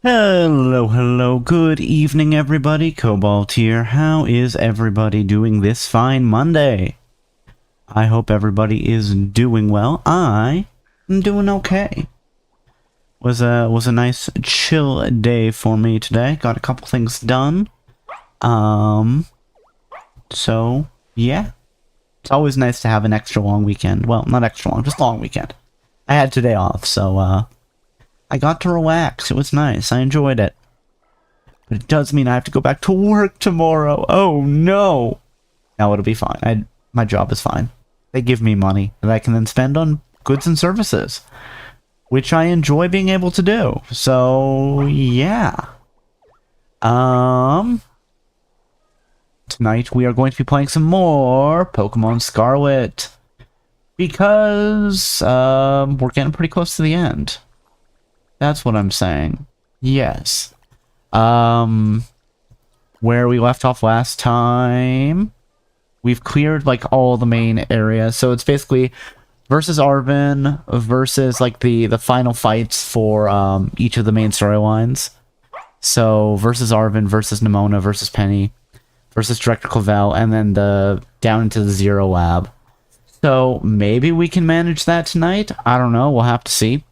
Hello, good evening everybody, Cobalt here. How is everybody doing this fine Monday? I hope everybody is doing well. I am doing okay. Was a nice chill day for me today. Got a couple things done. So yeah. It's always nice to have an extra long weekend. Well, not extra long, just long weekend. I had today off, so I got to relax. It was nice. I enjoyed it. But it does mean I have to go back to work tomorrow. Oh, no. No, it'll be fine. My job is fine. They give me money that I can then spend on goods and services, which I enjoy being able to do. So, yeah. Tonight we are going to be playing some more Pokemon Scarlet, because we're getting pretty close to the end. That's what I'm saying. Yes. Where we left off last time, we've cleared, like, all the main areas. So it's basically versus Arven versus, like, the final fights for each of the main storylines. So versus Arven versus Nemona versus Penny versus Director Clavel, and then down into the Zero Lab. So maybe we can manage that tonight. I don't know. We'll have to see.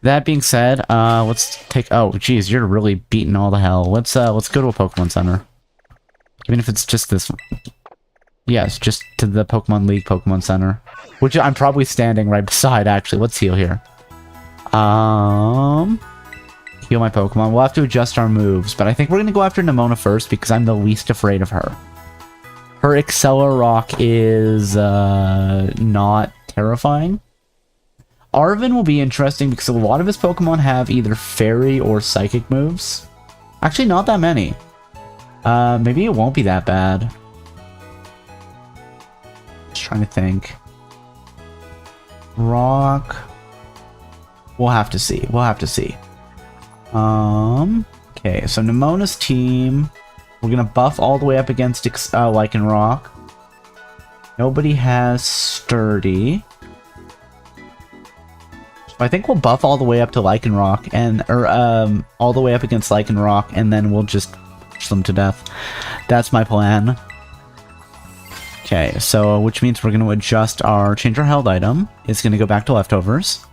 That being said, let's take... Oh, geez, you're really beating all the hell. Let's go to a Pokemon Center. Even if it's just this one. Yes, just to the Pokemon League Pokemon Center. Which I'm probably standing right beside, actually. Let's heal here. Heal my Pokemon. We'll have to adjust our moves, but I think we're going to go after Nemona first, because I'm the least afraid of her. Her Accelerock is, not terrifying. Arven will be interesting because a lot of his Pokemon have either Fairy or Psychic moves. Actually, not that many. Maybe it won't be that bad. Just trying to think. Rock. We'll have to see. We'll have to see. Okay, so Nemona's team. We're gonna buff all the way up against Lycanroc. Nobody has Sturdy. I think we'll buff all the way up to Lycanroc, or all the way up against Lycanroc, and then we'll just push them to death. That's my plan. Okay, so which means we're going to adjust our change our held item. It's going to go back to leftovers.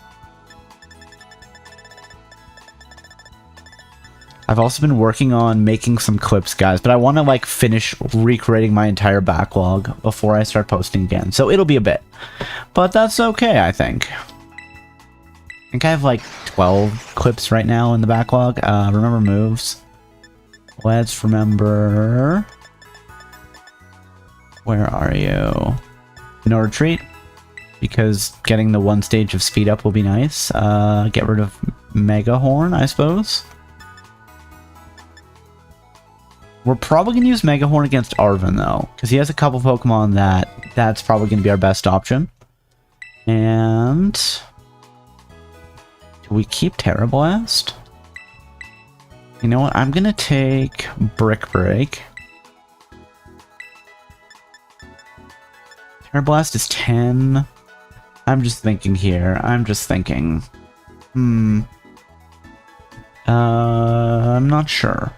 I've also been working on making some clips, guys, but I want to like finish recreating my entire backlog before I start posting again. So it'll be a bit, but that's okay, I think. I think I have like 12 clips right now in the backlog. Remember moves. Let's remember... Where are you? No retreat. Because getting the one stage of speed up will be nice. Get rid of Mega Horn, I suppose. We're probably going to use Mega Horn against Arven, though. Because he has a couple Pokemon that's probably going to be our best option. And... do we keep Terra Blast? You know what? I'm going to take Brick Break. Terra Blast is 10. I'm just thinking here. I'm not sure.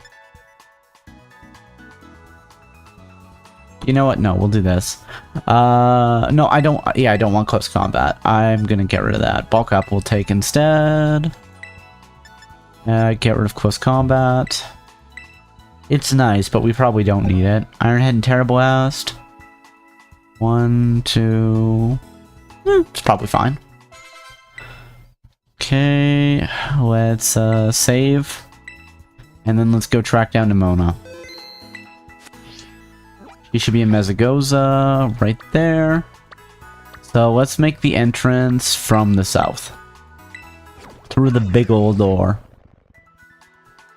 You know what? No, we'll do this. No, I don't. Yeah, I don't want close combat. I'm gonna get rid of that. Bulk up we'll take instead. Get rid of close combat. It's nice, but we probably don't need it. Iron Head and Terra Blast. 1, 2. It's probably fine. Okay, let's save. And then let's go track down Nemona. She should be in Mesagoza, right there. So let's make the entrance from the south. Through the big old door.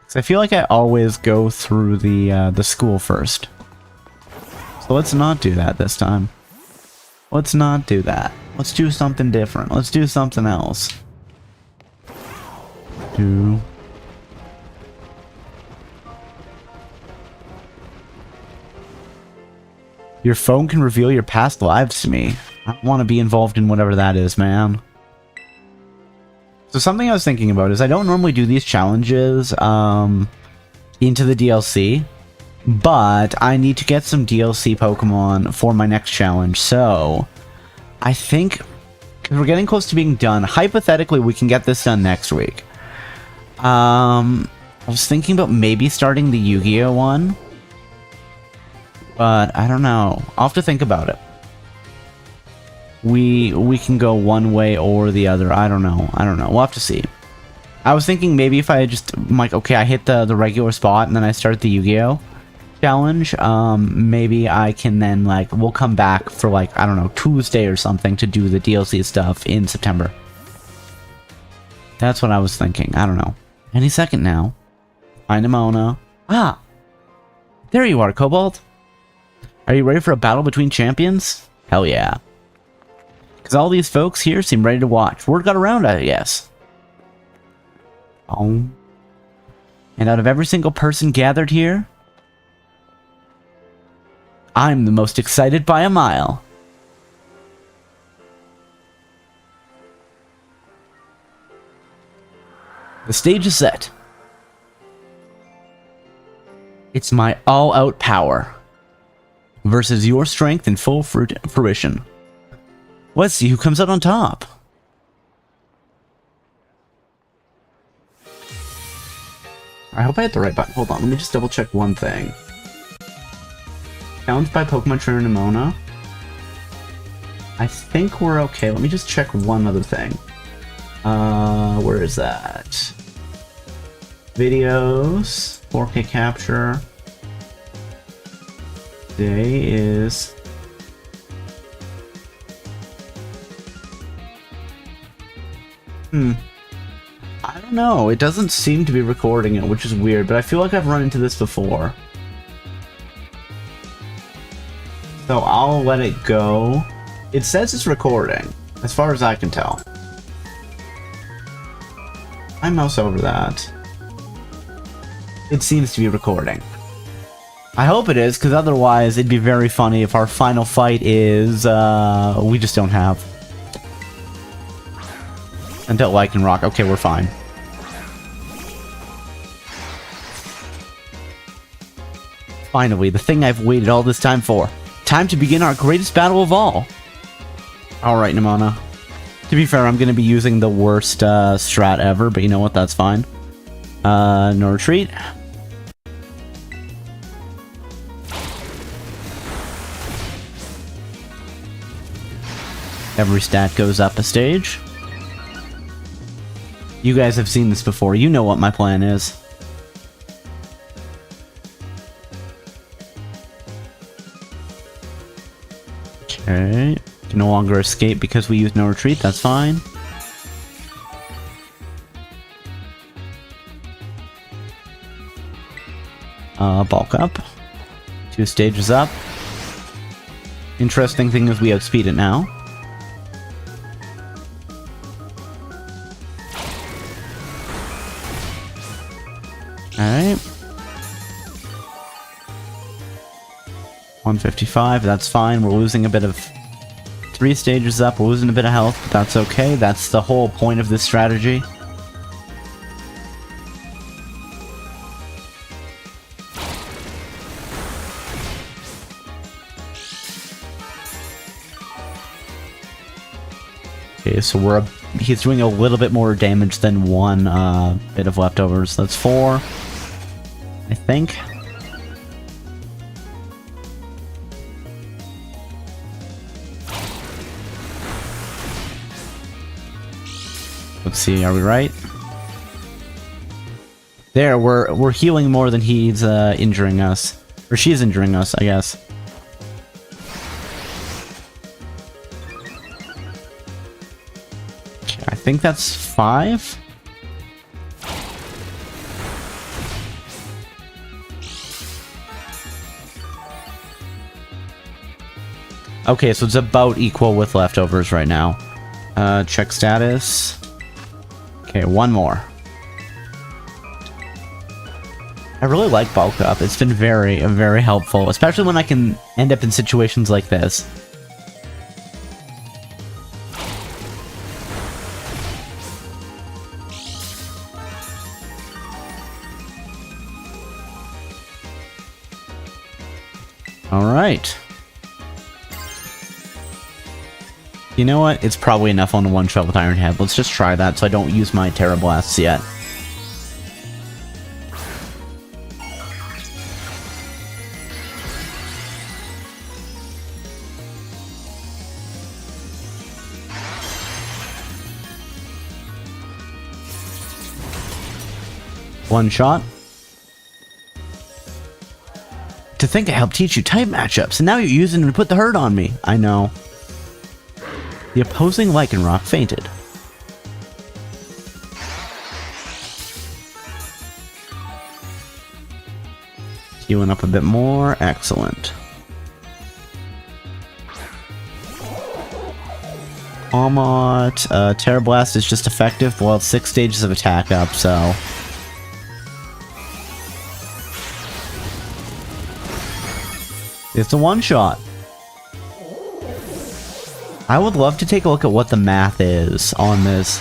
So I feel like I always go through the school first. So let's not do that this time. Let's not do that. Let's do something different. Let's do something else. Your phone can reveal your past lives to me. I don't want to be involved in whatever that is, man. So something I was thinking about is I don't normally do these challenges into the DLC, but I need to get some DLC Pokemon for my next challenge, so I think, because we're getting close to being done, hypothetically we can get this done next week. I was thinking about maybe starting the Yu-Gi-Oh one, but I don't know. I'll have to think about it. We can go one way or the other. I don't know. We'll have to see. I was thinking maybe if I just, like, okay, I hit the regular spot and then I start the Yu-Gi-Oh challenge, maybe I can then, like, we'll come back for, like, I don't know, Tuesday or something to do the DLC stuff in September. That's what I was thinking. I don't know. Any second now. Hi, Nemona. Ah! There you are, Cobalt. Are you ready for a battle between champions? Hell yeah. Because all these folks here seem ready to watch. Word got around, I guess. Oh. And out of every single person gathered here, I'm the most excited by a mile. The stage is set. It's my all-out power versus your strength in full fruition. Let's see who comes out on top. I hope I hit the right button. Hold on, let me just double check one thing. Challenged by Pokemon Trainer Nemona. I think we're okay. Let me just check one other thing. Where is that? Videos, 4K capture. Today is... I don't know. It doesn't seem to be recording it, which is weird, but I feel like I've run into this before. So I'll let it go. It says it's recording, as far as I can tell. I mouse over that. It seems to be recording. I hope it is, because otherwise it'd be very funny if our final fight is, we just don't have. Until Lycanroc. Okay, we're fine. Finally, the thing I've waited all this time for. Time to begin our greatest battle of all. Alright, Nemona. To be fair, I'm going to be using the worst strat ever, but you know what? That's fine. No retreat. Every stat goes up a stage. You guys have seen this before. You know what my plan is. Okay. Can no longer escape because we used no retreat. That's fine. Bulk up. 2 stages up. Interesting thing is we outspeed it now. Alright. 155, that's fine. We're losing a bit of... 3 stages up, we're losing a bit of health, but that's okay. That's the whole point of this strategy. Okay, so he's doing a little bit more damage than 1 bit of leftovers. That's 4, I think. Let's see, are we right? There, we're healing more than he's injuring us. Or she's injuring us, I guess. Okay, I think that's 5. Okay, so it's about equal with leftovers right now. Check status. Okay, 1 more. I really like bulk up. It's been very, very helpful, especially when I can end up in situations like this. All right. You know what? It's probably enough on the 1-shot with Iron Head. Let's just try that so I don't use my Terra Blasts yet. One shot. To think I helped teach you type matchups, and now you're using them to put the hurt on me. I know. The opposing Lycanroc fainted. Healing up a bit more. Excellent. Almot. Terra Blast is just effective. Well, it's 6 stages of attack up, so... It's a one-shot. I would love to take a look at what the math is on this.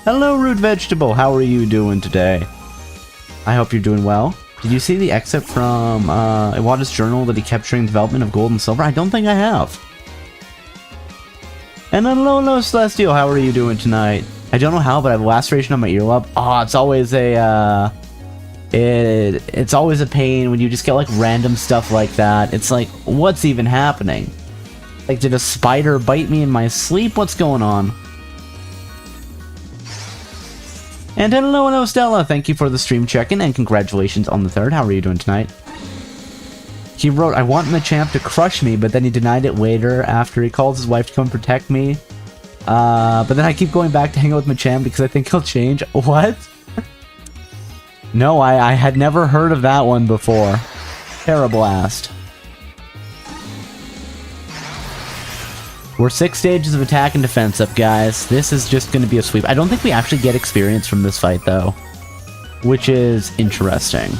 Hello, Root Vegetable. How are you doing today? I hope you're doing well. Did you see the excerpt from Iwata's journal that he kept during development of Gold and Silver? I don't think I have. And hello, Celestial. How are you doing tonight? I don't know how, but I have a laceration on my earlobe. Oh, it's always a... It's always a pain when you just get like random stuff like that. It's like, what's even happening? Like, did a spider bite me in my sleep? What's going on? And hello, Stella. Thank you for the stream check-in and congratulations on the 3rd. How are you doing tonight? He wrote, I want Machamp to crush me, but then he denied it later after he calls his wife to come protect me. But then I keep going back to hang out with Machamp because I think he'll change. What? No, I had never heard of that one before. Terra Blast. We're 6 stages of attack and defense up, guys. This is just going to be a sweep. I don't think we actually get experience from this fight, though. Which is interesting.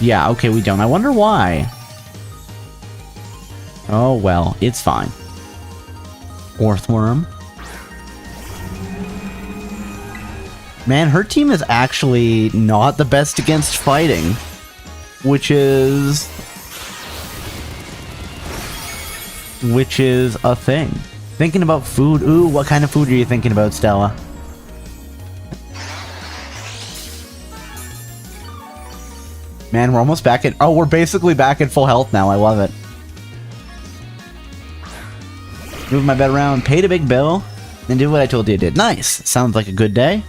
Yeah, okay, we don't. I wonder why. Oh, well, it's fine. Orthworm. Man, her team is actually not the best against fighting, which is a thing. Thinking about food. Ooh, what kind of food are you thinking about, Stella? Man, we're almost back at... Oh, we're basically back at full health now. I love it. Move my bed around, paid a big bill, and did what I told you I did. Nice! Sounds like a good day.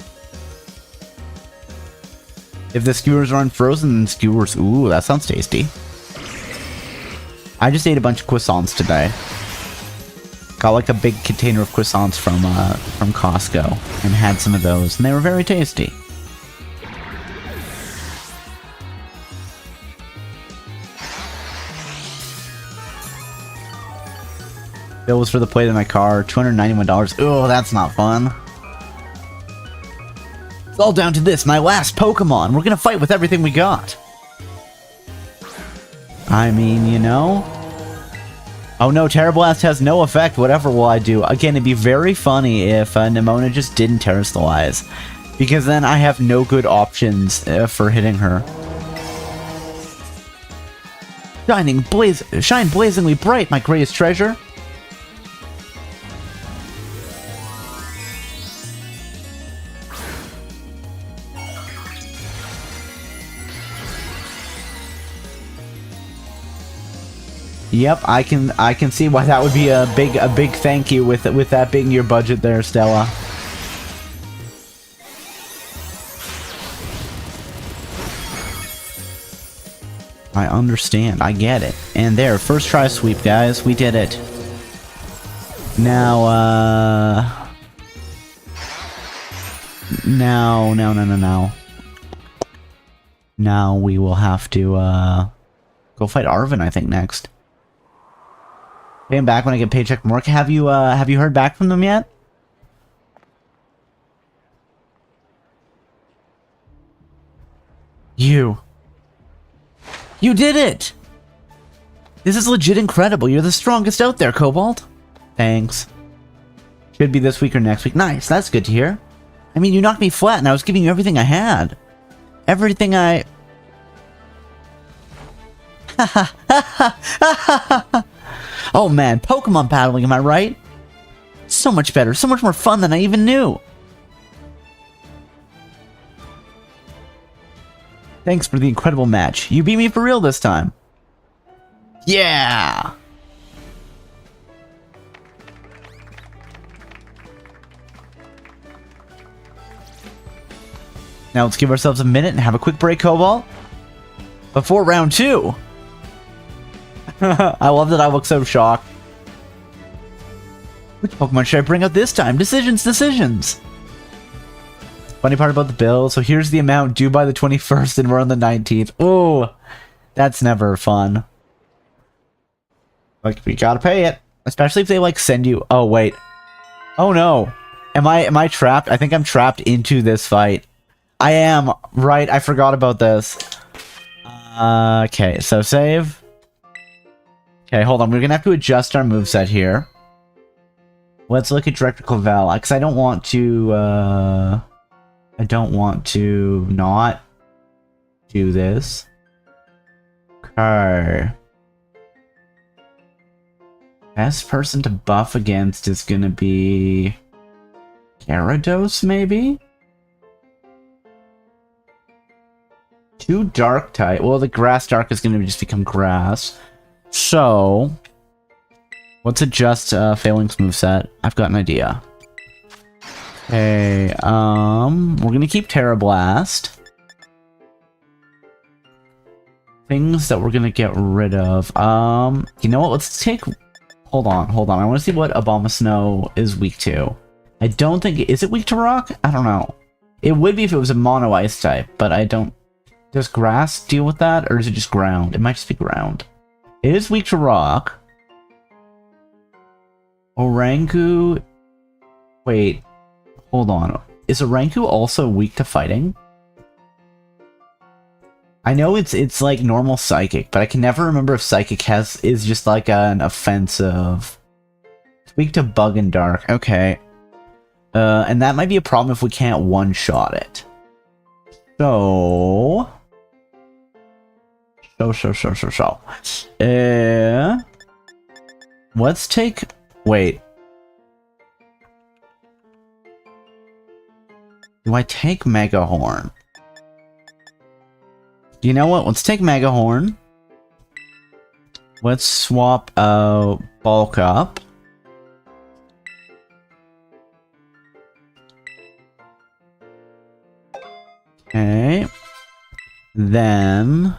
If the skewers are unfrozen, then skewers... Ooh, that sounds tasty. I just ate a bunch of croissants today. Got like a big container of croissants from Costco and had some of those, and they were very tasty. Bill was for the plate in my car, $291. Oh, that's not fun. It's all down to this, my last Pokemon. We're gonna fight with everything we got. I mean, you know. Oh no, Terra Blast has no effect. Whatever will I do? Again, it'd be very funny if Nemona just didn't Terrastallize, because then I have no good options for hitting her. Shine blazingly bright, my greatest treasure. Yep, I can see why that would be a big thank you with that being your budget there, Stella. I understand. I get it. And there, first try sweep, guys. We did it. Now, Now we will have to, go fight Arven, I think, next. Pay him back when I get paycheck from work. Have you heard back from them yet? You did it! This is legit incredible. You're the strongest out there, Cobalt. Thanks. Should be this week or next week. Nice, that's good to hear. I mean, you knocked me flat and I was giving you everything I had. Everything I... Oh man, Pokemon battling, am I right? So much better, so much more fun than I even knew. Thanks for the incredible match. You beat me for real this time. Yeah! Now let's give ourselves a minute and have a quick break, Cobalt. Before round 2. I love that I look so shocked. Which Pokemon should I bring out this time? Decisions! Funny part about the bill, so here's the amount due by the 21st and we're on the 19th. Oh, that's never fun. Like, we gotta pay it. Especially if they, like, send you... Oh, wait. Oh, no. Am I trapped? I think I'm trapped into this fight. I am. Right, I forgot about this. Okay, so save. Okay, hold on. We're gonna have to adjust our moveset here. Let's look at Director Clavel, because I don't want to, not do this. Okay. Best person to buff against is gonna be... Gyarados, maybe? 2 dark type. Well, the grass dark is gonna just become grass. So, let's adjust Falinks moveset. I've got an idea. Okay, we're gonna keep Terra Blast. Things that we're gonna get rid of. You know what? Let's take... Hold on. I want to see what Abomasnow is weak to. I don't think... Is it weak to rock? I don't know. It would be if it was a mono ice type, but I don't... Does grass deal with that, or is it just ground? It might just be ground. It is weak to rock. Orangu... Wait. Hold on. Is Orangu also weak to fighting? I know it's like normal Psychic, but I can never remember if Psychic is just like an offensive. It's weak to Bug and Dark. Okay. And that might be a problem if we can't one-shot it. So... Let's take... Wait. Do I take Mega Horn? You know what? Let's take Mega Horn. Let's swap Bulk up. Okay. Then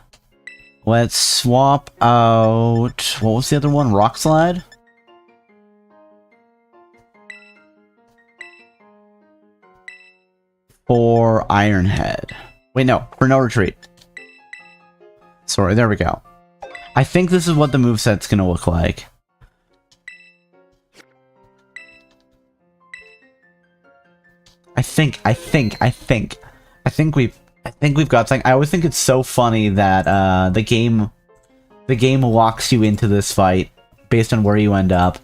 let's swap out, what was the other one? Rock Slide? For Iron Head. Wait, no, for No Retreat. Sorry, there we go. I think this is what the moveset's gonna look like. I think we've got something. I always think it's so funny that the game locks you into this fight based on where you end up.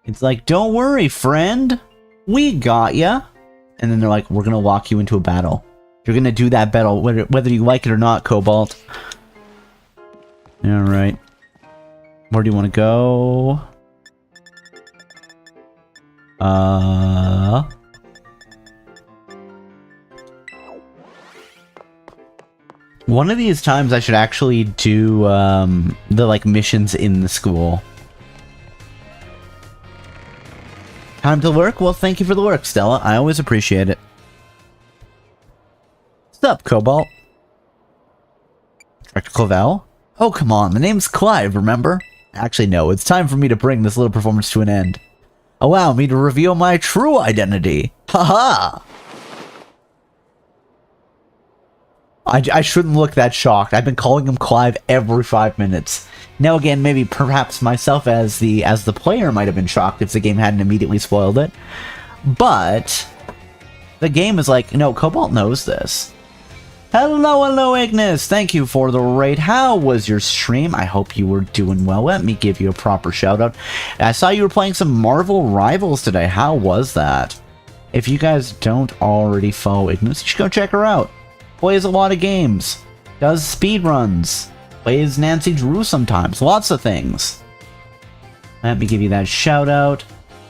It's like, don't worry, friend, we got ya. And then they're like, we're gonna lock you into a battle. You're gonna do that battle whether you like it or not, Cobalt. All right. Where do you want to go? One of these times I should actually do the like missions in the school. Time to work? Well, thank you for the work, Stella. I always appreciate it. What's up, Cobalt? Director Clavel? Oh, come on. The name's Clive, remember? Actually, no. It's time for me to bring this little performance to an end. Allow me to reveal my true identity. Haha! I shouldn't look that shocked. I've been calling him Clive every 5 minutes. Now again, maybe perhaps myself as the player might have been shocked if the game hadn't immediately spoiled it. But the game is like, no, Cobalt knows this. Hello, Ignis! Thank you for the raid. How was your stream? I hope you were doing well. Let me give you a proper shout out. I saw you were playing some Marvel Rivals today. How was that? If you guys don't already follow Ignis, you should go check her out. Plays a lot of games. Does speedruns. Plays Nancy Drew sometimes. Lots of things. Let me give you that shout out.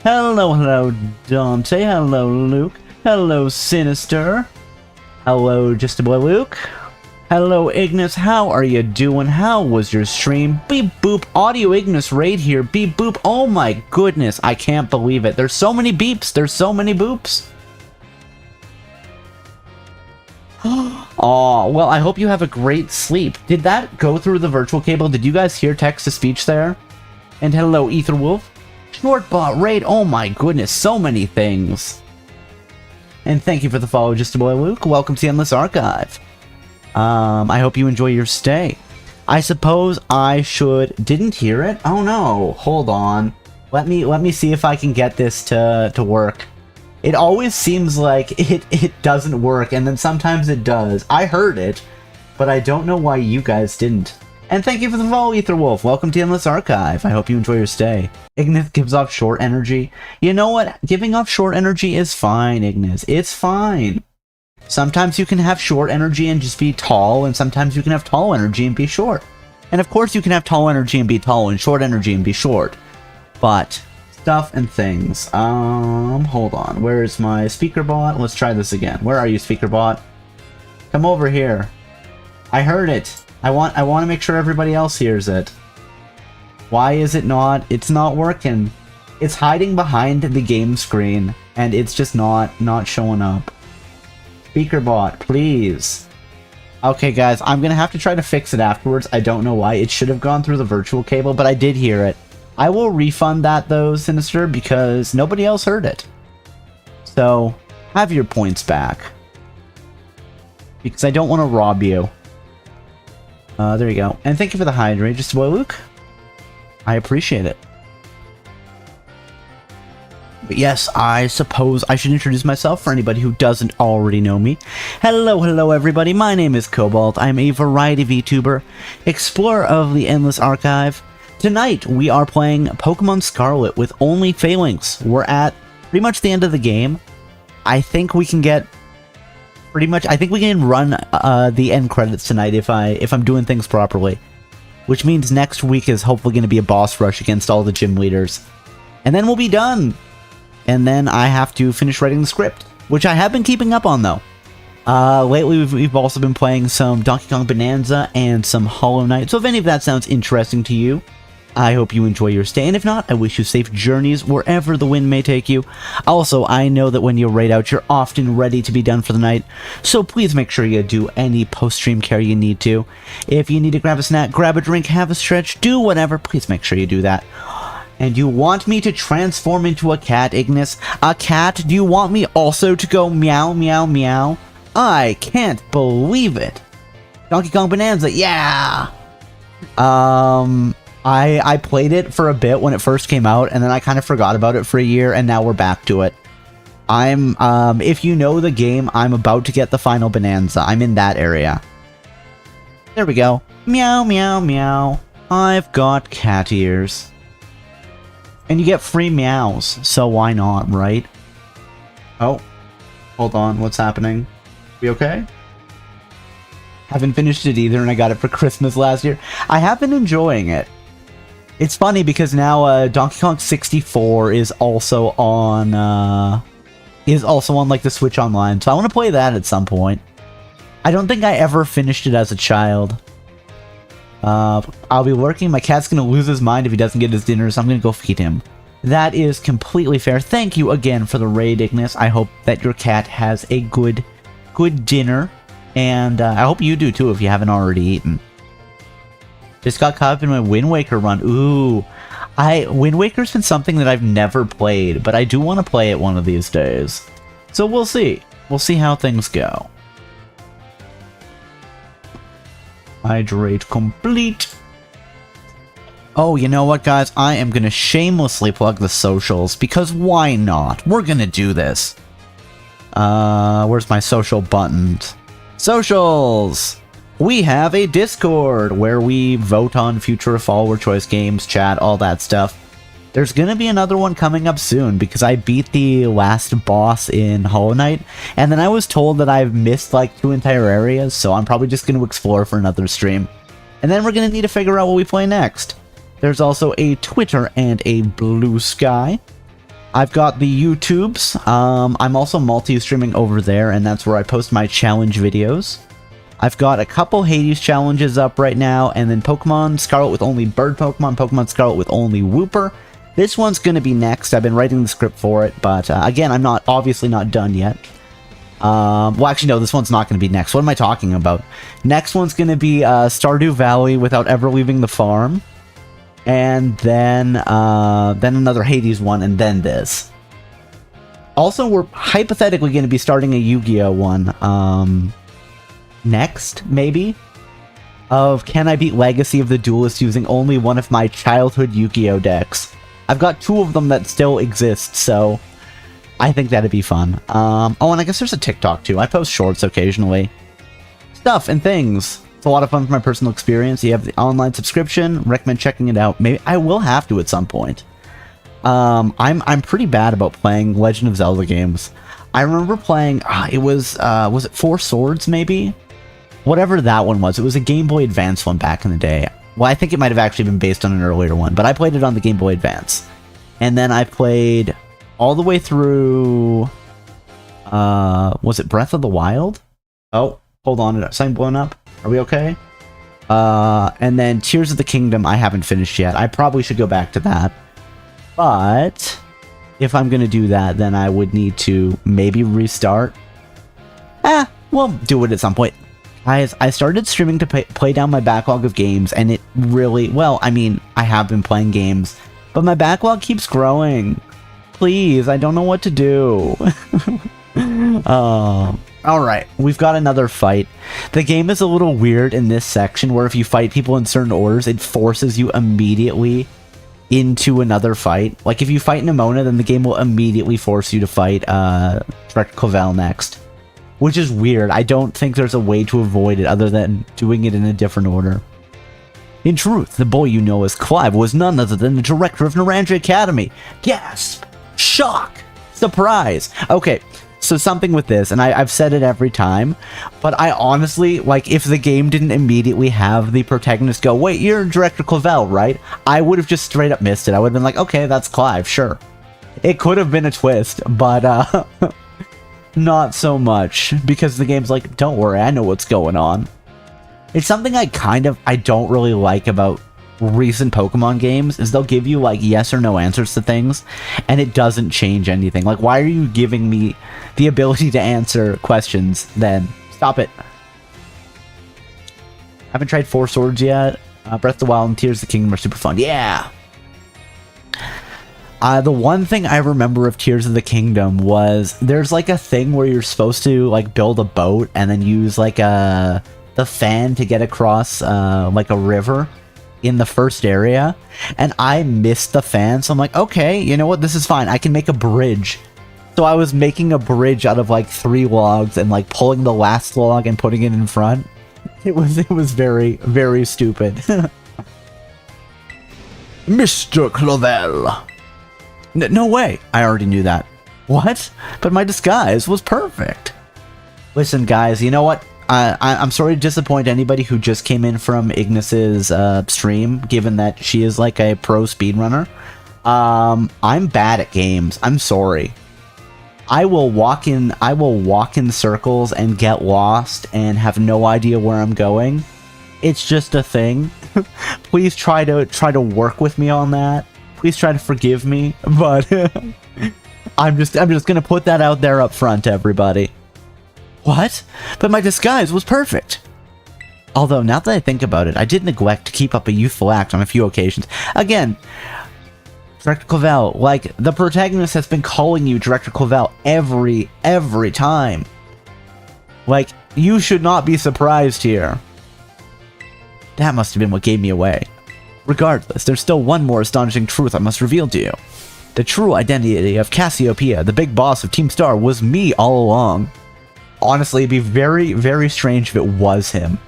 Hello, Dante. Hello, Luke. Hello, Sinister. Hello, Just a Boy Luke. Hello, Ignis. How are you doing? How was your stream? Beep boop. Audio Ignis raid here. Beep boop. Oh my goodness. I can't believe it. There's so many beeps. There's so many boops. Oh, well, I hope you have a great sleep. Did that go through the virtual cable? Did you guys hear text-to-speech there? And hello, Etherwolf. Shortbot raid. Oh my goodness, so many things. And thank you for the follow, Just a Boy Luke. Welcome to the Endless Archive. I hope you enjoy your stay. I suppose I should... Didn't hear it? Oh no, hold on. Let me see if I can get this to work. It always seems like it doesn't work, and then sometimes it does. I heard it, but I don't know why you guys didn't. And thank you for the follow, Etherwolf. Welcome to Endless Archive. I hope you enjoy your stay. Ignis gives off short energy. You know what? Giving off short energy is fine, Ignis. It's fine. Sometimes you can have short energy and just be tall, and sometimes you can have tall energy and be short. And of course you can have tall energy and be tall, and short energy and be short. But... stuff and things. Hold on. Where's my speaker bot? Let's try this again. Where are you, speaker bot? Come over here. I heard it. I want to make sure everybody else hears it. Why is it not? It's not working. It's hiding behind the game screen, and it's just not showing up. Speaker bot, please. Okay, guys, I'm gonna have to try to fix it afterwards. I don't know why. It should have gone through the virtual cable, but I did hear it. I will refund that, though, Sinister, because nobody else heard it. So, have your points back. Because I don't want to rob you. There you go. And thank you for the hydrate, Just a Boy Luke. I appreciate it. But yes, I suppose I should introduce myself for anybody who doesn't already know me. Hello, everybody. My name is Cobalt. I'm a variety VTuber, explorer of the Endless Archive. Tonight, we are playing Pokemon Scarlet with only Falinks. We're at pretty much the end of the game. I think we can get pretty much... I think we can run the end credits tonight if I'm doing things properly. Which means next week is hopefully going to be a boss rush against all the gym leaders. And then we'll be done. And then I have to finish writing the script, which I have been keeping up on, though. Lately, we've also been playing some Donkey Kong Bonanza and some Hollow Knight. So if any of that sounds interesting to you, I hope you enjoy your stay, and if not, I wish you safe journeys wherever the wind may take you. Also, I know that when you raid out, you're often ready to be done for the night, so please make sure you do any post-stream care you need to. If you need to grab a snack, grab a drink, have a stretch, do whatever, please make sure you do that. And you want me to transform into a cat, Ignis? A cat? Do you want me also to go meow, meow, meow? I can't believe it. Donkey Kong Bonanza, yeah! I played it for a bit when it first came out, and then I kind of forgot about it for a year, and now we're back to it. If you know the game, I'm about to get the final Bonanza. I'm in that area. There we go. Meow, meow, meow. I've got cat ears. And you get free meows, so why not, right? Oh, hold on, what's happening? We okay? Haven't finished it either, and I got it for Christmas last year. I have been enjoying it. It's funny because now Donkey Kong 64 is also on like the Switch Online, so I want to play that at some point. I don't think I ever finished it as a child. I'll be working. My cat's gonna lose his mind if he doesn't get his dinner, so I'm gonna go feed him. That is completely fair. Thank you again for the raid, Ignis. I hope that your cat has a good dinner, and I hope you do too if you haven't already eaten. Just got caught up in my Wind Waker run. Ooh, Wind Waker's been something that I've never played, but I do want to play it one of these days. So we'll see. We'll see how things go. Hydrate complete. Oh, you know what, guys? I am going to shamelessly plug the socials, because why not? We're going to do this. Where's my social buttons? Socials! We have a Discord where we vote on future follower choice games, chat, all that stuff. There's gonna be another one coming up soon because I beat the last boss in Hollow Knight, and then I was told that I've missed like 2 entire areas, so I'm probably just gonna explore for another stream. And then we're gonna need to figure out what we play next. There's also a Twitter and a Blue Sky. I've got the YouTubes. I'm also multi-streaming over there, and that's where I post my challenge videos. I've got a couple Hades challenges up right now, and then Pokemon Scarlet with only Bird Pokemon, Pokemon Scarlet with only Wooper. This one's going to be next. I've been writing the script for it, but again, I'm obviously not done yet. Well, actually, no, this one's not going to be next. What am I talking about? Next one's going to be Stardew Valley without ever leaving the farm, and then another Hades one, and then this. Also, we're hypothetically going to be starting a Yu-Gi-Oh one. Next, maybe, of can I beat Legacy of the Duelist using only one of my childhood Yu-Gi-Oh decks. I've got 2 of them that still exist, so I think that'd be fun. Oh, and I guess there's a TikTok too. I post shorts occasionally. Stuff and things. It's a lot of fun from my personal experience. You have the online subscription. Recommend checking it out. Maybe I will have to at some point. I'm pretty bad about playing Legend of Zelda games. I remember playing, was it 4 Swords maybe? Whatever that one was. It was a Game Boy Advance one back in the day. Well, I think it might have actually been based on an earlier one, but I played it on the Game Boy Advance. And then I played all the way through, was it Breath of the Wild? Oh, hold on, is something blown up? Are we okay? And then Tears of the Kingdom I haven't finished yet. I probably should go back to that. But if I'm going to do that, then I would need to maybe restart. We'll do it at some point. Guys, I started streaming to play down my backlog of games, and it really, well, I mean, I have been playing games, but my backlog keeps growing. Please, I don't know what to do. Alright, we've got another fight. The game is a little weird in this section, where if you fight people in certain orders, it forces you immediately into another fight. Like, if you fight Nemona, then the game will immediately force you to fight Director Clavel next. Which is weird. I don't think there's a way to avoid it other than doing it in a different order. In truth, the boy you know as Clive was none other than the director of Naranja Academy. Gasp! Shock! Surprise! Okay, so something with this, and I've said it every time, but I honestly, like, if the game didn't immediately have the protagonist go, wait, you're Director Clavel, right? I would have just straight up missed it. I would have been like, okay, that's Clive, sure. It could have been a twist, but, not so much, because the game's like, don't worry, I know what's going on. It's something I don't really like about recent Pokemon games is they'll give you, like, yes or no answers to things, and it doesn't change anything. Like, why are you giving me the ability to answer questions then? Stop it. Haven't tried Four Swords yet. Breath of the Wild and Tears of the Kingdom are super fun. Yeah! The one thing I remember of Tears of the Kingdom was there's like a thing where you're supposed to like build a boat and then use like the fan to get across like a river in the first area, and I missed the fan, so I'm like, okay, you know what, this is fine, I can make a bridge. So I was making a bridge out of like 3 logs and like pulling the last log and putting it in front. It was very, very stupid. Mr. Clavel. No way! I already knew that. What? But my disguise was perfect. Listen, guys, you know what? I'm sorry to disappoint anybody who just came in from Ignis's stream, given that she is like a pro speedrunner. I'm bad at games. I'm sorry. I will walk in circles and get lost and have no idea where I'm going. It's just a thing. Please try to work with me on that. Please try to forgive me, but I'm just gonna put that out there up front, everybody. What? But my disguise was perfect. Although, now that I think about it, I did neglect to keep up a youthful act on a few occasions. Again, Director Clavel, like, the protagonist has been calling you Director Clavel every time. Like, you should not be surprised here. That must have been what gave me away. Regardless, there's still one more astonishing truth I must reveal to you. The true identity of Cassiopeia, the big boss of Team Star, was me all along. Honestly, it'd be very, very strange if it was him.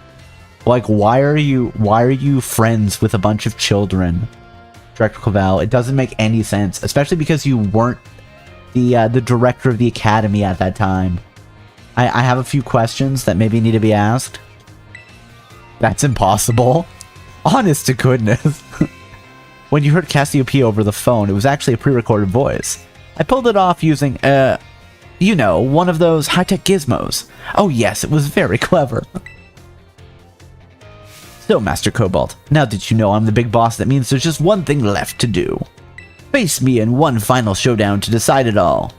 Like, why are you friends with a bunch of children, Director Clavel? It doesn't make any sense, especially because you weren't the director of the academy at that time. I have a few questions that maybe need to be asked. That's impossible. Honest to goodness. When you heard Cassiopeia over the phone, it was actually a pre-recorded voice. I pulled it off using, you know, one of those high-tech gizmos. Oh yes, it was very clever. So, Master Cobalt, now that you know I'm the big boss, that means there's just one thing left to do. Face me in one final showdown to decide it all.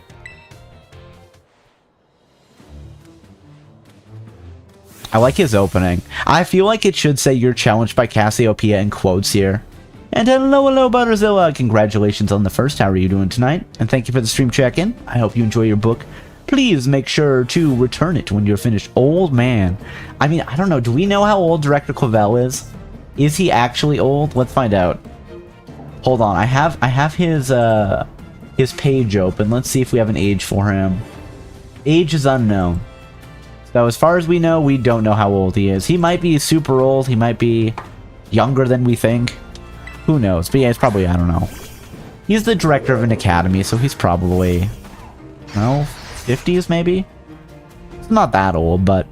I like his opening. I feel like it should say you're challenged by Cassiopeia in quotes here. And hello Butterzilla, congratulations on the first, how are you doing tonight? And thank you for the stream check-in, I hope you enjoy your book. Please make sure to return it when you're finished. Old man. I mean, I don't know, do we know how old Director Clavel is? Is he actually old? Let's find out. Hold on, I have his page open, let's see if we have an age for him. Age is unknown. So as far as we know, we don't know how old he is. He might be super old, he might be younger than we think. Who knows? But yeah, it's probably, I don't know. He's the director of an academy, so he's probably, well, 50s maybe? It's not that old, but...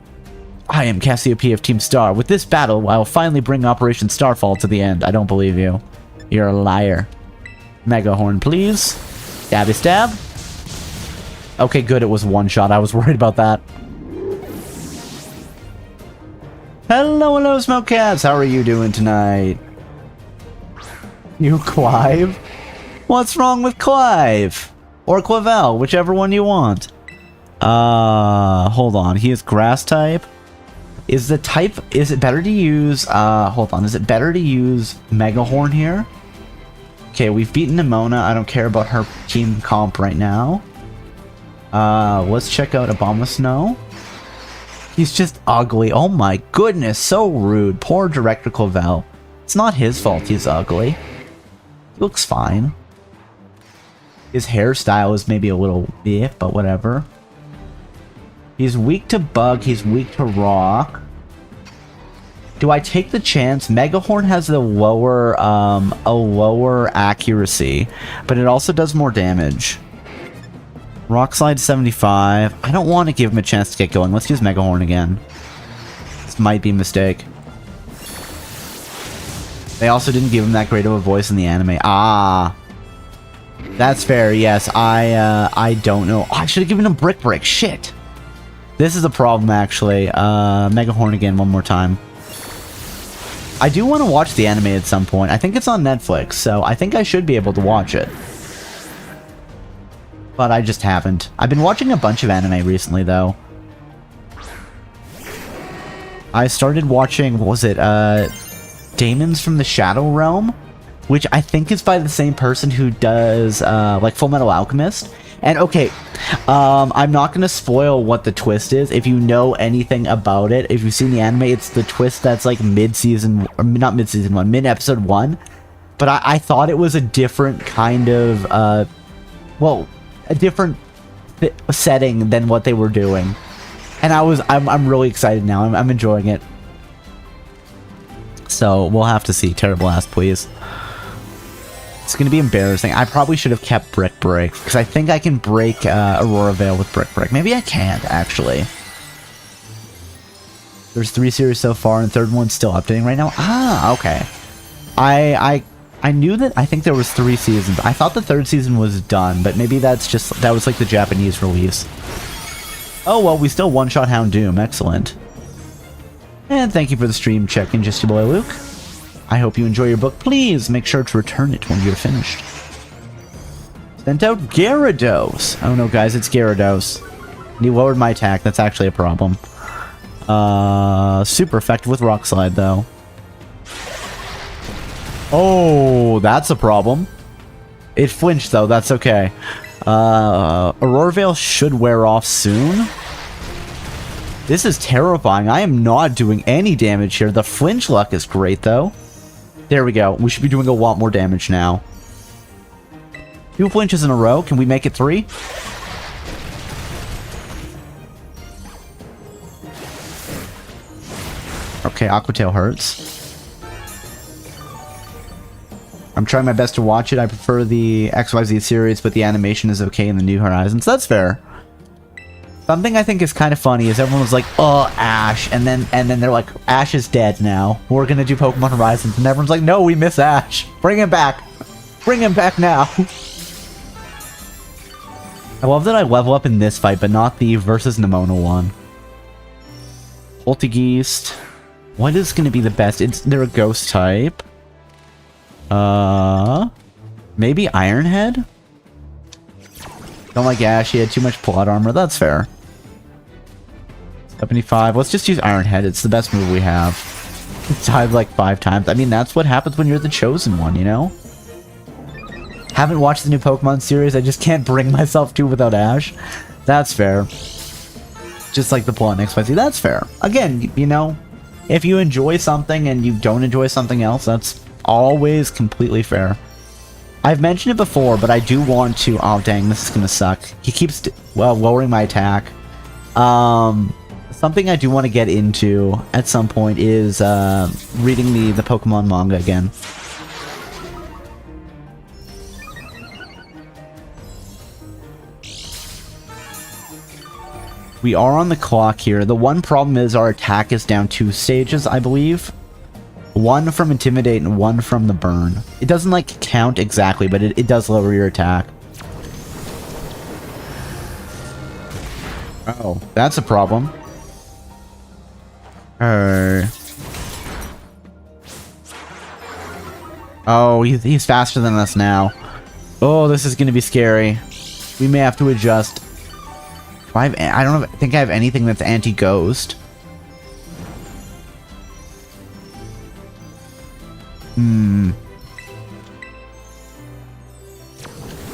I am Cassiopeia of Team Star. With this battle, I will finally bring Operation Starfall to the end. I don't believe you. You're a liar. Mega Horn, please. Stabby stab. Okay, good, it was one shot. I was worried about that. Hello, Smoke Cats. How are you doing tonight? You Clive? What's wrong with Clive? Or Clavel, whichever one you want. Hold on. He is grass type. Is it better to use, hold on. Is it better to use Mega Horn here? Okay, we've beaten Nemona. I don't care about her team comp right now. Let's check out Abomasnow. He's just ugly. Oh my goodness, so rude. Poor Director Clavel. It's not his fault he's ugly. He looks fine. His hairstyle is maybe a little bit, but whatever. He's weak to bug, he's weak to rock. Do I take the chance? Megahorn has a lower accuracy, but it also does more damage. Rock Slide 75. I don't want to give him a chance to get going. Let's use Megahorn again. This might be a mistake. They also didn't give him that great of a voice in the anime. Ah. That's fair, yes. I don't know. Oh, I should have given him Brick Break. Shit. This is a problem, actually. Megahorn again one more time. I do want to watch the anime at some point. I think it's on Netflix, so I think I should be able to watch it. But I just haven't. I've been watching a bunch of anime recently, though. I started watching, what was it, Demons from the Shadow Realm? Which I think is by the same person who does, like, Full Metal Alchemist. And, okay, I'm not going to spoil what the twist is. If you know anything about it, if you've seen the anime, it's the twist that's, like, mid-season, or not mid-season 1, mid-episode 1. But I thought it was a different kind of, well, a different setting than what they were doing. And I'm really excited now. I'm enjoying it. So, we'll have to see. Terrible ass, please. It's going to be embarrassing. I probably should have kept Brick Break, because I think I can break Aurora Veil with Brick Break. Maybe I can't, actually. There's 3 series so far, and the 3rd one's still updating right now. Ah, okay. I knew that, I think there was 3 seasons. I thought the 3rd season was done, but maybe that's just, that was like the Japanese release. Oh, well, we still one-shot Houndoom. Excellent. And thank you for the stream check-in, just your boy Luke. I hope you enjoy your book. Please make sure to return it when you're finished. Sent out Gyarados. Oh no, guys, it's Gyarados. And he lowered my attack. That's actually a problem. Super effective with Rock Slide, though. Oh, that's a problem. It flinched, though. That's okay. Aurora Veil should wear off soon. This is terrifying. I am not doing any damage here. The flinch luck is great, though. There we go. We should be doing a lot more damage now. 2 flinches in a row. Can we make it 3? Okay, Aqua Tail hurts. I'm trying my best to watch it. I prefer the XYZ series, but the animation is okay in the New Horizons. That's fair. Something I think is kind of funny is everyone was like, "Oh, Ash," and then they're like, "Ash is dead now. We're gonna do Pokemon Horizons," and everyone's like, "No, we miss Ash. Bring him back. Bring him back now." I love that I level up in this fight, but not the versus Nemona one. Poltergeist. What is gonna be the best? They're a ghost type. Maybe Ironhead? Don't like Ash, he had too much plot armor. That's fair. 75. Let's just use Ironhead. It's the best move we have. It's died like 5 times. I mean, that's what happens when you're the chosen one, you know? Haven't watched the new Pokemon series. I just can't bring myself to without Ash. That's fair. Just like the plot in XYZ. That's fair. Again, you know, if you enjoy something and you don't enjoy something else, that's always completely fair. I've mentioned it before, but I do want to... Oh, dang, this is gonna suck. He keeps, well, lowering my attack. Something I do want to get into at some point is reading the Pokemon manga again. We are on the clock here. The one problem is our attack is down 2 stages, I believe. 1 from Intimidate and 1 from the Burn. It doesn't, like, count exactly, but it does lower your attack. Oh, that's a problem. Oh, he's faster than us now. Oh, this is gonna be scary. We may have to adjust. I don't think I have anything that's anti-ghost.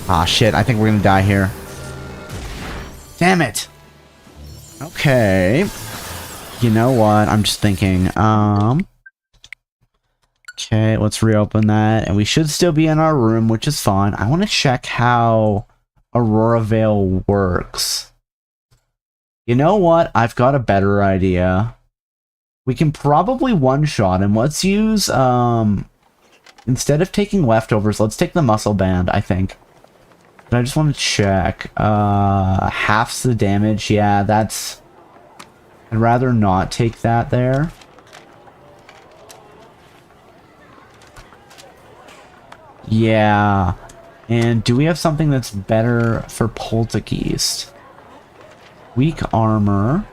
Ah, shit. I think we're gonna die here. Damn it. Okay. You know what? I'm just thinking. Okay, let's reopen that. And we should still be in our room, which is fine. I want to check how Aurora Veil works. You know what? I've got a better idea. We can probably one-shot him. Let's use, instead of taking leftovers, let's take the muscle band, I think. But I just want to check. Halves the damage. Yeah, that's... I'd rather not take that there. Yeah. And do we have something that's better for Poltergeist? Weak armor.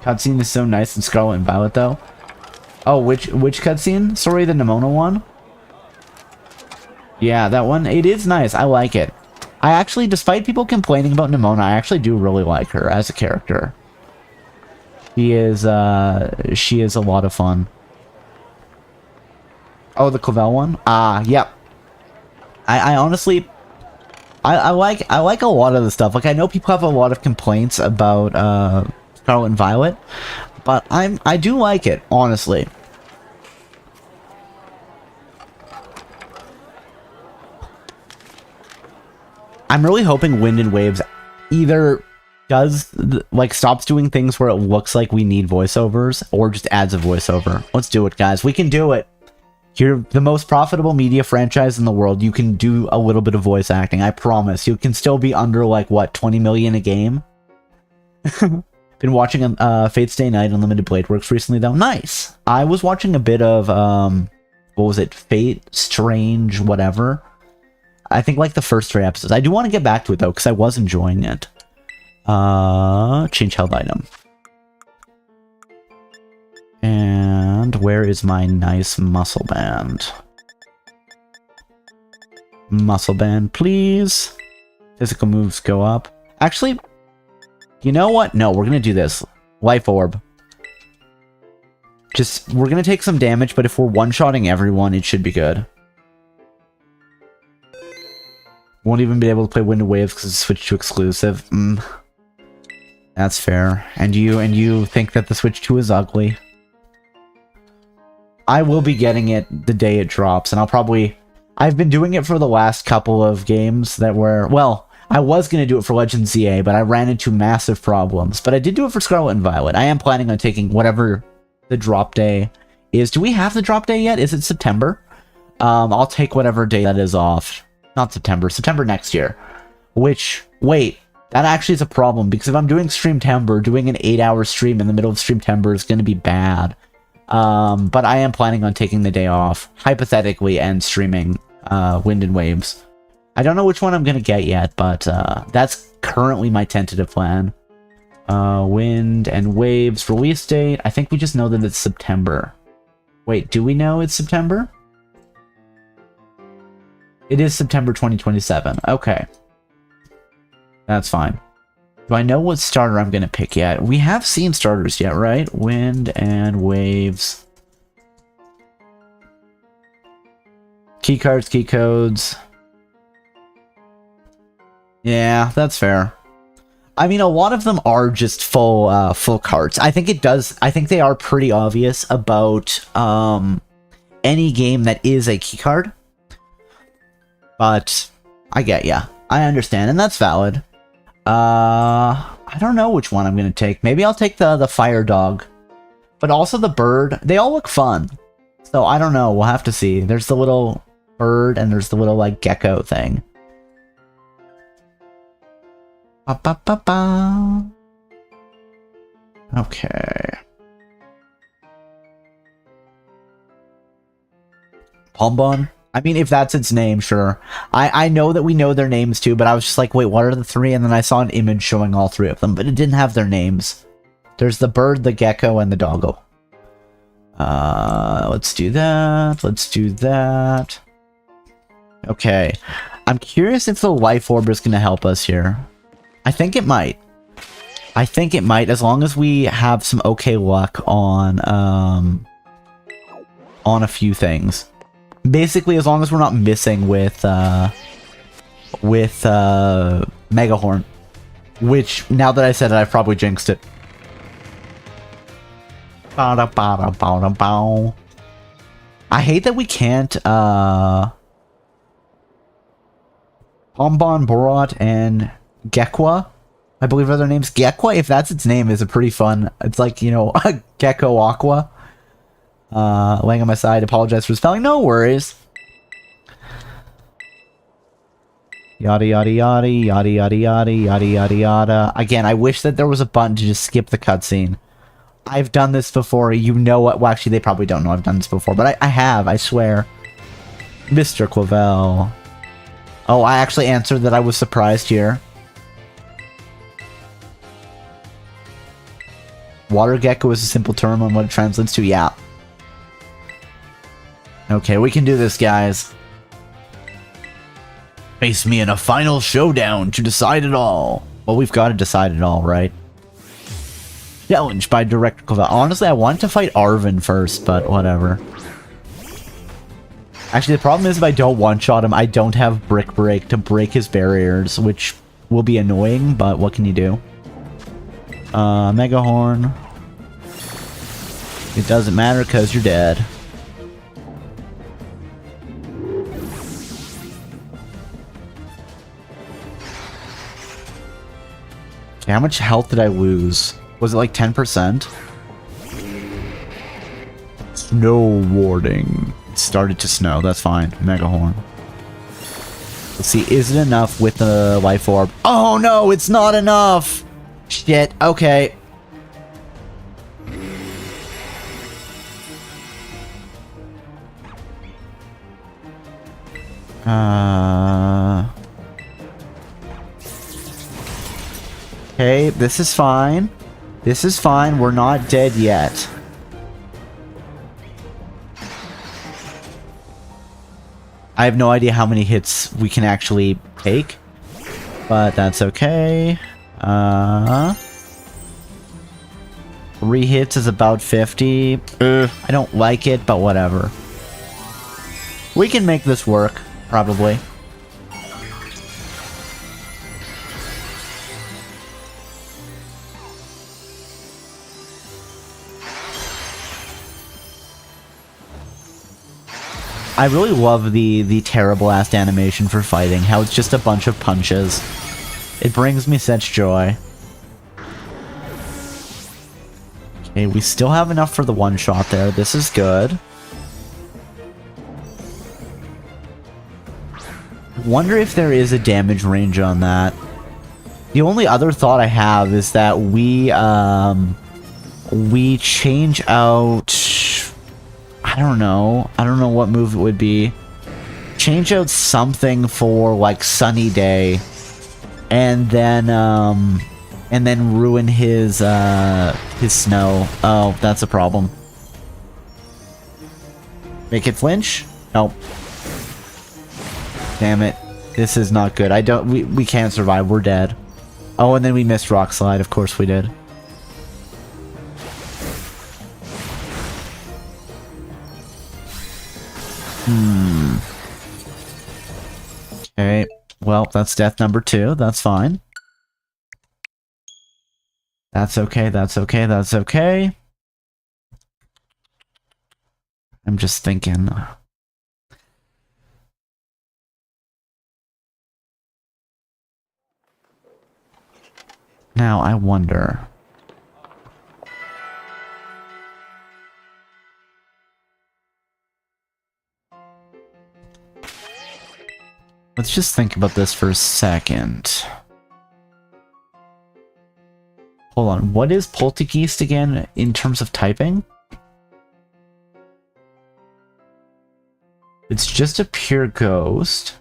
Cutscene is so nice in Scarlet and Violet, though. Oh, which cutscene? Sorry, the Nemona one? Yeah, that one. It is nice. I like it. I actually, despite people complaining about Nemona, I actually do really like her as a character. She is a lot of fun. Oh, the Clavel one? Yep. I honestly... I like a lot of the stuff. Like, I know people have a lot of complaints about Scarlet and Violet, but I do like it, honestly. I'm really hoping Wind and Waves either does, like, stops doing things where it looks like we need voiceovers, or just adds a voiceover. Let's do it, guys. We can do it. You're the most profitable media franchise in the world. You can do a little bit of voice acting. I promise. You can still be under, like, what, 20 million a game? Been watching Fate Stay Night Unlimited Blade Works recently, though. Nice! I was watching a bit of, what was it? Fate Strange whatever. I think, like, the first 3 episodes. I do want to get back to it, though, because I was enjoying it. Change held item. And where is my nice muscle band? Muscle band, please. Physical moves go up. Actually, you know what? No, we're gonna do this. Life orb. Just, we're gonna take some damage, but if we're one-shotting everyone, it should be good. Won't even be able to play Wind and Waves because it's switched to exclusive. That's fair. And you think that the Switch 2 is ugly. I will be getting it the day it drops, and I've been doing it for the last couple of games that were, well, I was going to do it for Legends ZA, but I ran into massive problems. But I did do it for Scarlet and Violet. I am planning on taking whatever the drop day is. Do we have the drop day yet? Is it September? I'll take whatever day that is off. Not September. September next year. Which, wait, that actually is a problem, because if I'm doing Streamtember, doing an 8-hour stream in the middle of Streamtember is going to be bad. But I am planning on taking the day off, hypothetically, and streaming Wind and Waves. I don't know which one I'm going to get yet, but that's currently my tentative plan. Wind and Waves release date. I think we just know that it's September. Wait, do we know it's September? It is September 2027. Okay. That's fine. Do I know what starter I'm going to pick yet? We have seen starters yet, right? Wind and Waves. Keycards, key codes. Yeah, that's fair. I mean, a lot of them are just full cards. I think they are pretty obvious about any game that is a keycard. But I get ya. I understand, and that's valid. I don't know which one I'm gonna take. Maybe I'll take the fire dog. But also the bird. They all look fun. So I don't know. We'll have to see. There's the little bird and there's the little, like, gecko thing. Ba ba ba ba. Okay. Pombon? I mean, if that's its name, sure. I know that we know their names too, but I was just like, wait, what are the 3? And then I saw an image showing all 3 of them, but it didn't have their names. There's the bird, the gecko, and the doggo. Let's do that. Let's do that. Okay. I'm curious if the life orb is going to help us here. I think it might. I think it might, as long as we have some okay luck on a few things. Basically, as long as we're not missing with Megahorn. Which, now that I said it, I've probably jinxed it. I hate that we can't, Pombon, Borat, and Gekwa, I believe are their names. Gekwa, if that's its name, is a pretty fun, it's like, you know, Gecko Aqua. Laying on my side, apologize for spelling, no worries. Yada yada yada, yada yada yada, yada yada yada. Again, I wish that there was a button to just skip the cutscene. I've done this before, you know what, well actually they probably don't know I've done this before, but I have, I swear. Mr. Clavel. Oh, I actually answered that I was surprised here. Water gecko is a simple term on what it translates to. Yeah. Okay, we can do this, guys. Face me in a final showdown to decide it all. Well, we've got to decide it all, right? Challenge by Director Clovel. Honestly, I wanted to fight Arven first, but whatever. Actually, the problem is if I don't one-shot him, I don't have Brick Break to break his barriers, which will be annoying, but what can you do? Mega Horn. It doesn't matter because you're dead. Okay, how much health did I lose? Was it like 10%? Snow warning. It started to snow, that's fine. Mega Horn. Let's see, is it enough with the life orb? Oh no, it's not enough! Shit, okay. Okay, this is fine. This is fine, we're not dead yet. I have no idea how many hits we can actually take, but that's okay. 3 hits is about 50. I don't like it, but whatever. We can make this work, probably. I really love the terrible-ass animation for fighting, how it's just a bunch of punches. It brings me such joy. Okay, we still have enough for the one-shot there. This is good. Wonder if there is a damage range on that. The only other thought I have is that we change out... I don't know what move it would be. Change out something for like Sunny Day, and then ruin his snow. Oh, that's a problem. Make it flinch? Nope. Damn it. This is not good. We can't survive. We're dead. Oh, and then we missed Rock Slide. Of course we did. Okay, well, that's death number 2. That's fine. That's okay, that's okay, that's okay. I'm just thinking. Now, I wonder... Let's just think about this for a second. Hold on, what is Poltergeist again in terms of typing? It's just a pure ghost.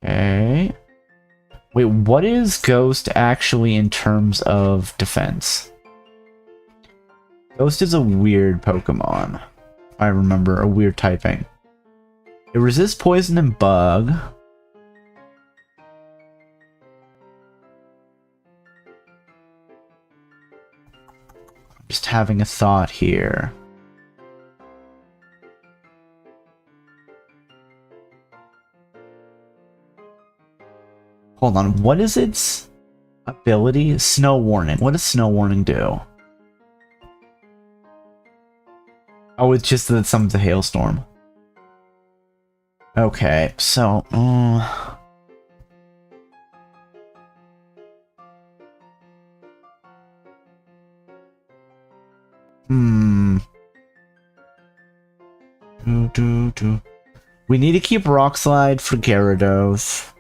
Okay. Wait, what is ghost actually in terms of defense? Ghost is a weird Pokemon. I remember a weird typing. It resists poison and bug. I'm just having a thought here. Hold on, what is its ability? Snow Warning. What does Snow Warning do? Oh, it's just that it summons a hailstorm. Okay, so... We need to keep Rock Slide for Gyarados.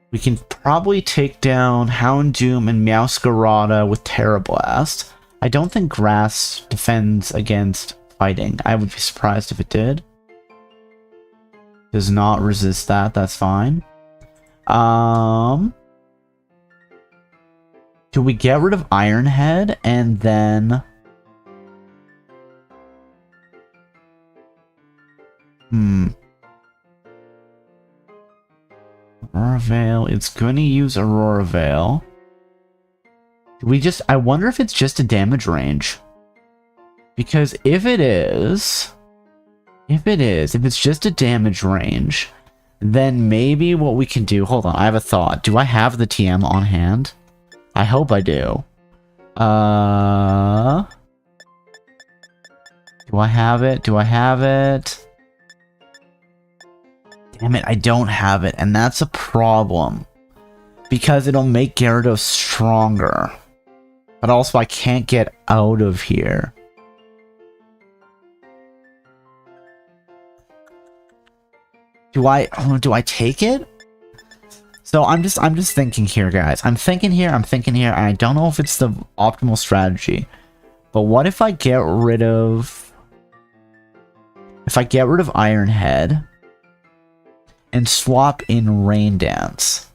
We can probably take down Houndoom and Meowscarada with Terra Blast. I don't think Grass defends against fighting. I would be surprised if it did. Does not resist that. That's fine. Do we get rid of Ironhead and then... Aurora Veil. It's going to use Aurora Veil. I wonder if it's just a damage range. Because if it's just a damage range, then maybe what we can do... Hold on, I have a thought. Do I have the TM on hand? I hope I do. Do I have it? Do I have it? Damn it, I don't have it, and that's a problem. Because it'll make Gyarados stronger. But also I can't get out of here. Do I take it? So I'm just thinking here, guys. I'm thinking here, and I don't know if it's the optimal strategy. But what if I get rid of... If I get rid of Ironhead and swap in Rain Dance?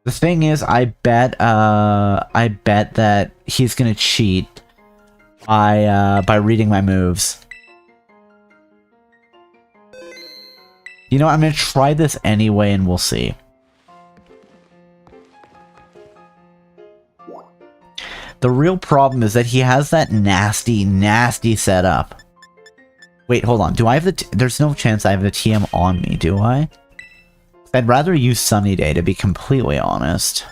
The thing is, I bet that he's gonna cheat by reading my moves. You know, I'm gonna try this anyway, and we'll see. The real problem is that he has that nasty, nasty setup. Wait, hold on. Do I have the... There's no chance I have the TM on me, do I? I'd rather use Sunny Day, to be completely honest.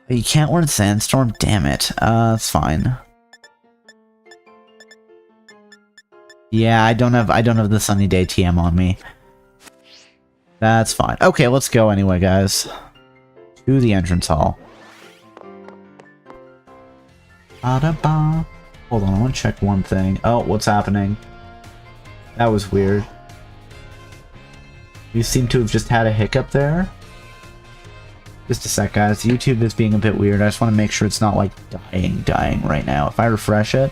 You can't learn Sandstorm? Damn it. That's fine. Yeah, I don't have the Sunny Day TM on me. That's fine. Okay, let's go anyway, guys. To the entrance hall. Ba-da-ba. Hold on, I want to check one thing. Oh, what's happening? That was weird. You seem to have just had a hiccup there. Just a sec, guys. YouTube is being a bit weird. I just want to make sure it's not, like, dying right now. If I refresh it...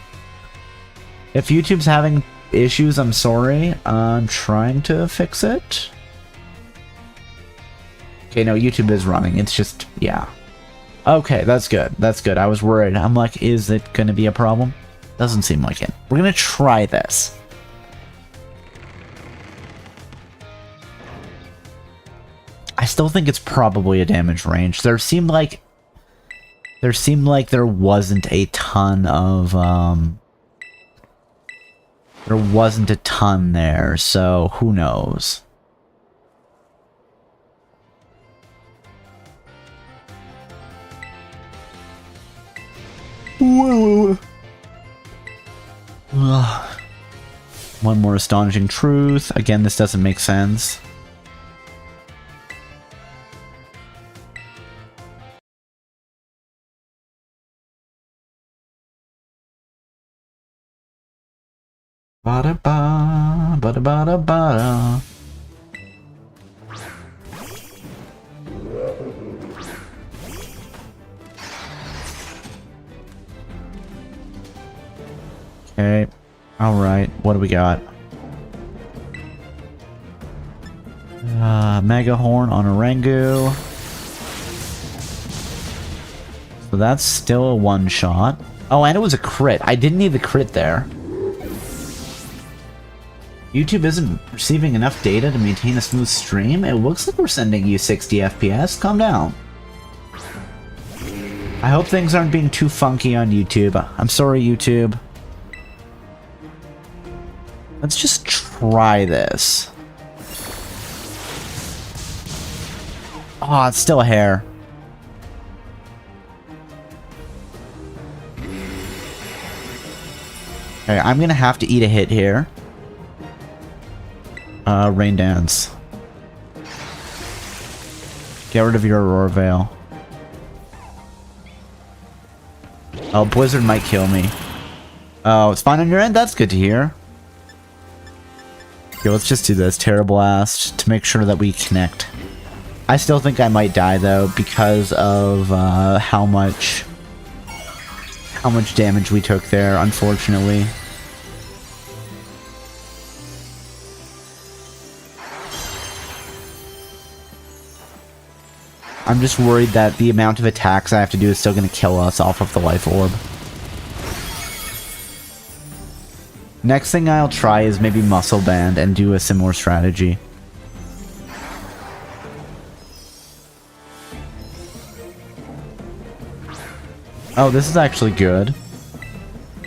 If YouTube's having issues, I'm sorry. I'm trying to fix it. Okay, no, YouTube is running. It's just... yeah. Okay, that's good. That's good. I was worried. I'm like, is it going to be a problem? Doesn't seem like it. We're going to try this. I still think it's probably a damage range. There seemed like there wasn't a ton of there wasn't a ton there, so who knows. Whoa. One more astonishing truth. Again, this doesn't make sense. Ba-da-ba, ba-da-ba-da-ba-da. Okay. Alright, what do we got? Mega Horn on Orangu. So that's still a one-shot. Oh, and it was a crit. I didn't need the crit there. YouTube isn't receiving enough data to maintain a smooth stream? It looks like we're sending you 60 FPS. Calm down. I hope things aren't being too funky on YouTube. I'm sorry, YouTube. Let's just try this. Oh, it's still a hair. Okay, I'm gonna have to eat a hit here. Rain Dance. Get rid of your Aurora Veil. Oh, Blizzard might kill me. Oh, it's fine on your end? That's good to hear. Okay, let's just do this. Terra Blast to make sure that we connect. I still think I might die though because of how much damage we took there, unfortunately. I'm just worried that the amount of attacks I have to do is still going to kill us off of the life orb. Next thing I'll try is maybe Muscle Band and do a similar strategy. Oh, this is actually good.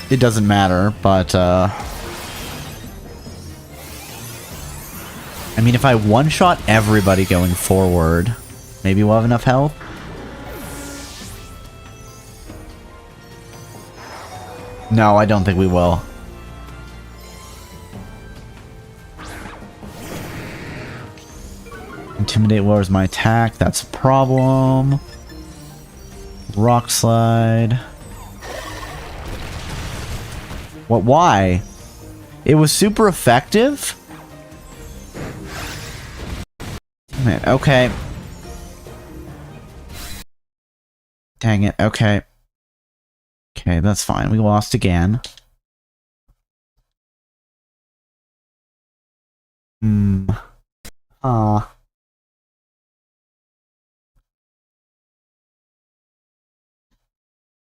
It doesn't matter, but, I mean, if I one-shot everybody going forward, maybe we'll have enough health? No, I don't think we will. Intimidate lowers my attack, that's a problem. Rock Slide. What? Why? It was super effective? Damn it, okay. Dang it, okay. Okay, that's fine. We lost again.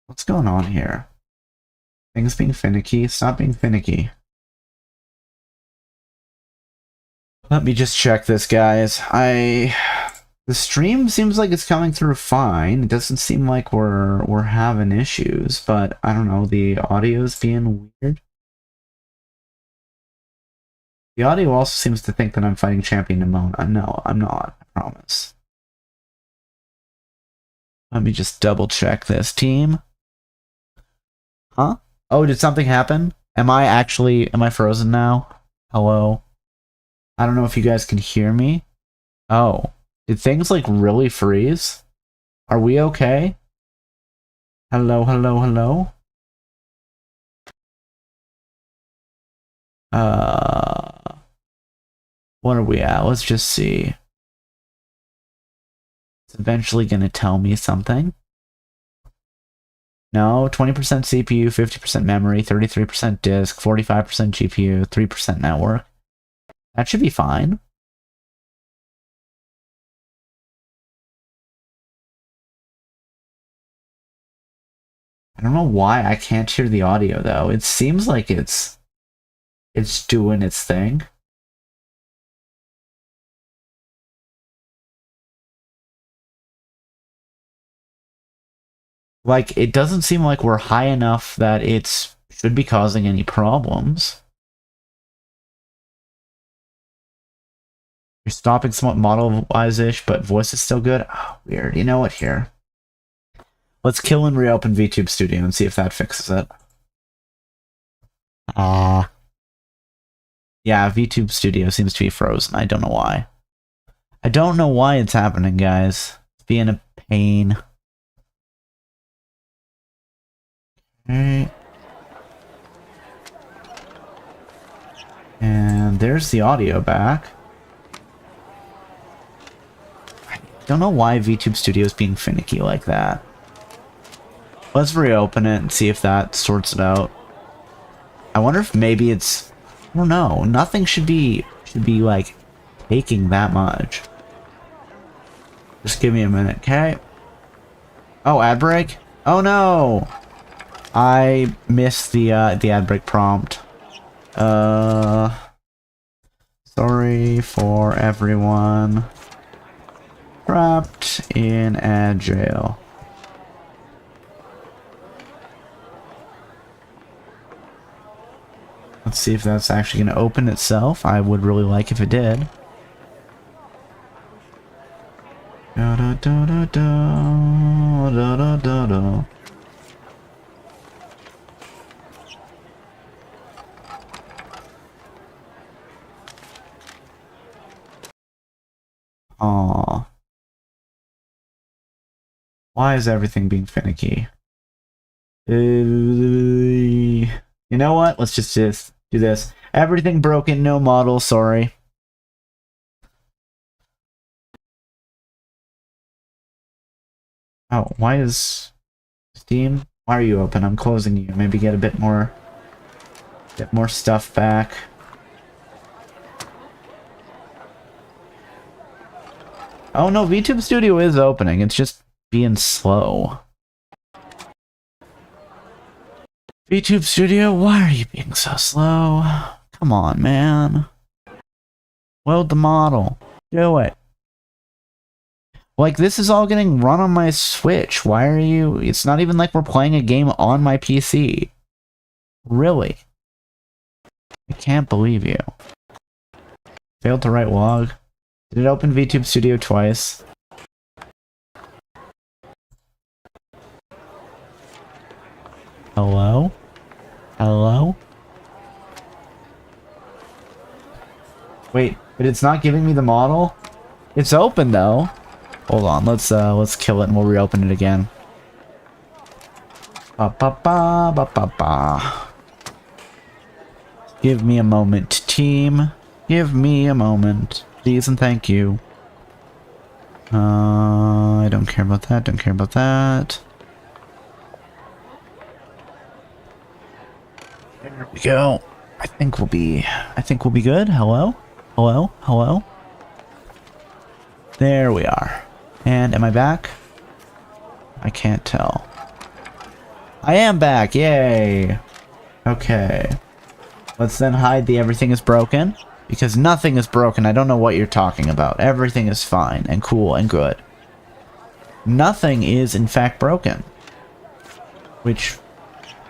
What's going on here? Things being finicky? Stop being finicky. Let me just check this, guys. The stream seems like it's coming through fine. It doesn't seem like we're having issues, but I don't know, the audio's being weird. The audio also seems to think that I'm fighting Champion Nemona. No, I'm not, I promise. Let me just double check this, team. Huh? Oh, did something happen? Am I frozen now? Hello? I don't know if you guys can hear me. Oh. Did things, like, really freeze? Are we okay? Hello, hello, hello? What are we at? Let's just see. It's eventually gonna tell me something. No, 20% CPU, 50% memory, 33% disk, 45% GPU, 3% network. That should be fine. I don't know why I can't hear the audio though. It seems like it's doing its thing. Like, it doesn't seem like we're high enough that it should be causing any problems. You're stopping somewhat model-wise-ish, but voice is still good? Oh, weird. You know what? Here. Let's kill and reopen VTube Studio and see if that fixes it. Yeah, VTube Studio seems to be frozen. I don't know why. I don't know why it's happening, guys. It's being a pain. Alright. And there's the audio back. I don't know why VTube Studio is being finicky like that. Let's reopen it and see if that sorts it out. I wonder if maybe it's... I don't know. Nothing should be like taking that much. Just give me a minute, okay? Oh, ad break? Oh no! I missed the ad break prompt. Sorry for everyone trapped in ad jail. Let's see if that's actually going to open itself. I would really like if it did. Da da da da da da da da da. Aww. Why is everything being finicky? You know what? Let's just do this. Everything broken, no model, sorry. Oh, why is Steam? Why are you open? I'm closing you. Maybe get a bit more stuff back. Oh no, VTube Studio is opening. It's just being slow. VTube Studio, why are you being so slow? Come on, man. Load the model. Do it. Like, this is all getting run on my Switch. Why are you... It's not even like we're playing a game on my PC. Really? I can't believe you. Failed to write log. Did it open VTube Studio twice? Hello? Hello? Wait, but it's not giving me the model? It's open though. Hold on, let's kill it and we'll reopen it again. Ba ba ba ba ba ba. Give me a moment, team. Give me a moment. Please and thank you. I don't care about that, don't care about that. There we go. I think we'll be good. Hello? Hello? Hello? There we are. And am I back? I can't tell. I am back, yay! Okay. Let's then hide the everything is broken. Because nothing is broken. I don't know what you're talking about. Everything is fine and cool and good. Nothing is in fact broken. Which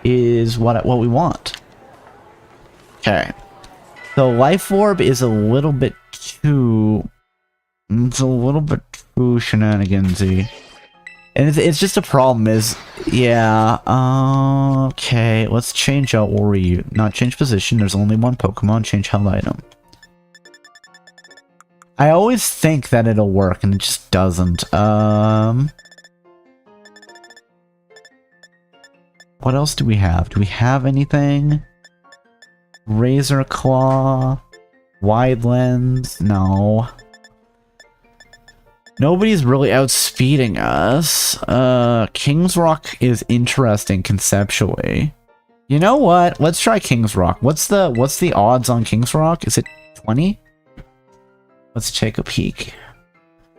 is what we want. Okay. The life orb is a little bit too... It's a little bit too shenanigansy. And it's just a problem is... Yeah, okay. Let's change out what we... Not change position. There's only one Pokemon. Change held item. I always think that it'll work, and it just doesn't. What else do we have? Do we have anything? Razor Claw? Wide Lens? No. Nobody's really outspeeding us. King's Rock is interesting conceptually. You know what? Let's try King's Rock. What's the odds on King's Rock? Is it 20? Let's take a peek.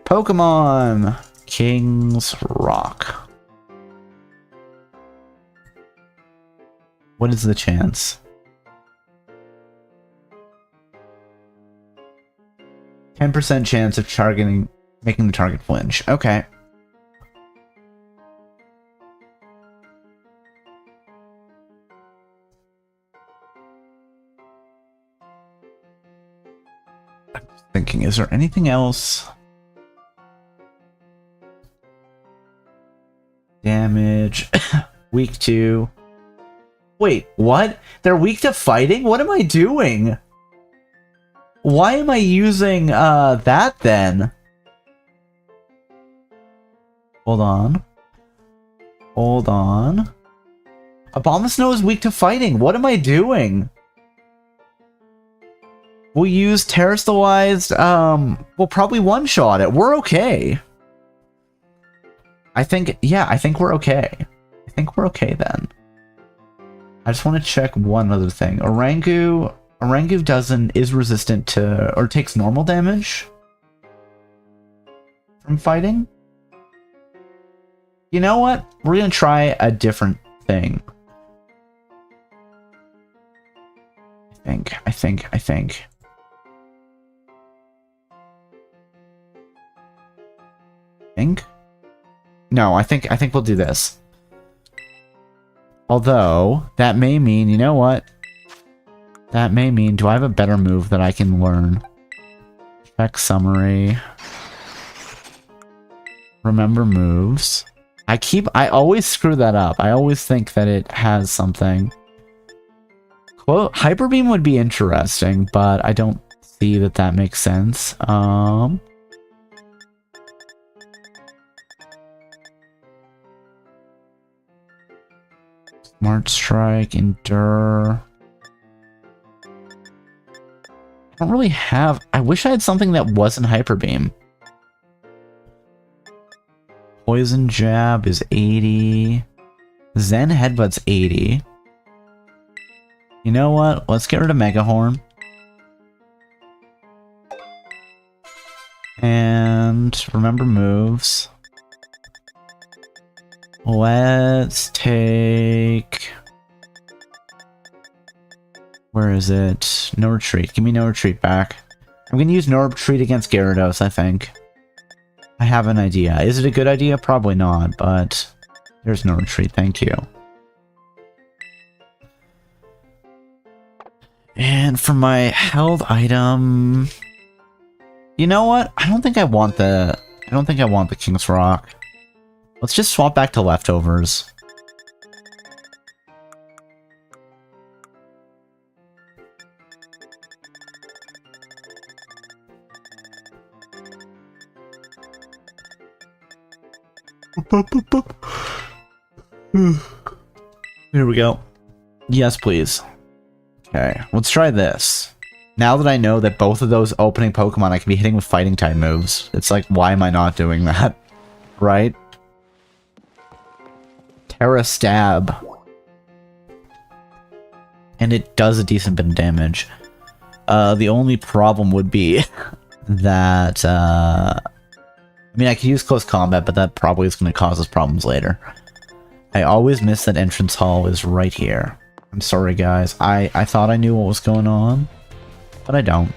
Pokemon! King's Rock. What is the chance? 10% chance of making the target flinch. Okay. Thinking, is there anything else? Damage. Weak to... Wait, what? They're weak to fighting? What am I doing? Why am I using, that then? Hold on. Hold on. Abomasnow is weak to fighting. What am I doing? We'll use Terastallized, we'll probably one-shot it. We're okay. I think we're okay. I think we're okay then. I just want to check one other thing. Orangu is resistant to, or takes normal damage from fighting. You know what? We're gonna try a different thing. I think. No, I think we'll do this. Although, that may mean, you know what? That may mean, do I have a better move that I can learn? Check summary. Remember moves. I always screw that up. I always think that it has something. Quote, Hyper Beam would be interesting, but I don't see that makes sense. Smart Strike, Endure. I don't really have... I wish I had something that wasn't Hyper Beam. Poison Jab is 80. Zen Headbutt's 80. You know what? Let's get rid of Mega Horn. And remember moves. Let's take... Where is it? No Retreat. Give me No Retreat back. I'm gonna use No Retreat against Gyarados, I think. I have an idea. Is it a good idea? Probably not, but there's No Retreat. Thank you. And for my held item... You know what? I don't think I want the King's Rock. Let's just swap back to leftovers. Here we go. Yes, please. Okay, let's try this. Now that I know that both of those opening Pokemon I can be hitting with fighting type moves, it's like, why am I not doing that? Right? Terra Stab. And it does a decent bit of damage. The only problem would be that, I mean, I could use Close Combat, but that probably is going to cause us problems later. I always miss that entrance hall is right here. I'm sorry, guys. I thought I knew what was going on, but I don't.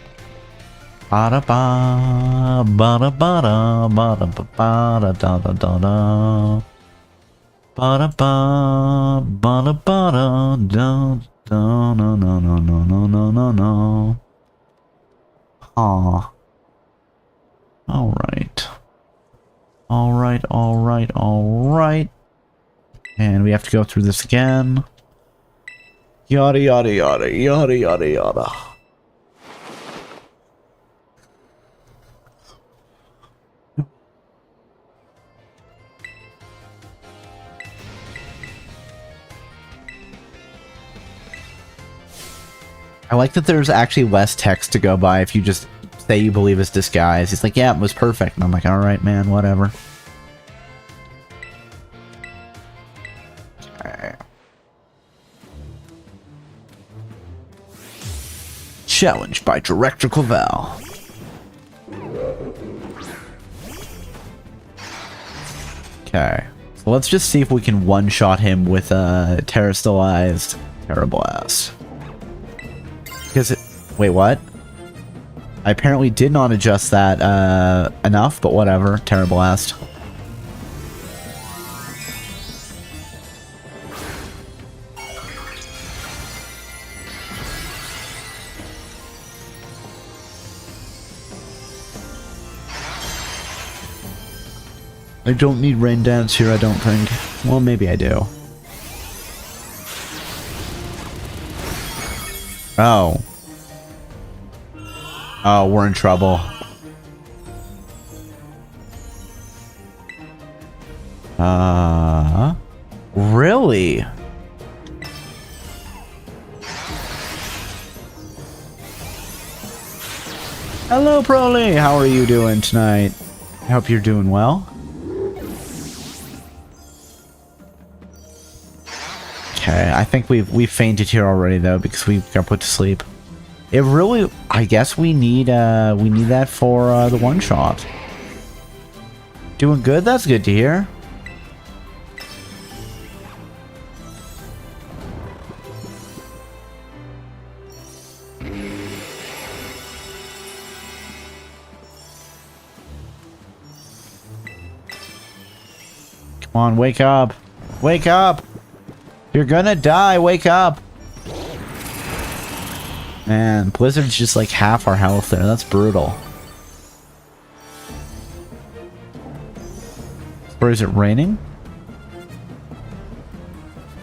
Ba-da-ba, ba-da-ba-da, ba-da-ba-da-da-da-da-da. Ba-da-ba, ba-da-ba-da, da-da-no-no-no-no-no-no-no. Aw. Alright. Alright, alright, alright. And we have to go through this again. Yada yada yada, yada yada yada. I like that there's actually less text to go by if you just say you believe his disguise. He's like, yeah, it was perfect. And I'm like, alright, man, whatever. Okay. Challenged by Director Clavel. Okay. So let's just see if we can one-shot him with a Terrastalized Terra Blast. Because it... Wait, what? I apparently did not adjust that enough, but whatever. Terra Blast. I don't need Rain Dance here, I don't think. Well, maybe I do. Oh. Oh, we're in trouble. Really? Hello, Broly! How are you doing tonight? I hope you're doing well. Okay, I think we've fainted here already though because we got put to sleep. It really, I guess we need that for the one shot. Doing good. That's good to hear. Come on, wake up! Wake up! You're gonna die, wake up! Man, Blizzard's just like half our health there, that's brutal. Or is it raining?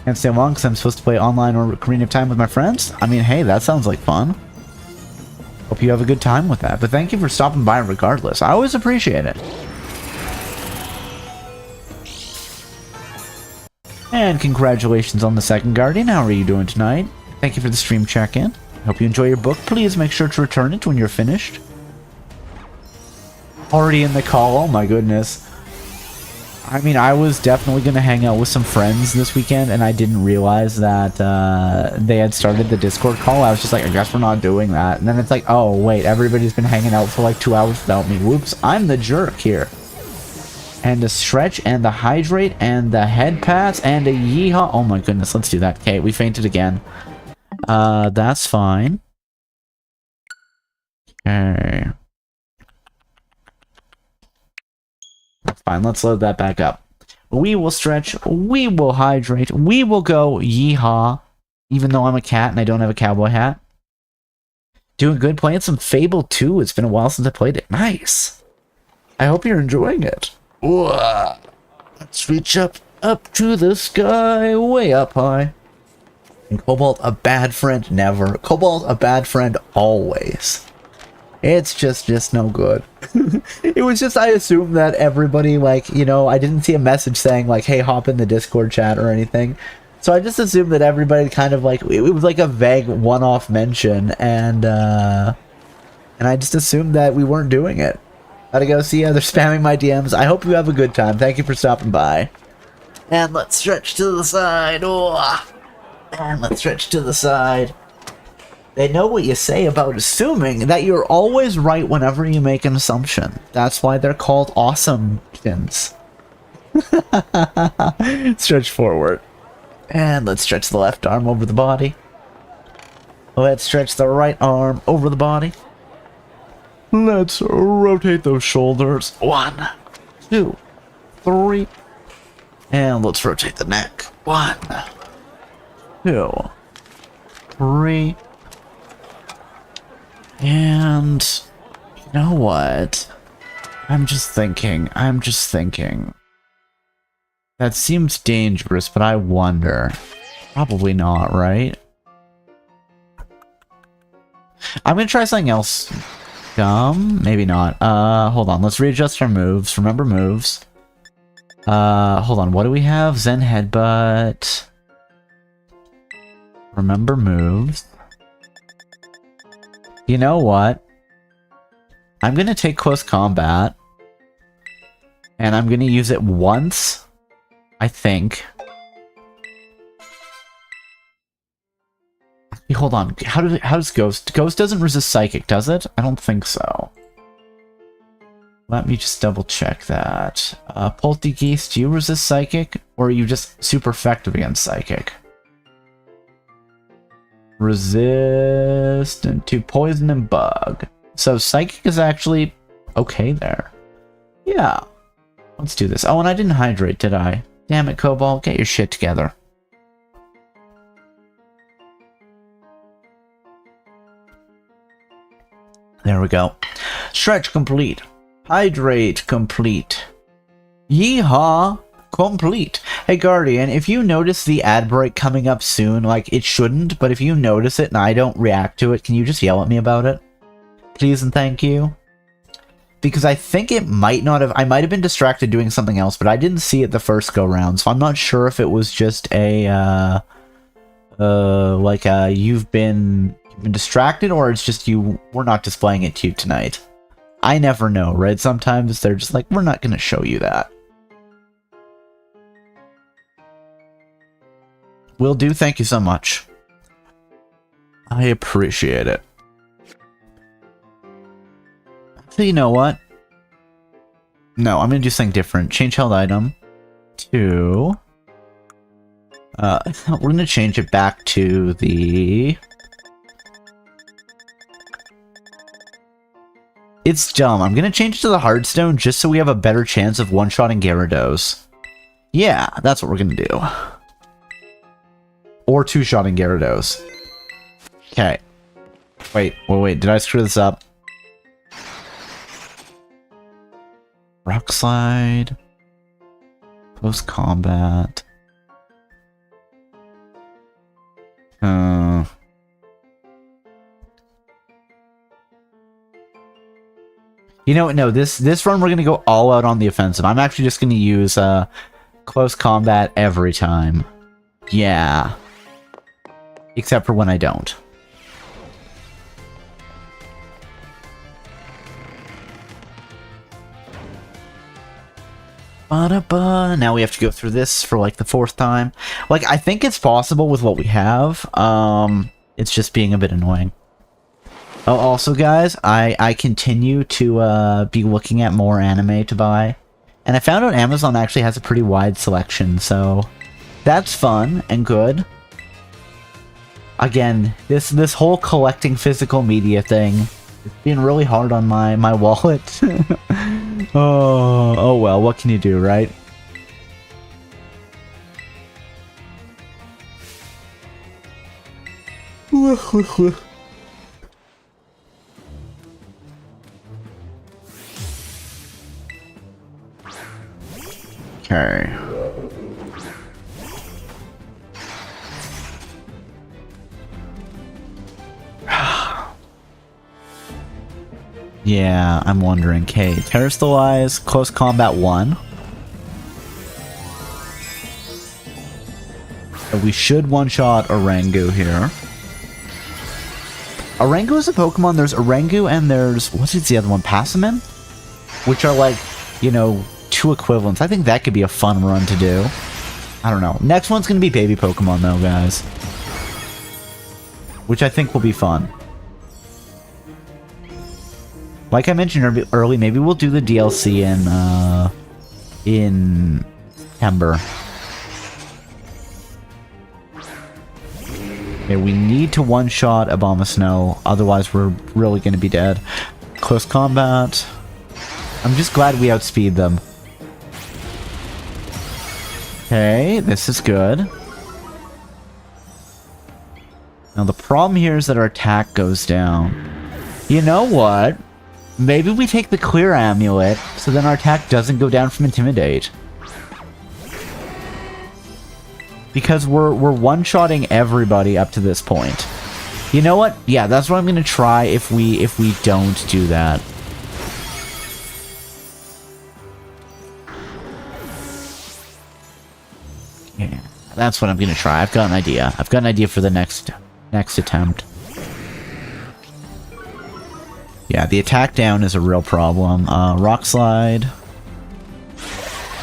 Can't stay long because I'm supposed to play online or Ocarina of Time with my friends? I mean, hey, that sounds like fun. Hope you have a good time with that, but thank you for stopping by regardless. I always appreciate it. And congratulations on the second Guardian. How are you doing tonight? Thank you for the stream check-in. Hope you enjoy your book. Please make sure to return it when you're finished. Already in the call. Oh my goodness. I mean, I was definitely going to hang out with some friends this weekend, and I didn't realize that they had started the Discord call. I was just like, I guess we're not doing that. And then it's like, oh, wait, everybody's been hanging out for like 2 hours without me. Whoops, I'm the jerk here. And the stretch, and the hydrate, and the head pass, and a yeehaw. Oh my goodness, let's do that. Okay, we fainted again. That's fine. Okay. Fine, let's load that back up. We will stretch, we will hydrate, we will go yeehaw, even though I'm a cat and I don't have a cowboy hat. Doing good, playing some Fable 2. It's been a while since I played it. Nice. I hope you're enjoying it. Whoa. Let's reach up to the sky, way up high. And Cobalt, a bad friend, never. Cobalt, a bad friend, always. It's just no good. It was just, I assumed that everybody, like, you know, I didn't see a message saying, like, hey, hop in the Discord chat or anything. So I just assumed that everybody kind of, like, it was like a vague one-off mention, and I just assumed that we weren't doing it. Gotta go see ya, they're spamming my DMs. I hope you have a good time. Thank you for stopping by. And let's stretch to the side. Oh. And let's stretch to the side. They know what you say about assuming, that you're always right whenever you make an assumption. That's why they're called awesome-kins. Stretch forward. And let's stretch the left arm over the body. Let's stretch the right arm over the body. Let's rotate those shoulders. 1, 2, 3. And let's rotate the neck. 1, 2, 3. And you know what? I'm just thinking. That seems dangerous, but I wonder. Probably not, right? I'm gonna try something else. Maybe not. Hold on. Let's readjust our moves. Remember moves. Hold on. What do we have? Zen Headbutt. Remember moves. You know what? I'm gonna take Close Combat. And I'm gonna use it once. I think. Hey, hold on. How does Ghost? Ghost doesn't resist Psychic, does it? I don't think so. Let me just double check that. Poltergeist, do you resist Psychic? Or are you just super effective against Psychic? Resistant to Poison and Bug. So Psychic is actually okay there. Yeah. Let's do this. Oh, and I didn't hydrate, did I? Damn it, Cobalt. Get your shit together. There we go. Stretch complete. Hydrate complete. Yeehaw complete. Hey Guardian, if you notice the ad break coming up soon, like it shouldn't, but if you notice it and I don't react to it, can you just yell at me about it? Please and thank you. Because I think it might not have, I might have been distracted doing something else, but I didn't see it the first go round, so I'm not sure if it was just a, you've been distracted, or it's just we're not displaying it to you tonight. I never know, right? Sometimes they're just like, we're not going to show you that. Will do, thank you so much. I appreciate it. So you know what? No, I'm going to do something different. Change held item to... we're going to change it back to the... It's dumb. I'm going to change it to the Hardstone just so we have a better chance of one-shotting Gyarados. Yeah, that's what we're going to do. Or two-shotting Gyarados. Okay. Wait. Did I screw this up? Rock Slide. Close Combat. You know what? No, this run we're going to go all out on the offensive. I'm actually just going to use Close Combat every time. Yeah. Except for when I don't. Ba-da-ba. Now we have to go through this for like the 4th time. Like, I think it's possible with what we have. It's just being a bit annoying. Oh, also, guys, I continue to be looking at more anime to buy. And I found out Amazon actually has a pretty wide selection, so that's fun and good. Again, this whole collecting physical media thing is being really hard on my wallet. Oh well, what can you do, right? Okay. Yeah, I'm wondering. Okay, Terrestrialize, Close Combat 1. We should one-shot Orangu here. Orangu is a Pokemon. There's Orangu and there's... What's the other one? Passamin? Which are like, you know, 2 equivalents. I think that could be a fun run to do. I don't know. Next one's going to be baby Pokemon though, guys. Which I think will be fun. Like I mentioned early, maybe we'll do the DLC in September. Okay, we need to one-shot Abomasnow, otherwise we're really going to be dead. Close combat. I'm just glad we outspeed them. Okay, this is good. Now the problem here is that our attack goes down. You know what? Maybe we take the Clear Amulet, so then our attack doesn't go down from Intimidate. Because we're one-shotting everybody up to this point. You know what? Yeah, that's what I'm gonna try if we don't do that. Yeah, that's what I'm gonna try. I've got an idea. I've got an idea for the next attempt. Yeah, the attack down is a real problem. Rock Slide.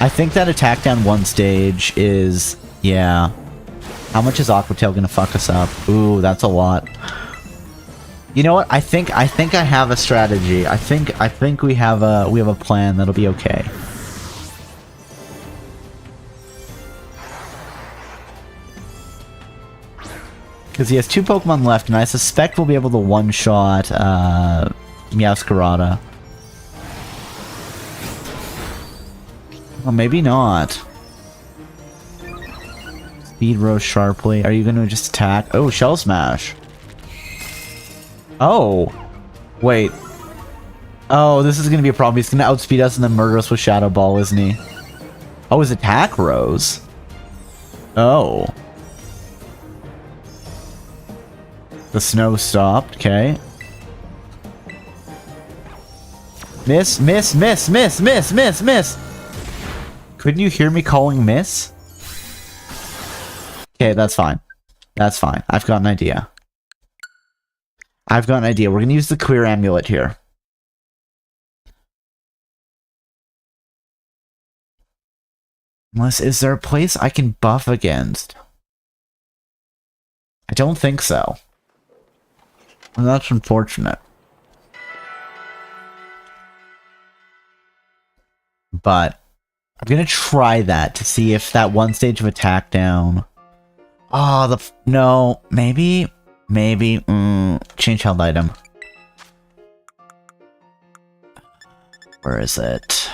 I think that attack down 1 stage is... Yeah. How much is Aqua Tail gonna fuck us up? Ooh, that's a lot. You know what? I think I have a strategy. I think we have a plan that'll be okay. Because he has 2 Pokemon left, and I suspect we'll be able to one-shot Meowscarada. Well, maybe not. Speed Rose sharply. Are you going to just attack? Oh, Shell Smash. Oh. Wait. Oh, this is going to be a problem. He's going to outspeed us and then murder us with Shadow Ball, isn't he? Oh, his attack rose. Oh. The snow stopped. Okay. Miss, miss, miss, miss, miss, miss, miss. Couldn't you hear me calling miss? Okay, that's fine. That's fine. I've got an idea. I've got an idea. We're going to use the Clear Amulet here. Unless, is there a place I can buff against? I don't think so. Well, that's unfortunate. But I'm going to try that to see if that 1 stage of attack down... Oh, no, maybe, change held item. Where is it?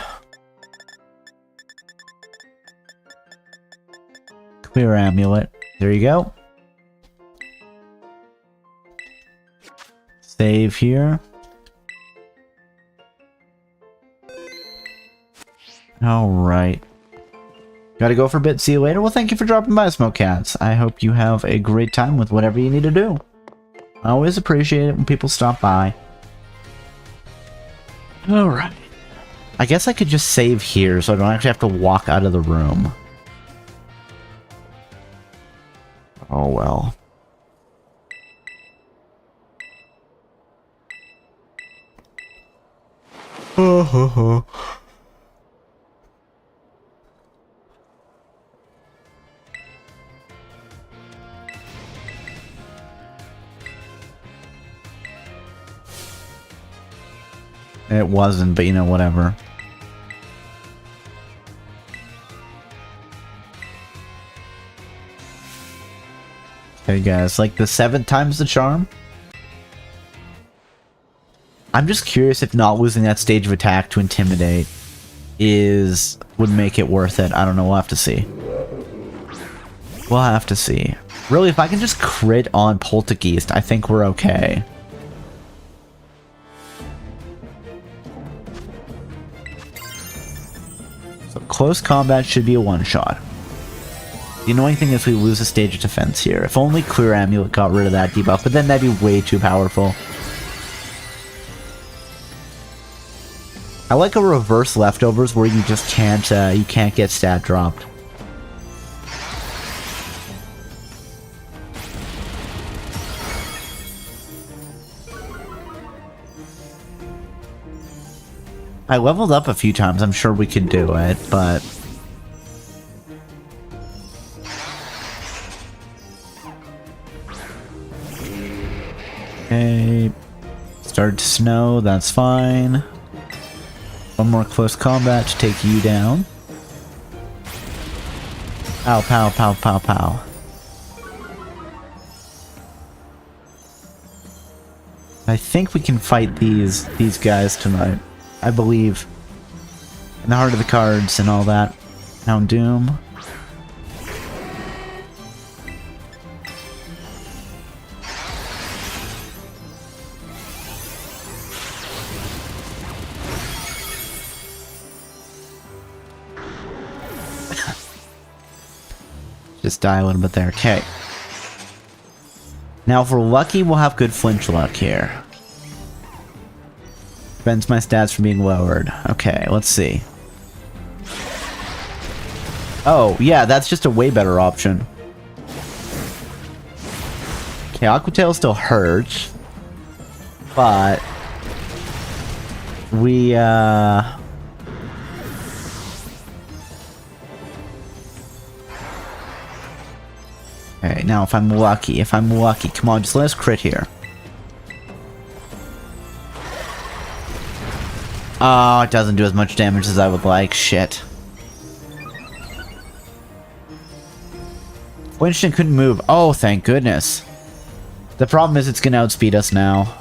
Clear Amulet. There you go. Save here. Alright. Gotta go for a bit. See you later. Well, thank you for dropping by, Smoke Cats. I hope you have a great time with whatever you need to do. I always appreciate it when people stop by. Alright. I guess I could just save here so I don't actually have to walk out of the room. Oh well. It wasn't, but you know, whatever. Okay, guys, like the 7th time's the charm? I'm just curious if not losing that stage of attack to Intimidate would make it worth it. I don't know, we'll have to see. We'll have to see. Really, if I can just crit on Poltergeist, I think we're okay. So close combat should be a one-shot. The annoying thing is we lose a stage of defense here. If only Clear Amulet got rid of that debuff, but then that'd be way too powerful. I like a reverse leftovers where you just can't get stat dropped. I leveled up a few times, I'm sure we could do it, but... Okay... Started to snow, that's fine. One more close combat to take you down. Pow, pow, pow, pow, pow. I think we can fight these guys tonight. I believe. In the heart of the cards and all that. Hound Doom. Just die a little bit there. Okay. Now if we're lucky, we'll have good flinch luck here. Prevents my stats from being lowered. Okay, let's see. Oh, yeah, that's just a way better option. Okay, Aquatail still hurts. But... we, Okay, now if I'm lucky, come on, just let us crit here. Oh, it doesn't do as much damage as I would like, shit. Winston couldn't move, oh thank goodness. The problem is it's gonna outspeed us now.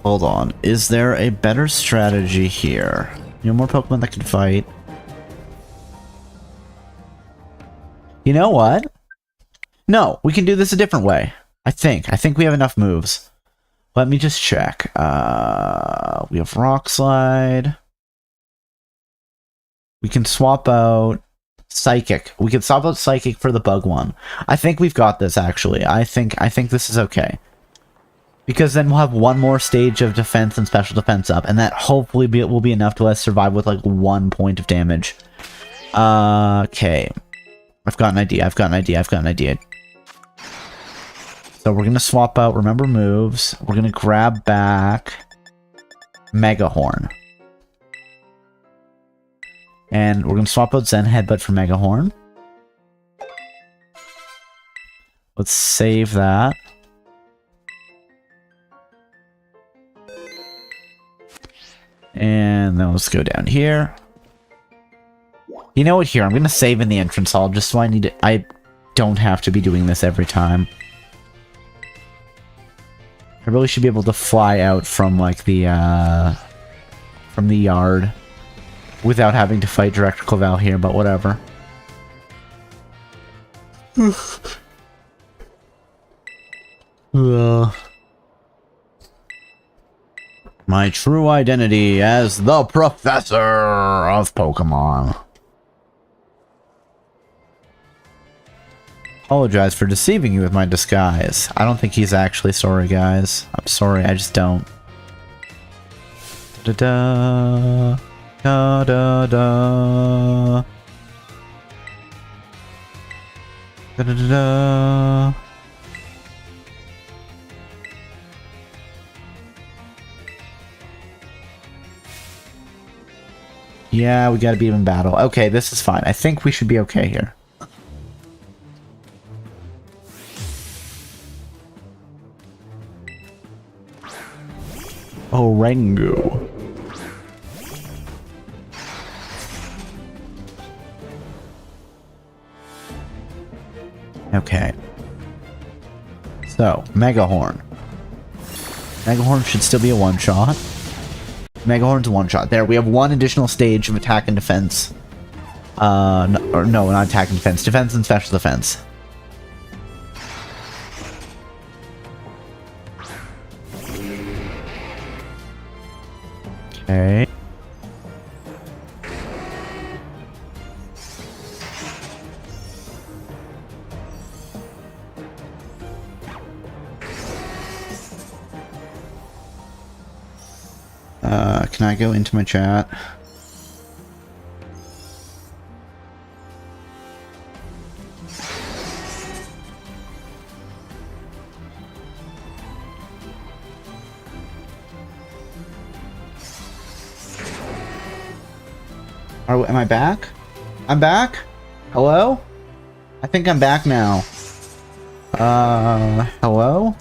Hold on. Is there a better strategy here? No more Pokemon that can fight. You know what? No, we can do this a different way. I think we have enough moves. Let me just check. We have Rock Slide. We can swap out Psychic. We can swap out Psychic for the Bug one. I think we've got this, actually. I think this is okay. Because then we'll have one more stage of defense and special defense up, and that hopefully will be enough to let us survive with like 1 point of damage. Okay. I've got an idea. So we're gonna swap out Remember Moves. We're gonna grab back Mega Horn. And we're gonna swap out Zen Headbutt for Mega Horn. Let's save that. And then let's go down here. You know what, here, I'm gonna save in the entrance hall just so I don't have to be doing this every time. I really should be able to fly out from like the yard without having to fight Director Clavel here, but whatever. My true identity as the Professor of Pokemon. Apologize for deceiving you with my disguise. I don't think he's actually sorry, guys. I'm sorry, I just don't. Da-da-da. Da-da-da. Da-da-da-da. Yeah, we gotta beat him in battle. Okay, this is fine. I think we should be okay here. Orangu. Okay. So, Megahorn. Megahorn should still be a one-shot. Megahorn's a one-shot. There, we have one additional stage of attack and defense. No, not attack and defense. Defense and special defense. Okay. Can I go into my chat? Am I back? I'm back? Hello? I think I'm back now. Hello?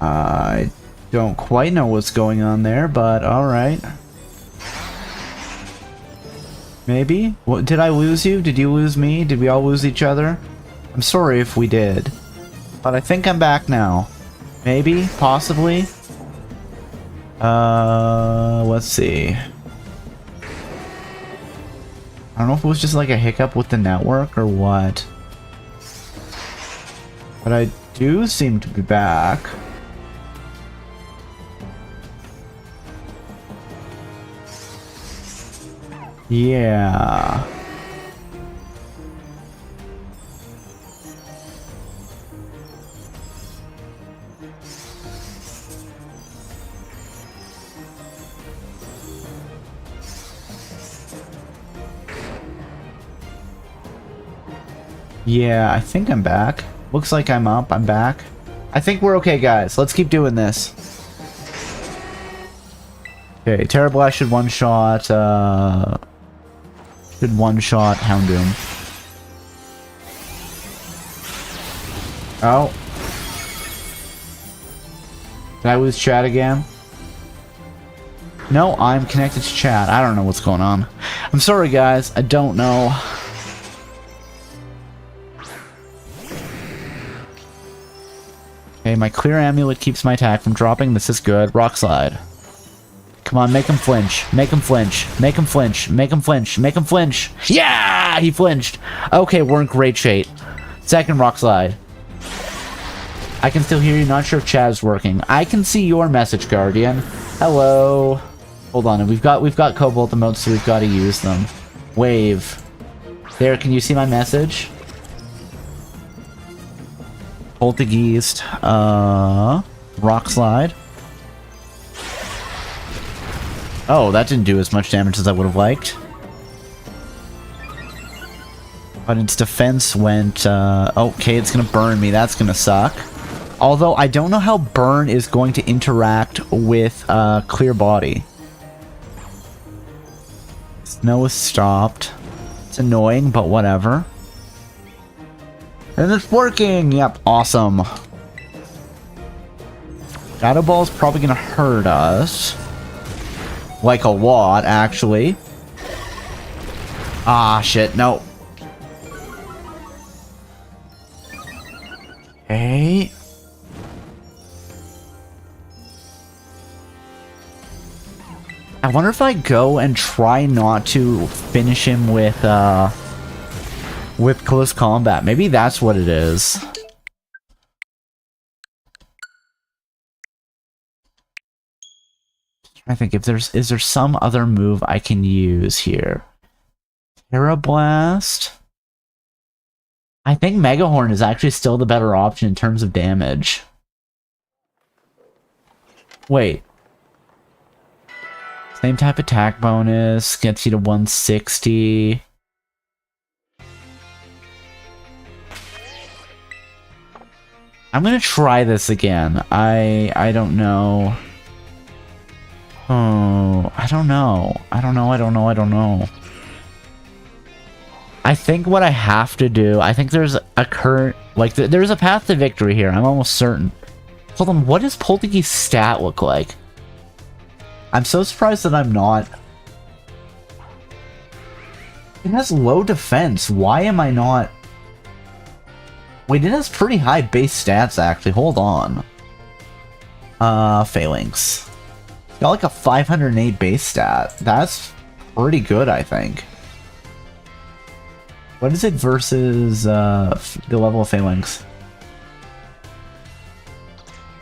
I don't quite know what's going on there, but alright. Maybe? What, did I lose you? Did you lose me? Did we all lose each other? I'm sorry if we did. But I think I'm back now. Maybe? Possibly? Let's see. I don't know if it was just like a hiccup with the network or what. But I do seem to be back. Yeah. Yeah, I think I'm back. Looks like I'm up. I'm back. I think we're okay, guys. Let's keep doing this. Okay, Terrablast should one-shot, should one-shot Houndoom. Oh. Did I lose chat again? No, I'm connected to chat. I don't know what's going on. I'm sorry, guys. I don't know. Okay, my clear amulet keeps my attack from dropping. This is good. Rock slide. Come on, make him flinch. Make him flinch. Make him flinch. Make him flinch. Make him flinch. Yeah! He flinched. Okay, we're in great shape. Second rock slide. I can still hear you. Not sure if chat is working. I can see your message, Guardian. Hello. Hold on. We've got Cobalt emotes, so we've got to use them. Wave. There, can you see my message? Poltergeist. Rock slide. Oh, that didn't do as much damage as I would have liked. But its defense went, okay, it's gonna burn me. That's gonna suck. Although, I don't know how burn is going to interact with, clear body. Snow is stopped. It's annoying, but whatever. And it's working! Yep, awesome. Shadow Ball's probably gonna hurt us. Like a lot, actually. Ah, shit, no. Okay. I wonder if I go and try not to finish him with close combat. Maybe that's what it is. I think if is there some other move I can use here? Terra Blast. I think Megahorn is actually still the better option in terms of damage. Wait. Same type attack bonus, gets you to 160. I'm gonna try this again. I don't know. Oh, I don't know. I don't know. I think what I have to do, I think there's a current, like, there's a path to victory here. I'm almost certain. Hold on, what does Poltegee's stat look like? I'm so surprised that I'm not. It has low defense. Why am I not? Wait, it has pretty high base stats, actually. Hold on. Falinks. It's got like a 508 base stat. That's pretty good, I think. What is it versus the level of Falinks?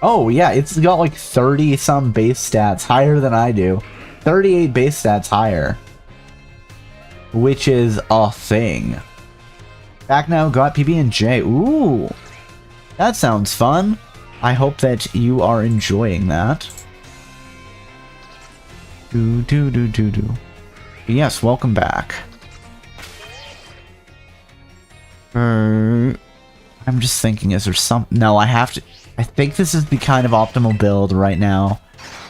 Oh, yeah, it's got like 30-some base stats, higher than I do. 38 base stats higher. Which is a thing. Back now, got PB&J. Ooh, that sounds fun. I hope that you are enjoying that. Yes, welcome back. I'm just thinking, is there some... No, I have to... I think this is the kind of optimal build right now.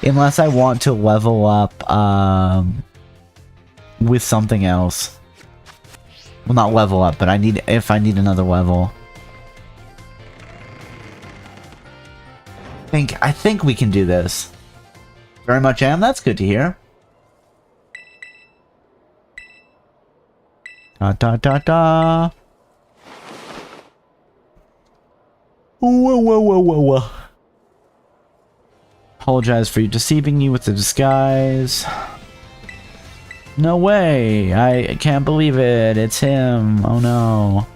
Unless I want to level up, with something else. Well, not level up, but I need another level. I think we can do this. Very much am. That's good to hear. Da. Whoa. Apologize for deceiving you with the disguise. No way! I can't believe it. It's him. Oh no.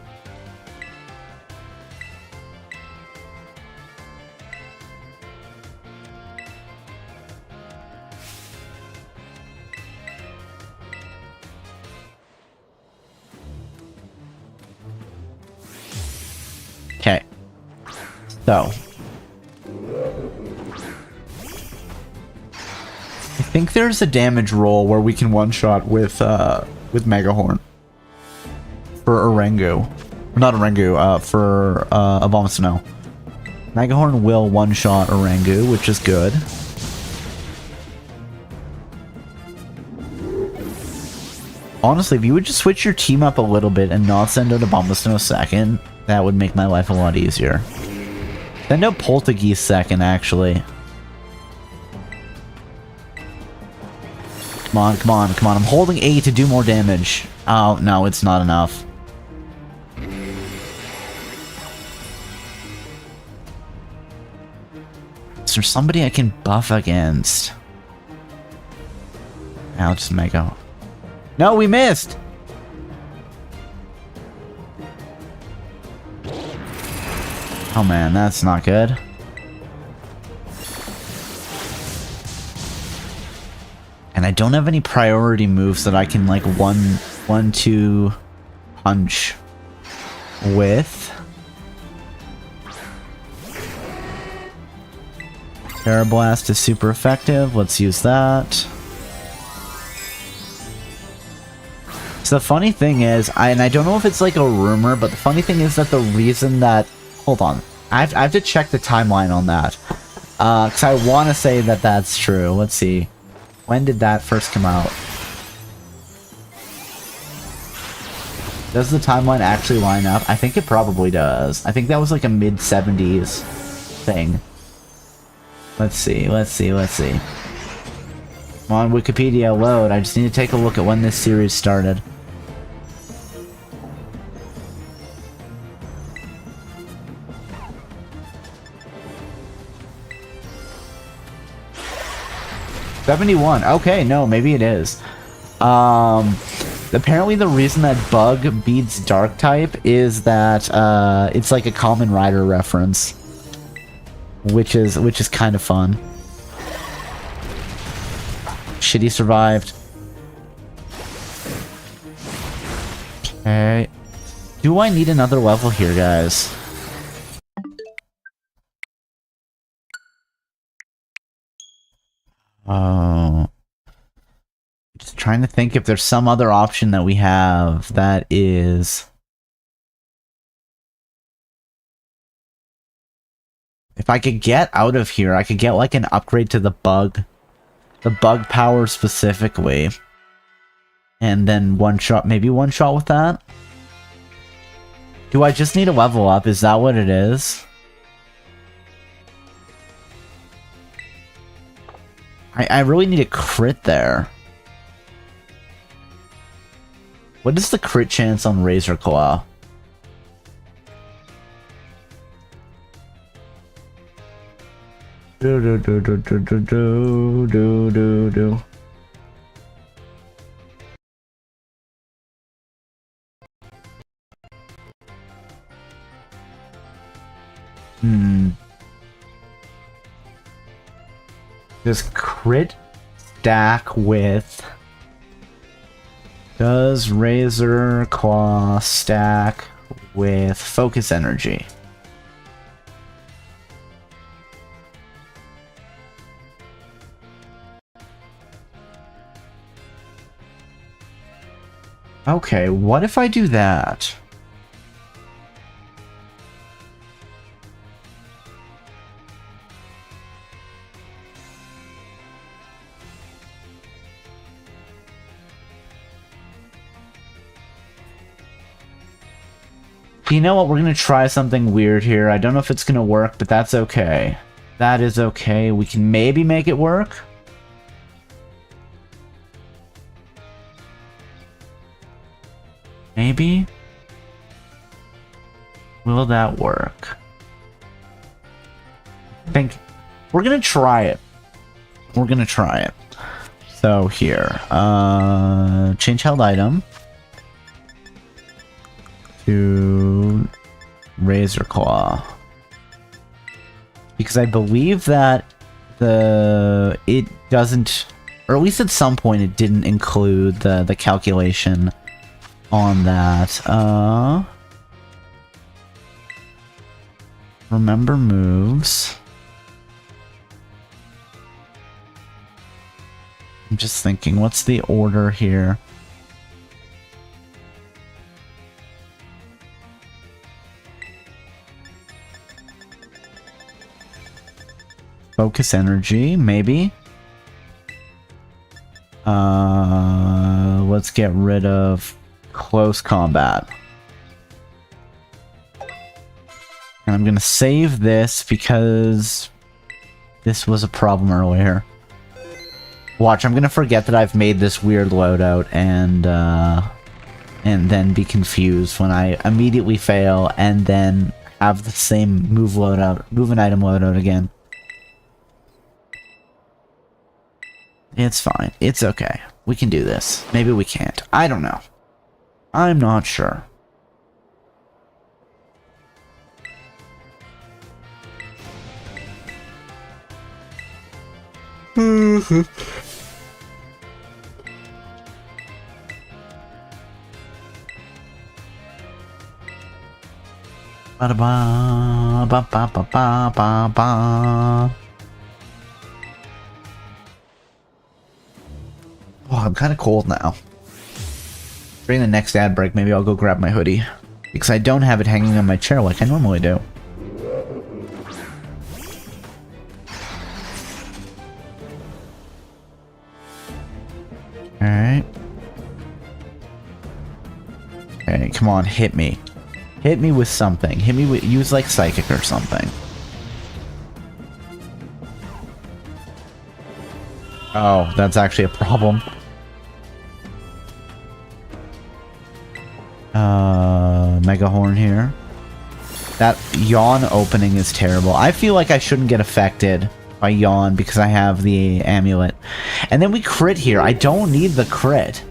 Okay. So. I think there's a damage roll where we can one-shot with Mega Horn. For Orangu. Not Orangu, for Abomasnow. Mega Horn will one-shot Orangu, which is good. Honestly, if you would just switch your team up a little bit and not send out Abomasnow second, that would make my life a lot easier. Send out Poltegeist second, actually. Come on. I'm holding A to do more damage. Oh, no, it's not enough. Is there somebody I can buff against? I'll just make a... No, we missed! Oh man, that's not good. And I don't have any priority moves that I can like one-two punch with. Aeroblast is super effective. Let's use that. So the funny thing is, and I don't know if it's like a rumor, but the funny thing is that the reason that... Hold on. I have to check the timeline on that. Because I want to say that that's true. Let's see. When did that first come out? Does the timeline actually line up? I think it probably does. I think that was like a mid-70s thing. Let's see. Come on, Wikipedia, load. I just need to take a look at when this series started. '71. Okay, no, maybe it is. Apparently the reason that Bug beats Dark type is that it's like a Kamen Rider reference, which is kind of fun. Shit, he survived. Okay. Do I need another level here, guys? Oh. Just trying to think if there's some other option that we have that is... If I could get out of here, I could get like an upgrade to the bug. The bug power specifically. And then one shot, maybe one shot with that? Do I just need to level up? Is that what it is? I really need a crit there. What is the crit chance on Razor Claw? Do. Does crit stack with... Does Razor Claw stack with Focus Energy? Okay, what if I do that? You know what? We're gonna try something weird here. I don't know if it's gonna work, but that's okay. That is okay. We can maybe make it work. Maybe? Will that work? I think we're gonna try it. We're gonna try it. So here, change held item to Razor Claw, because I believe that it doesn't, or at least at some point it didn't include the calculation on that. Remember moves. I'm just thinking, what's the order here? Focus energy, maybe. Let's get rid of close combat. And I'm gonna save this because this was a problem earlier. Watch, I'm gonna forget that I've made this weird loadout and then be confused when I immediately fail and then have the same move and item loadout again. It's fine. It's okay. We can do this. Maybe we can't. I don't know. I'm not sure. Ba-da-ba, oh, I'm kind of cold now. During the next ad break, maybe I'll go grab my hoodie. Because I don't have it hanging on my chair like I normally do. Alright. Okay, come on, hit me. Hit me with something. Hit me with... Use like Psychic or something. Oh, that's actually a problem. Mega Horn here. That yawn opening is terrible. I feel like I shouldn't get affected by yawn because I have the amulet. And then we crit here. I don't need the crit.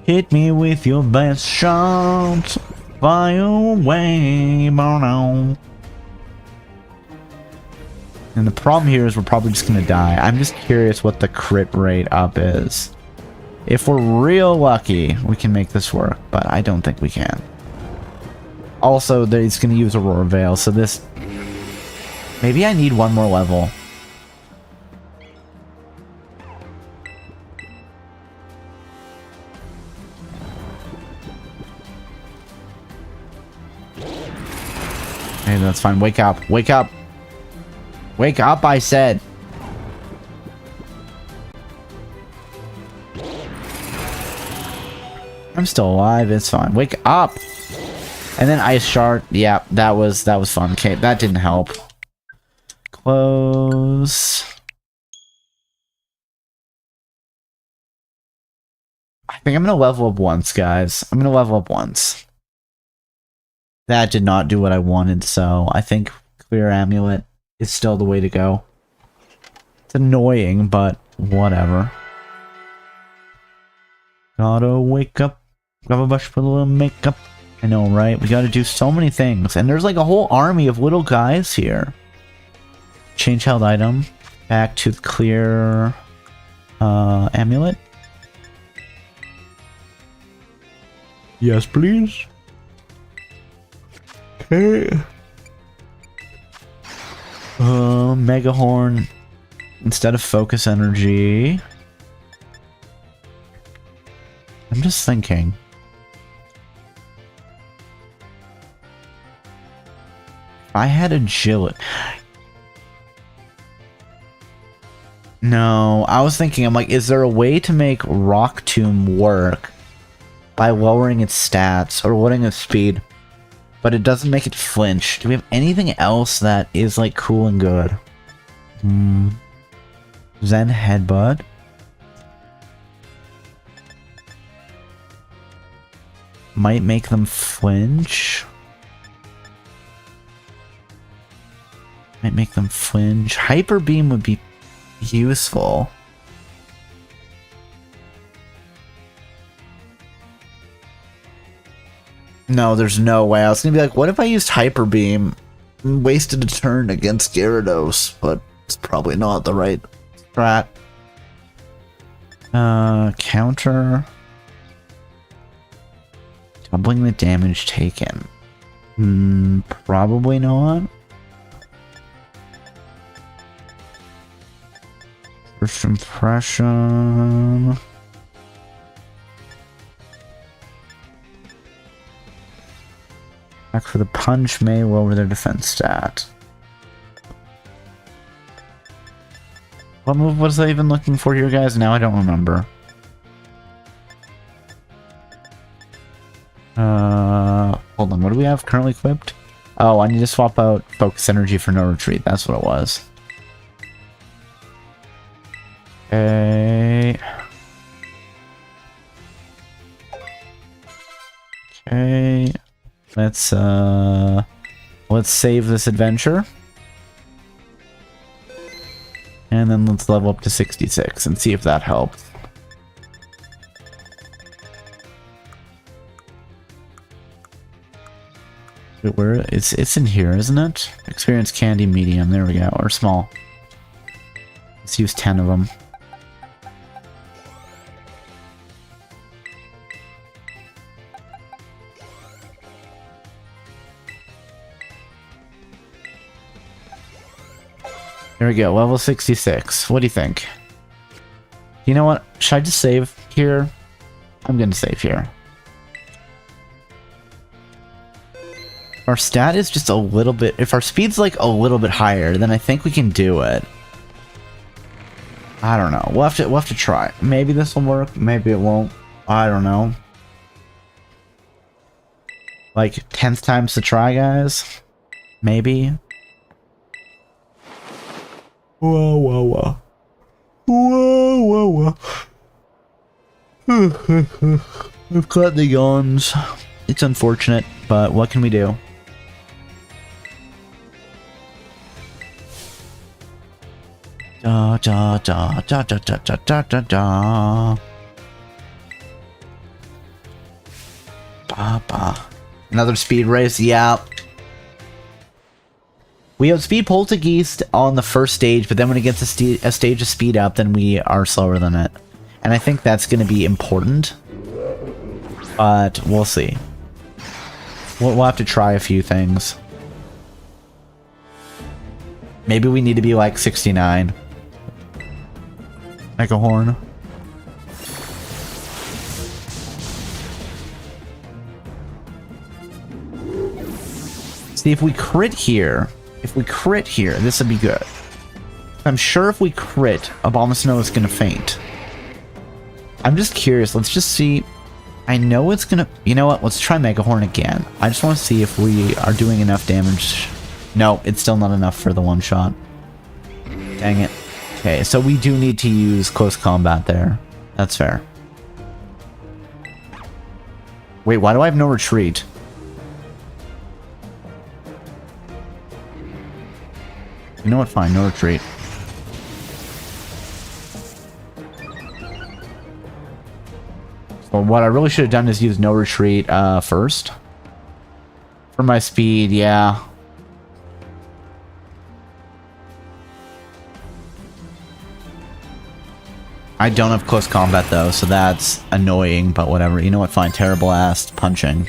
Hit me with your best shot. Fly away, Bono. And the problem here is we're probably just gonna die. I'm just curious what the crit rate up is. If we're real lucky, we can make this work, but I don't think we can. Also, he's gonna use Aurora Veil, so this... Maybe I need one more level. Hey, that's fine. Wake up. Wake up. Wake up, I said. I'm still alive, it's fine. Wake up! And then Ice Shard. Yeah, that was fun. Okay, that didn't help. Close. I think I'm gonna level up once, guys. I'm gonna level up once. That did not do what I wanted, so I think Clear Amulet is still the way to go. It's annoying, but whatever. Gotta wake up. Grab a brush, put a little makeup. I know, right? We gotta do so many things. And there's like a whole army of little guys here. Change held item. Back to the clear amulet. Yes, please. Okay. Mega Horn instead of focus energy. I'm just thinking. If I had agility. No, I was thinking, I'm like, is there a way to make Rock Tomb work by lowering its stats or lowering its speed, but it doesn't make it flinch? Do we have anything else that is like cool and good? Zen Headbutt. Might make them flinch. Might make them flinch. Hyper Beam would be useful. No, there's no way. I was gonna be like, what if I used Hyper Beam? Wasted a turn against Gyarados, but it's probably not the right strat. Counter. Doubling the damage taken. Probably not. First impression. Back for the punch may lower their defense stat. What move was I even looking for here, guys? Now I don't remember. Hold on, what do we have currently equipped? Oh, I need to swap out Focus Energy for No Retreat. That's what it was. Okay. Okay. Let's save this adventure. And then let's level up to 66 and see if that helps. Wait, where it's in here, isn't it? Experience candy medium, there we go, or small. Let's use 10 of them. There we go, level 66. What do you think? You know what? Should I just save here? I'm gonna save here. Our stat is just a little bit... If our speed's like a little bit higher, then I think we can do it. I don't know. We'll have to try. Maybe this will work. Maybe it won't. I don't know. Like 10th time's to try, guys. Maybe. Whoa, whoa, whoa. Whoa, whoa, whoa. We've got the yawns. It's unfortunate, but what can we do? Da da da da da da da da da da. Ba ba. Another speed race, yeah. We have speed Poltergeist on the first stage, but then when it gets a stage of speed up, then we are slower than it. And I think that's going to be important. But we'll see. We'll have to try a few things. Maybe we need to be like 69. Mega Horn. See, if we crit here, this would be good. I'm sure if we crit, Abomasnow is gonna faint. I'm just curious. Let's just see. I know it's gonna... You know what? Let's try Mega Horn again. I just want to see if we are doing enough damage. No, it's still not enough for the one shot. Dang it. Okay, so we do need to use close combat there. That's fair. Wait, why do I have no retreat? You know what? Fine, no retreat. So what I really should have done is use no retreat first. For my speed, yeah. I don't have close combat though, so that's annoying, but whatever. You know what? Fine. Terrible ass punching.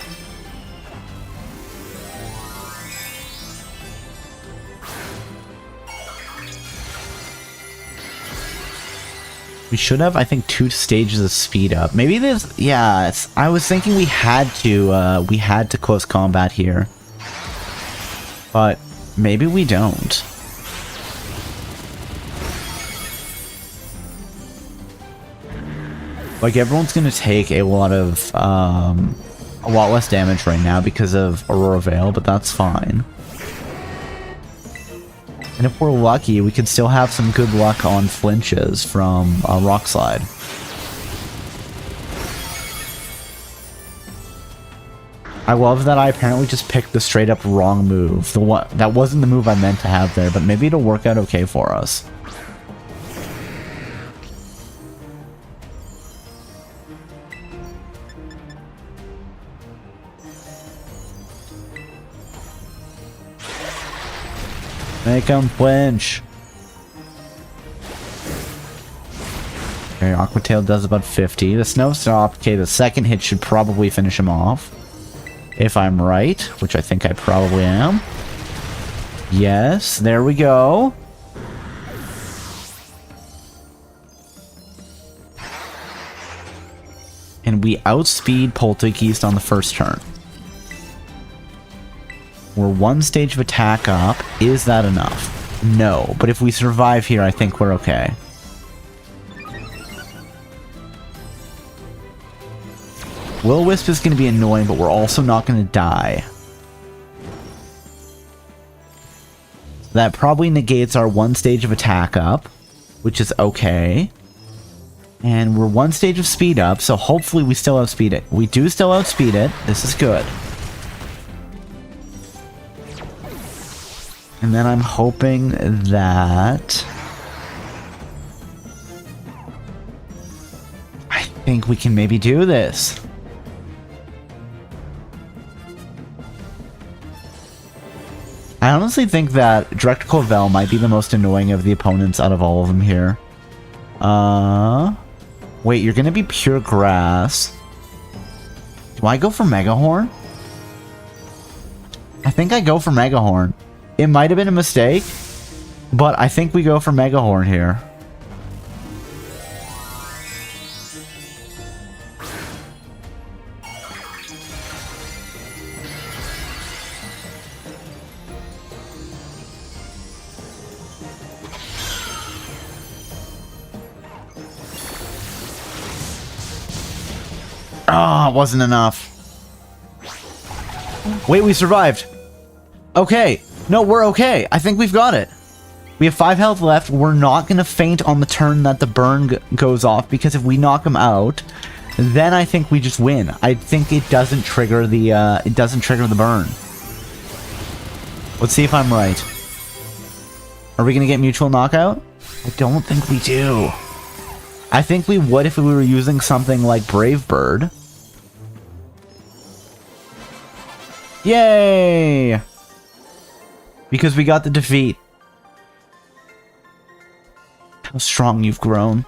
We should have, I think, 2 stages of speed up. Maybe this, yeah. I was thinking we had to close combat here, but maybe we don't. Like, everyone's gonna take a lot less damage right now because of Aurora Veil, but that's fine. And if we're lucky, we could still have some good luck on flinches from Rock Slide. I love that I apparently just picked the straight up wrong move. The one that wasn't the move I meant to have there, but maybe it'll work out okay for us. Make him flinch. Okay, Aqua Tail does about 50. The Snow Stop, okay, the second hit should probably finish him off. If I'm right, which I think I probably am. Yes, there we go. And we outspeed Poltergeist on the first turn. We're 1 stage of attack up. Is that enough? No, but if we survive here, I think we're okay. Will-O-Wisp is going to be annoying, but we're also not going to die. That probably negates our 1 stage of attack up, which is okay. And we're 1 stage of speed up, so hopefully we still outspeed it. We do still outspeed it. This is good. And then I'm hoping that... I think we can maybe do this. I honestly think that Direct Clovell might be the most annoying of the opponents out of all of them here. Wait, you're gonna be pure grass. Do I go for Mega Horn? I think I go for Mega Horn. It might have been a mistake, but I think we go for Mega Horn here. Ah, it wasn't enough. Wait, we survived. Okay. No, we're okay. I think we've got it. We have 5 health left. We're not going to faint on the turn that the burn goes off, because if we knock him out, then I think we just win. I think it doesn't trigger the burn. Let's see if I'm right. Are we going to get mutual knockout? I don't think we do. I think we would if we were using something like Brave Bird. Yay! Because we got the defeat. How strong you've grown.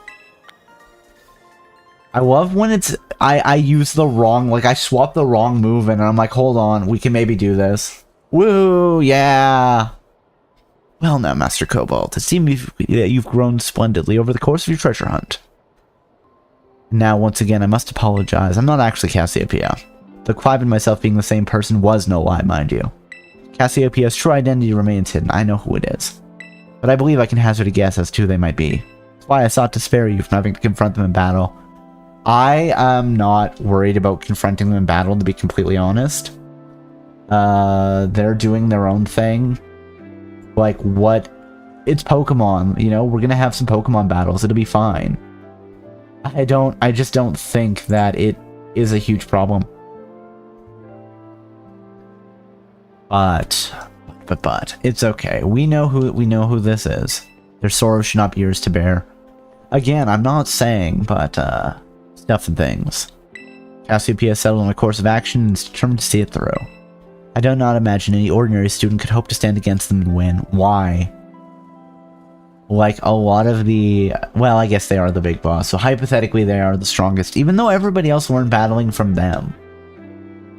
I love when it's... I use the wrong... Like, I swap the wrong move and I'm like, hold on, we can maybe do this. Woo! Yeah! Well now, Master Cobalt, it seems you've grown splendidly over the course of your treasure hunt. Now, once again, I must apologize. I'm not actually Cassiopeia. The Clive and myself being the same person was no lie, mind you. Cassiopeia's true identity remains hidden. I know who it is. but I believe I can hazard a guess as to who they might be. That's why I sought to spare you from having to confront them in battle. I am not worried about confronting them in battle, to be completely honest. They're doing their own thing. Like, what? It's Pokemon, you know? We're gonna have some Pokemon battles. It'll be fine. I just don't think that it is a huge problem. But it's okay. We know who this is. Their sorrow should not be yours to bear. Again, I'm not saying, but stuff and things. Cassiopeia has settled on a course of action and is determined to see it through. I do not imagine any ordinary student could hope to stand against them and win. Why? Like, a lot of the... Well, I guess they are the big boss, so hypothetically they are the strongest, even though everybody else weren't battling from them.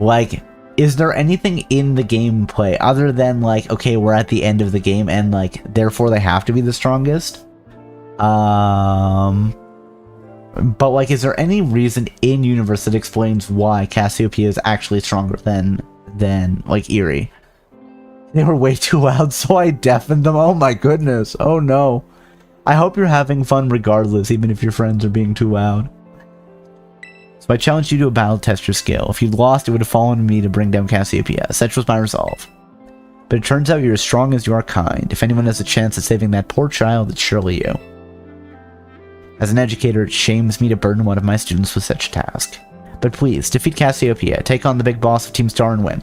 Like, is there anything in the gameplay other than, like, okay, we're at the end of the game and, like, therefore they have to be the strongest? But, like, is there any reason in-universe that explains why Cassiopeia is actually stronger than like, Eerie? They were way too loud, so I deafened them. Oh my goodness. Oh no. I hope you're having fun regardless, even if your friends are being too loud. So I challenged you to a battle to test your skill. If you'd lost, it would have fallen to me to bring down Cassiopeia. Such was my resolve. But it turns out you're as strong as you are kind. If anyone has a chance at saving that poor child, it's surely you. As an educator, it shames me to burden one of my students with such a task. But please, defeat Cassiopeia, take on the big boss of Team Star and win.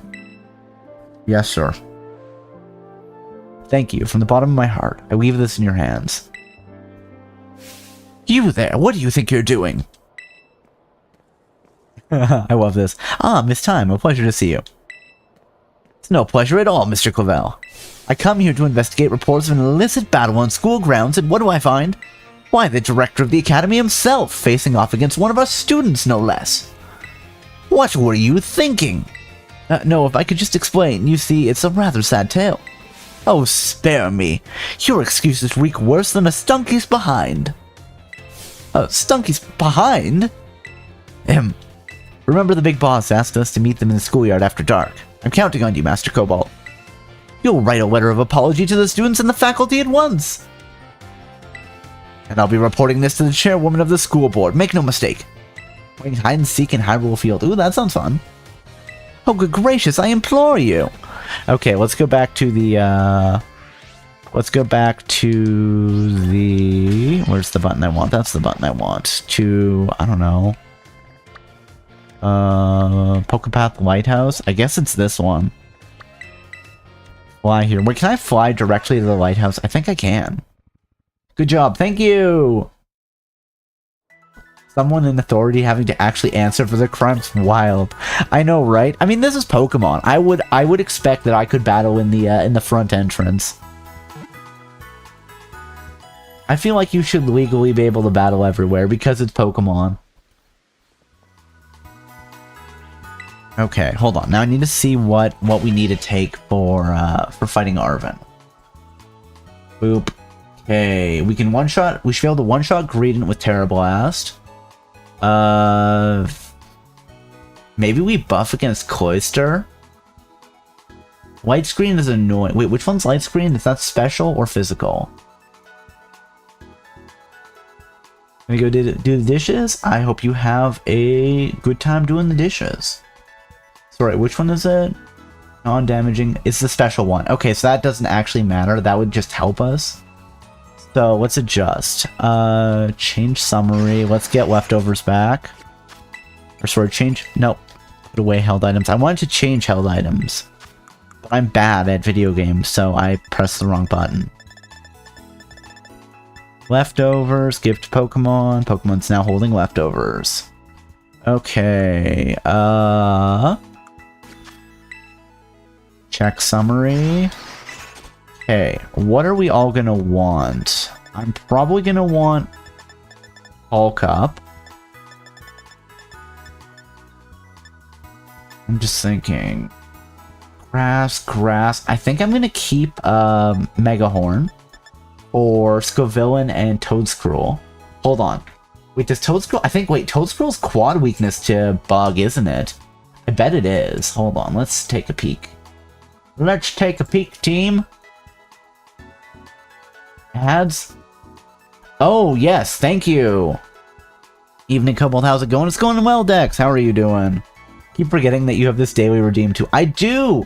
Yes, sir. Thank you. From the bottom of my heart, I leave this in your hands. You there, what do you think you're doing? I love this. Ah, Miss Time, a pleasure to see you. It's no pleasure at all, Mr. Clavel. I come here to investigate reports of an illicit battle on school grounds, and what do I find? Why, the director of the academy himself, facing off against one of our students, no less. What were you thinking? No, if I could just explain. You see, it's a rather sad tale. Oh, spare me. Your excuses reek worse than a Stunky's behind. Stunky's behind? Remember the big boss asked us to meet them in the schoolyard after dark. I'm counting on you, Master Cobalt. You'll write a letter of apology to the students and the faculty at once. And I'll be reporting this to the chairwoman of the school board. Make no mistake. Playing hide and seek in Hyrule Field. Ooh, that sounds fun. Oh, good gracious, I implore you. Okay, let's go back to the, let's go back to the... Where's the button I want? That's the button I want. To, I don't know. Pokepath Lighthouse? I guess it's this one. Fly here. Wait, can I fly directly to the lighthouse? I think I can. Good job, thank you! Someone in authority having to actually answer for their crimes. Wild. I know, right? I mean, this is Pokemon. I would expect that I could battle in the front entrance. I feel like you should legally be able to battle everywhere because it's Pokemon. Okay, hold on. Now I need to see what we need to take for fighting Arven. Boop. Okay, we can one-shot. We should be able to one-shot Greedent with Terra Blast. Maybe we buff against Cloyster? Light Screen is annoying. Wait, which one's Light Screen? Is that special or physical? Let me go do the dishes. I hope you have a good time doing the dishes. Sorry, which one is it? Non-damaging. It's the special one. Okay, so that doesn't actually matter. That would just help us. So let's adjust. Change summary. Let's get leftovers back. Or sorry, change. Nope. Put away held items. I wanted to change held items. But I'm bad at video games, so I pressed the wrong button. Leftovers. Give to Pokemon. Pokemon's now holding leftovers. Okay. Check summary. Okay, what are we all gonna want? I'm probably gonna want Hulk up. I'm just thinking. Grass. I think I'm gonna keep Megahorn or Scovillain and Toedscruel. Hold on. Wait, does Toedscruel... I think, wait, Toedscruel's quad weakness to Bug, isn't it? I bet it is. Hold on, let's take a peek. Let's take a peek, team. Ads? Oh, yes, thank you. Evening, Kobold, how's it going? It's going well, Dex. How are you doing? Keep forgetting that you have this daily redeem too. I do!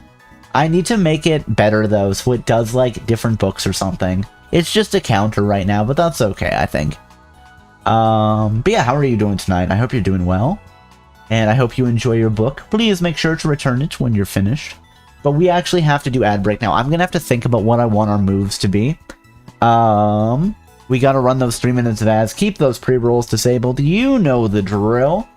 I need to make it better, though, so it does, like, different books or something. It's just a counter right now, but that's okay, I think. But yeah, how are you doing tonight? I hope you're doing well. And I hope you enjoy your book. Please make sure to return it when you're finished. But we actually have to do ad break now. I'm gonna have to think about what I want our moves to be. We gotta run those 3 minutes of ads. Keep those pre-rolls disabled. You know the drill.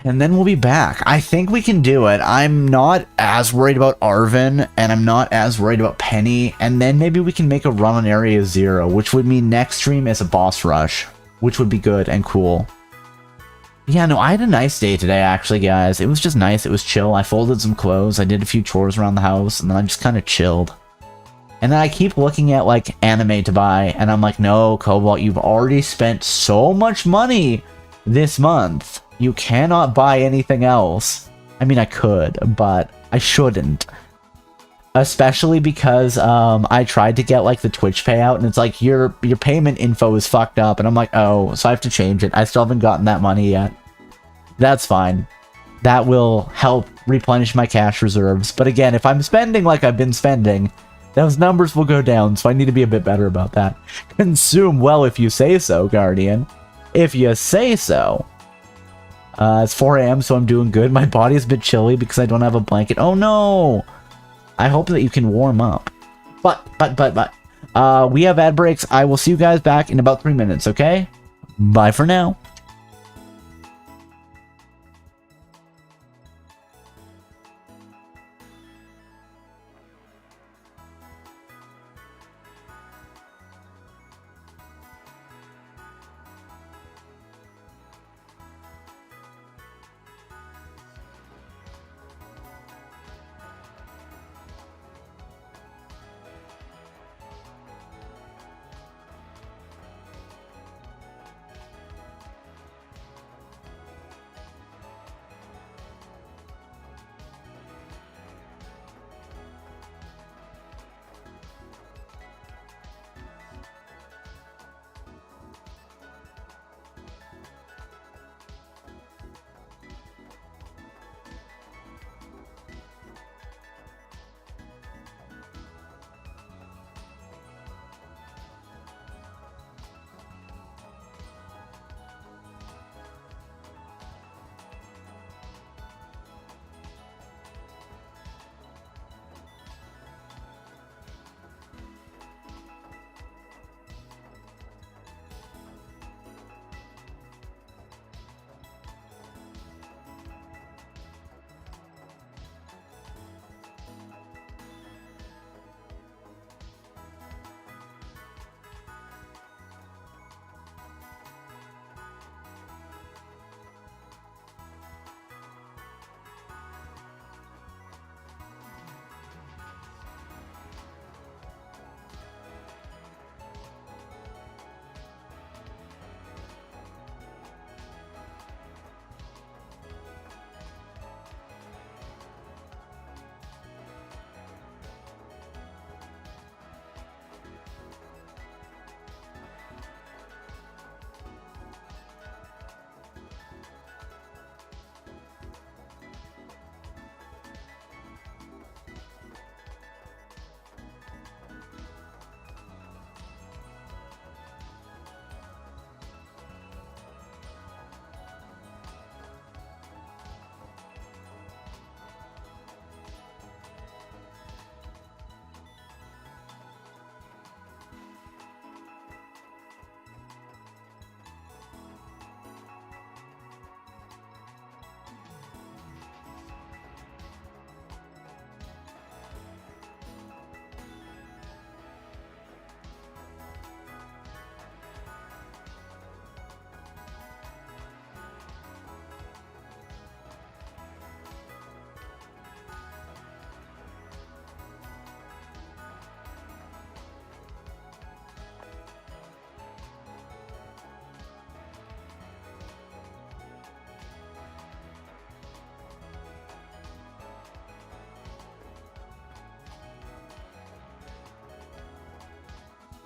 And then we'll be back. I think we can do it. I'm not as worried about Arven, and I'm not as worried about Penny. And then maybe we can make a run on Area 0, which would mean next stream is a boss rush, which would be good and cool. Yeah, no, I had a nice day today, actually, guys. It was just nice. It was chill. I folded some clothes. I did a few chores around the house, and then I just kind of chilled. And then I keep looking at, like, anime to buy, and I'm like, no, Cobalt, you've already spent so much money this month. You cannot buy anything else. I mean, I could, but I shouldn't. Especially because I tried to get, like, the Twitch payout, and it's like, your payment info is fucked up, and I'm like, oh, so I have to change it. I still haven't gotten that money yet. That's fine. That will help replenish my cash reserves. But again, if I'm spending like I've been spending, those numbers will go down, so I need to be a bit better about that. Consume well if you say so, Guardian. If you say so. It's 4 AM, so I'm doing good. My body is a bit chilly because I don't have a blanket. Oh no! I hope that you can warm up. But, we have ad breaks. I will see you guys back in about 3 minutes, okay? Bye for now.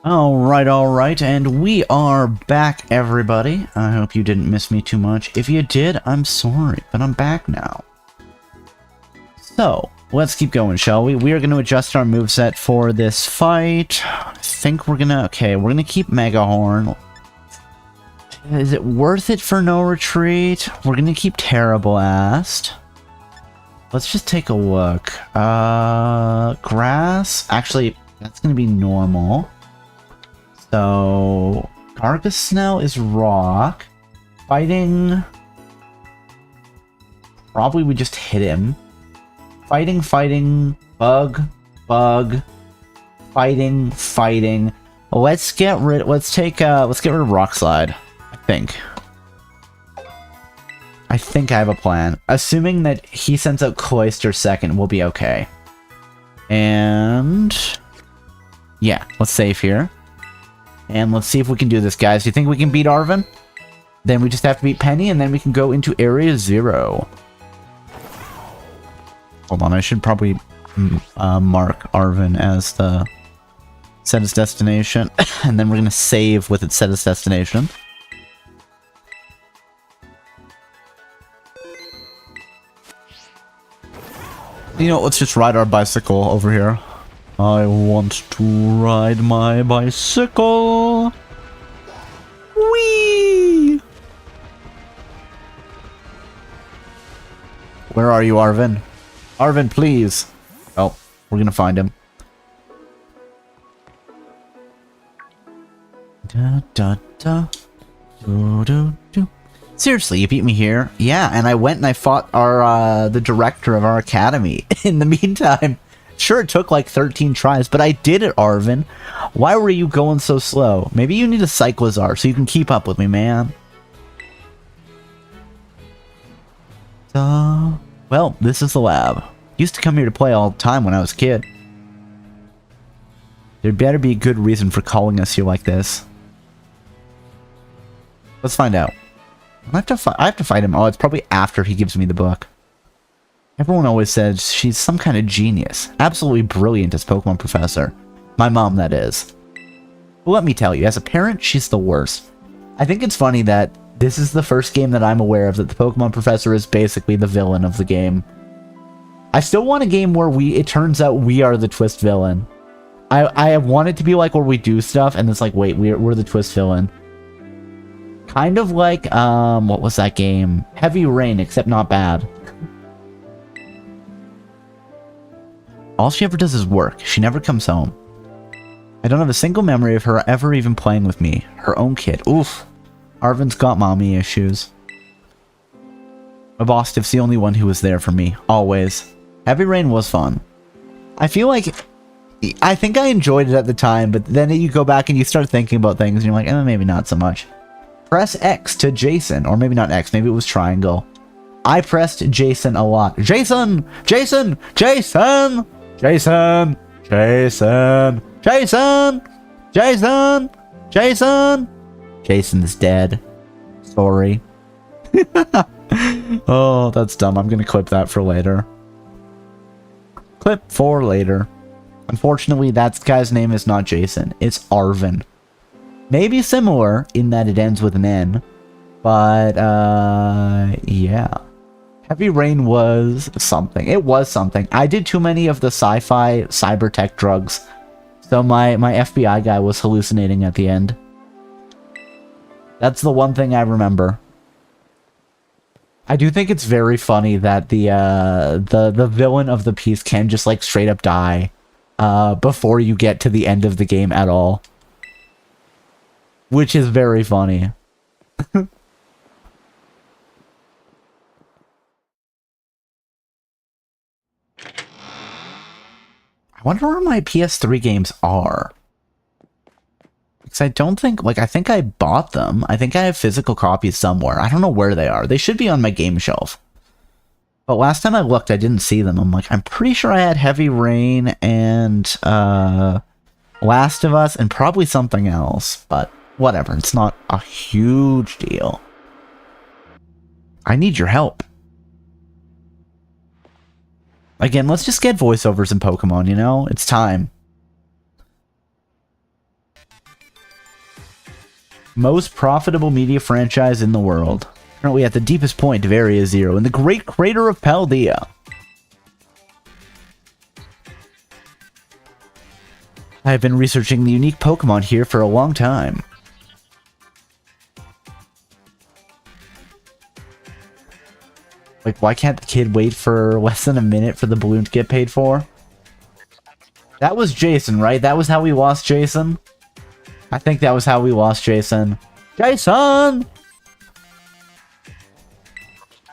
Alright, and we are back, everybody. I hope you didn't miss me too much. If you did, I'm sorry, but I'm back now. So, let's keep going, shall we? We are going to adjust our moveset for this fight. I think we're gonna... Okay, we're gonna keep Mega Horn. Is it worth it for no retreat? We're gonna keep Terrablast. Let's just take a look. Grass? Actually, that's gonna be normal. So, Gargasnell is rock. Fighting... Probably we just hit him. Fighting, bug, fighting. Let's get rid of Rock Slide, I think. I think I have a plan. Assuming that he sends out Cloyster second, we'll be okay. And... yeah, let's save here. And let's see if we can do this, guys. Do you think we can beat Arven? Then we just have to beat Penny, and then we can go into Area 0. Hold on, I should probably mark Arven as the set as destination, and then we're gonna save with it set as destination. You know, let's just ride our bicycle over here. I want to ride my bicycle. Whee! Where are you, Arven? Arven, please. Oh, we're gonna find him. Da da da. Do do do. Seriously, you beat me here? Yeah, and I went and I fought our the director of our academy. In the meantime, sure, it took like 13 tries, but I did it, Arven. Why were you going so slow? Maybe you need a Cyclizar so you can keep up with me, man. Well, this is the lab. Used to come here to play all the time when I was a kid. There'd better be a good reason for calling us here like this. Let's find out. I have to fight him. Oh, it's probably after he gives me the book. Everyone always says she's some kind of genius. Absolutely brilliant as Pokemon professor. My mom, that is. But let me tell you, as a parent, she's the worst. I think it's funny that this is the first game that I'm aware of that the Pokemon professor is basically the villain of the game. I still want a game where it turns out we are the twist villain. I want it to be like where we do stuff and it's like, wait, we're the twist villain. Kind of like, what was that game? Heavy Rain, except not bad. All she ever does is work. She never comes home. I don't have a single memory of her ever even playing with me. Her own kid. Oof. Arven's got mommy issues. My boss Stiff's the only one who was there for me. Always. Heavy Rain was fun. I feel like... I think I enjoyed it at the time, but then you go back and you start thinking about things and you're like, maybe not so much. Press X to Jason. Or maybe not X. Maybe it was triangle. I pressed Jason a lot. Jason! Jason! Jason! Jason! Jason! Jason! Jason! Jason! Jason's dead. Sorry. Oh, that's dumb. I'm gonna clip that for later. Clip for later. Unfortunately, that guy's name is not Jason. It's Arven. Maybe similar in that it ends with an N. But, yeah. Heavy Rain was something. It was something. I did too many of the sci-fi cybertech drugs. So my FBI guy was hallucinating at the end. That's the one thing I remember. I do think it's very funny that the villain of the piece can just like straight up die before you get to the end of the game at all. Which is very funny. I wonder where my PS3 games are. Because I don't think, like, I think I bought them. I think I have physical copies somewhere. I don't know where they are. They should be on my game shelf. But last time I looked, I didn't see them. I'm like, I'm pretty sure I had Heavy Rain and Last of Us and probably something else. But whatever. It's not a huge deal. I need your help. Again, let's just get voiceovers in Pokemon, you know? It's time. Most profitable media franchise in the world. Currently at the deepest point of Area Zero in the Great Crater of Paldea. I have been researching the unique Pokemon here for a long time. Like, why can't the kid wait for less than a minute for the balloon to get paid for? That was Jason, right? That was how we lost Jason? I think that was how we lost Jason. Jason!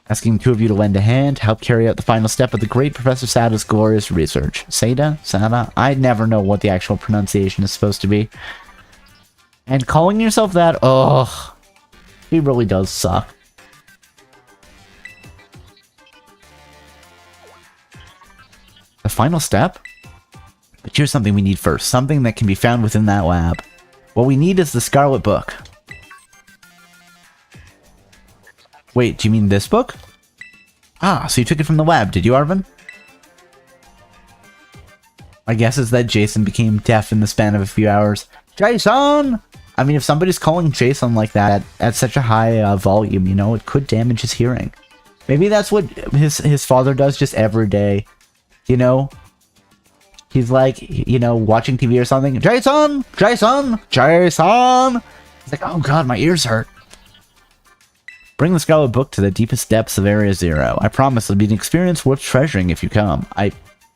Asking two of you to lend a hand to help carry out the final step of the great Professor Sada's glorious research. Sada? Sada? I never know what the actual pronunciation is supposed to be. And calling yourself that? Ugh. He really does suck. The final step? But here's something we need first. Something that can be found within that lab. What we need is the Scarlet book. Wait, do you mean this book? Ah, so you took it from the lab, did you, Arven? My guess is that Jason became deaf in the span of a few hours. Jason! I mean, if somebody's calling Jason like that at such a high volume, you know, it could damage his hearing. Maybe that's what his father does just every day. You know? He's like, you know, watching TV or something. Jason! Jason! Jason! He's like, oh god, my ears hurt. Bring the Scarlet book to the deepest depths of Area Zero. I promise it'll be an experience worth treasuring if you come. I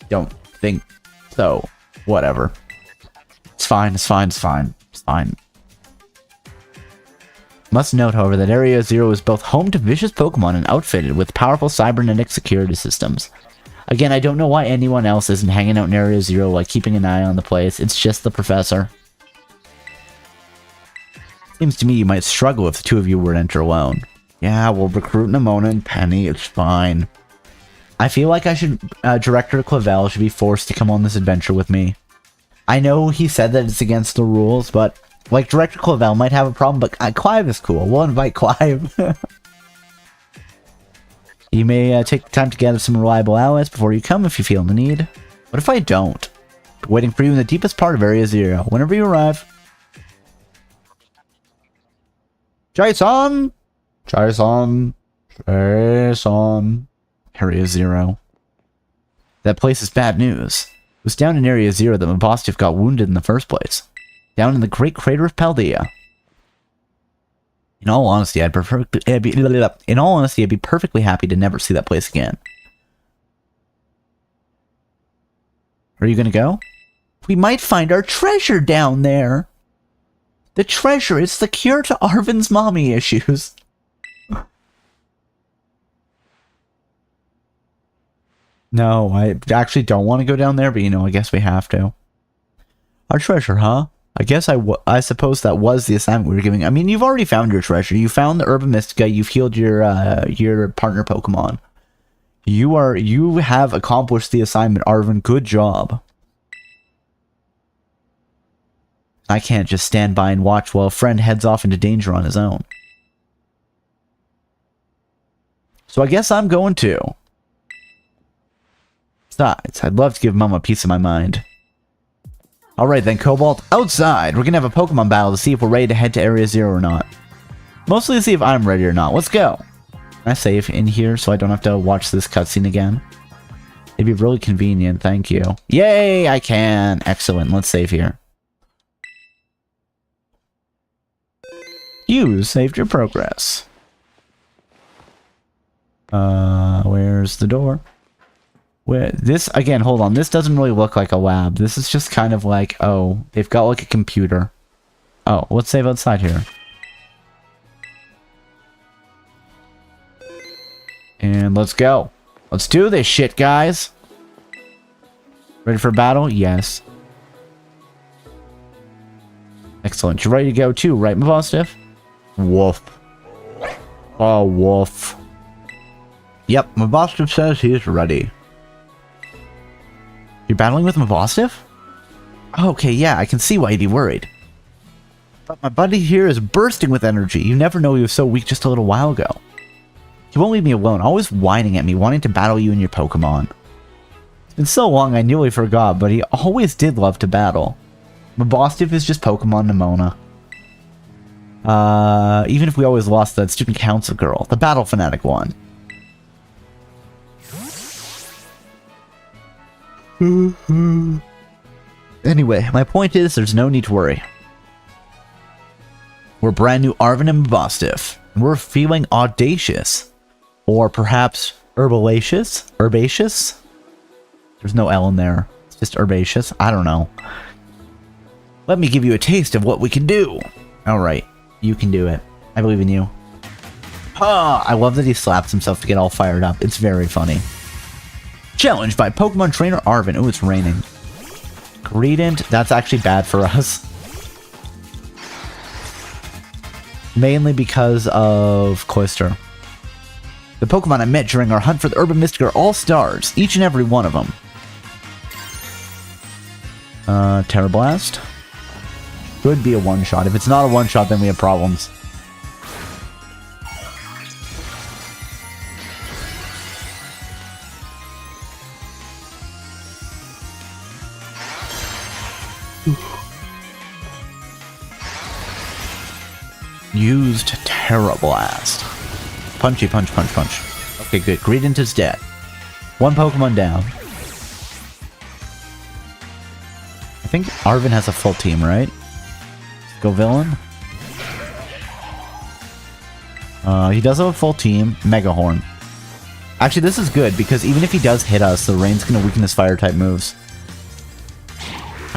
don't think so. Whatever. It's fine, it's fine, it's fine. It's fine. Must note, however, that Area Zero is both home to vicious Pokemon and outfitted with powerful cybernetic security systems. Again, I don't know why anyone else isn't hanging out in Area Zero, like keeping an eye on the place. It's just the professor. Seems to me you might struggle if the two of you were to enter alone. Yeah, we'll recruit Nemona and Penny, it's fine. I feel like Director Clavel should be forced to come on this adventure with me. I know he said that it's against the rules, but, like, Director Clavel might have a problem, but Clive is cool. We'll invite Clive. You may take the time to gather some reliable allies before you come if you feel the need. What if I don't? Waiting for you in the deepest part of Area Zero, whenever you arrive. Jason! Jason! Jason! Area Zero. That place is bad news. It was down in Area Zero that Mabostif got wounded in the first place. Down in the Great Crater of Paldea. In all honesty, I'd be perfectly happy to never see that place again. Are you gonna go? We might find our treasure down there! The treasure is the cure to Arven's mommy issues. No, I actually don't want to go down there, but you know, I guess we have to. Our treasure, huh? I guess I suppose that was the assignment we were giving. I mean, you've already found your treasure. You found the Herba Mystica. You've healed your partner Pokemon. You have accomplished the assignment, Arven. Good job. I can't just stand by and watch while a friend heads off into danger on his own. So I guess I'm going too. Besides, I'd love to give Mom a piece of my mind. Alright then, Cobalt, outside! We're gonna have a Pokemon battle to see if we're ready to head to Area Zero or not. Mostly to see if I'm ready or not. Let's go! Can I save in here so I don't have to watch this cutscene again? It'd be really convenient, thank you. Yay, I can! Excellent, let's save here. You saved your progress. Where's the door? Where this again, hold on, this doesn't really look like a lab. This is just kind of like, oh, they've got like a computer. Oh, let's save outside here. And let's go. Let's do this shit, guys. Ready for battle? Yes. Excellent. You're ready to go too, right, Mabostif? Woof. Oh, woof. Yep, Mabostif says he is ready. You're battling with Mabostif? Okay, yeah, I can see why you'd be worried. But my buddy here is bursting with energy. You never know he was so weak just a little while ago. He won't leave me alone, always whining at me, wanting to battle you and your Pokemon. It's been so long I nearly forgot, but he always did love to battle. Mabostif is just Pokemon Nemona. Even if we always lost that student council girl, the battle fanatic one. Anyway, my point is, there's no need to worry. We're brand new Arven and Bostiff. We're feeling audacious. Or perhaps herbalacious? Herbaceous? There's no L in there. It's just herbaceous. I don't know. Let me give you a taste of what we can do. Alright, you can do it. I believe in you. I love that he slaps himself to get all fired up. It's very funny. Challenged by Pokemon trainer Arven. Oh, it's raining. Greedent, that's actually bad for us. Mainly because of Cloyster. The Pokemon I met during our hunt for the Urban Mystic are all stars. Each and every one of them. Terra Blast. Could be a one-shot. If it's not a one-shot, then we have problems. Used Terra Blast. Punchy, punch, punch, punch. Okay, good. Greedent is dead. One Pokemon down. I think Arven has a full team, right? Go villain. He does have a full team. Mega Horn. Actually, this is good because even if he does hit us, the rain's going to weaken his fire type moves.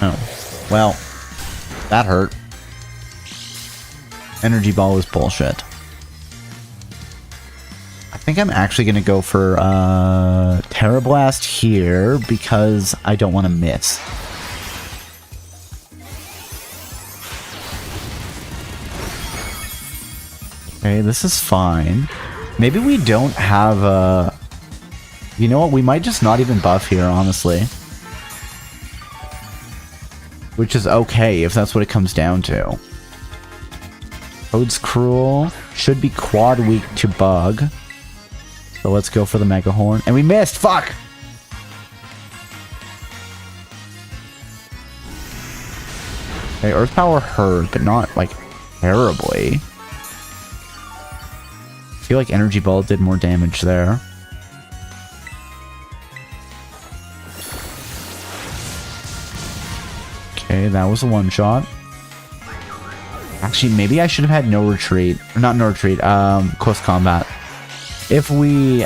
Oh. Well, that hurt. Energy Ball is bullshit. I think I'm actually going to go for Terra Blast here because I don't want to miss. Okay, this is fine. Maybe we don't have a... You know what? We might just not even buff here, honestly. Which is okay if that's what it comes down to. Code's Cruel. Should be quad weak to Bug. So let's go for the Mega Horn. And we missed! Fuck! Okay, Earth Power hurt, but not, like, terribly. I feel like Energy Ball did more damage there. Okay, that was a one-shot. Actually, maybe I should have had no retreat. Or not no retreat, close combat. If we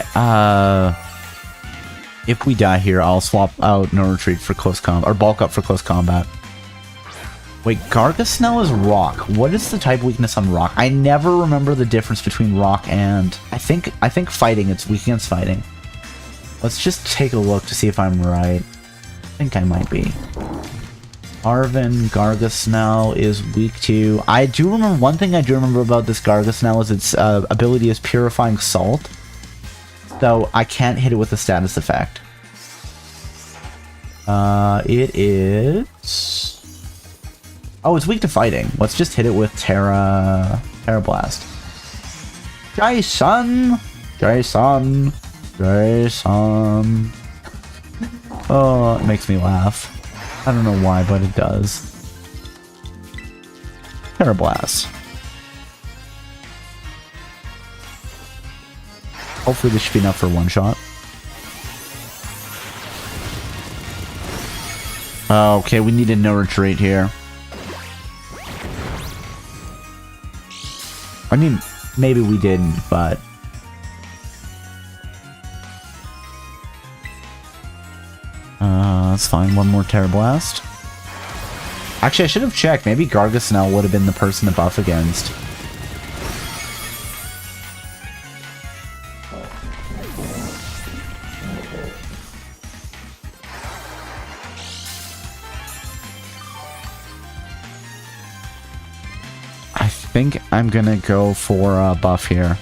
die here, I'll swap out no retreat for close combat, or bulk up for close combat. Wait, Gargasnell is rock. What is the type weakness on rock? I never remember the difference between rock and... I think fighting, it's weak against fighting. Let's just take a look to see if I'm right. I think I might be. Arven, Gargasnell is weak to... I do remember... One thing I do remember about this Gargasnell is its ability is Purifying Salt. So I can't hit it with a status effect. It is... Oh, it's weak to fighting. Let's just hit it with Terra Blast. Jason! Jason! Jason! Oh, it makes me laugh. I don't know why, but it does. Terra Blast. Hopefully this should be enough for one shot. Okay, we needed no retreat here. I mean, maybe we didn't, but... that's fine. One more Terra Blast. Actually, I should have checked. Maybe Gargasnell would have been the person to buff against. I think I'm gonna go for a buff here.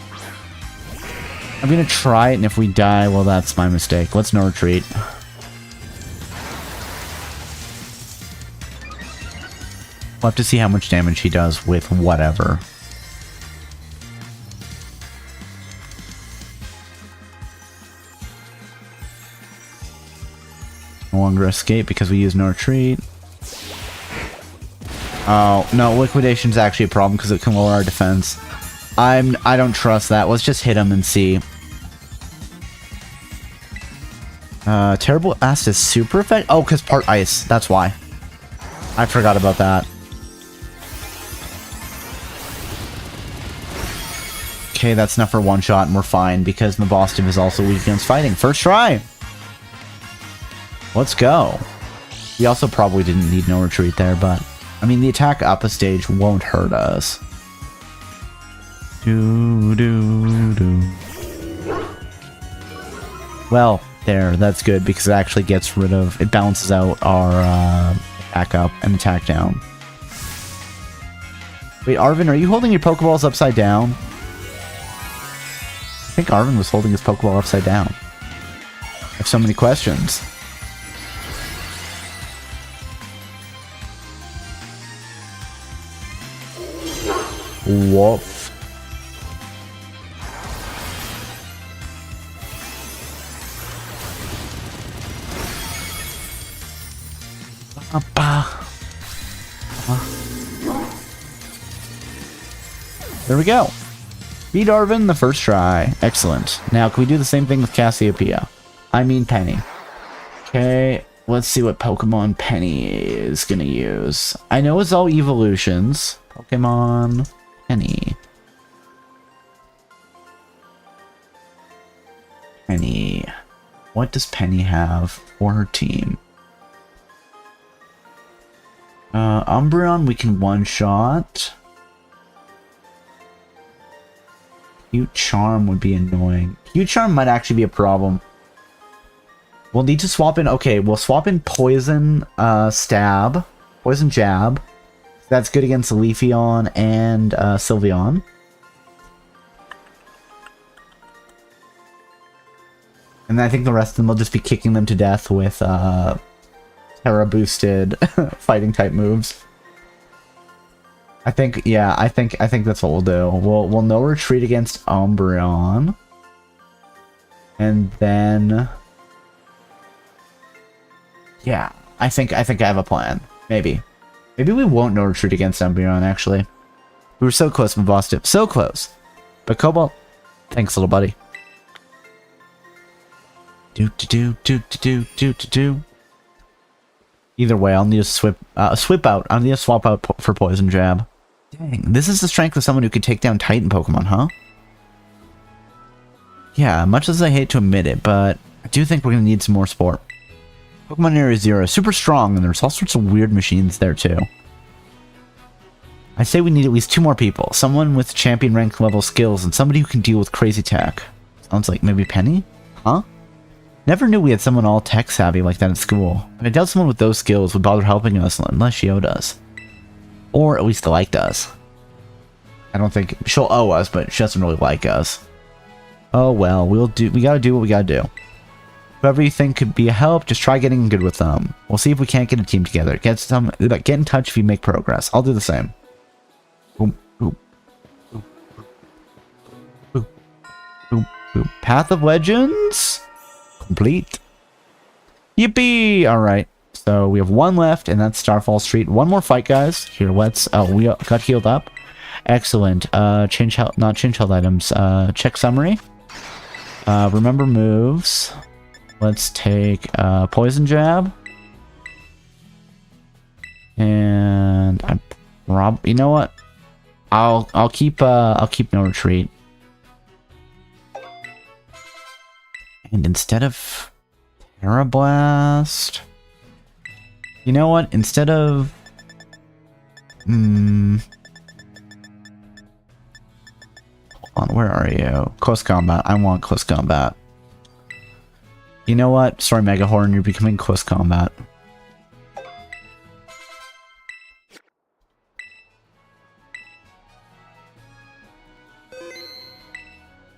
I'm gonna try it, and if we die, well, that's my mistake. Let's no retreat. We'll have to see how much damage he does with whatever. No longer escape because we use no retreat. Oh, no, liquidation's actually a problem because it can lower our defense. I don't trust that. Let's just hit him and see. Terrible Blast is super effective. Oh, because part ice. That's why. I forgot about that. Okay, that's enough for one shot, and we're fine because Mabostive is also weak against fighting. First try! Let's go. We also probably didn't need no retreat there, but... I mean, the attack up a stage won't hurt us. Well, there, that's good because it actually gets rid of... It balances out our attack up and attack down. Wait, Arven, are you holding your Pokeballs upside down? I think Arven was holding his Pokeball upside down. I have so many questions. Woof. There we go. Beat Arven the first try. Excellent. Now, can we do the same thing with Cassiopeia? I mean Penny. Okay, let's see what Pokemon Penny is gonna use. I know it's all evolutions. Pokemon Penny. Penny. What does Penny have for her team? Umbreon we can one-shot. Cute Charm would be annoying. Cute Charm might actually be a problem. We'll need to swap in... Okay, we'll swap in Poison Stab. Poison Jab. That's good against Leafeon and Sylveon. And I think the rest of them will just be kicking them to death with Terra-boosted fighting type moves. I think, yeah, I think that's what we'll do. We'll no retreat against Umbreon. And then... Yeah, I think I have a plan. Maybe. Maybe we won't no retreat against Umbreon, actually. We were so close, Mabostive. So close. But Cobalt, thanks, little buddy. Do. Either way, I'll need to swap out. I'll need to swap out for Poison Jab. Dang, this is the strength of someone who could take down Titan Pokemon, huh? Yeah, much as I hate to admit it, but I do think we're going to need some more support. Pokemon Area 0 is super strong, and there's all sorts of weird machines there, too. I say we need at least 2 more people. Someone with champion rank level skills, and somebody who can deal with crazy tech. Sounds like maybe Penny? Huh? Never knew we had someone all tech savvy like that at school. But I doubt someone with those skills would bother helping us unless she owed us. Or at least liked us. I don't think... She'll owe us, but she doesn't really like us. Oh well, we gotta do what we gotta do. Whoever you think could be a help, just try getting good with them. We'll see if we can't get a team together. Get in touch if you make progress. I'll do the same. Boom, boom, boom, boom, boom, boom. Path of Legends? Complete. Yippee! Alright. So we have 1 left, and that's Starfall Street. 1 more fight, guys. Here, let's... Oh, we got healed up. Excellent. Change health... Not change health items. Check summary. Remember moves. Let's take Poison Jab. And I'm you know what? I'll keep no retreat. And instead of Terra Blast, you know what? Instead of hold on, where are you? Close combat. I want close combat. You know what? Sorry, Megahorn, you're becoming close combat.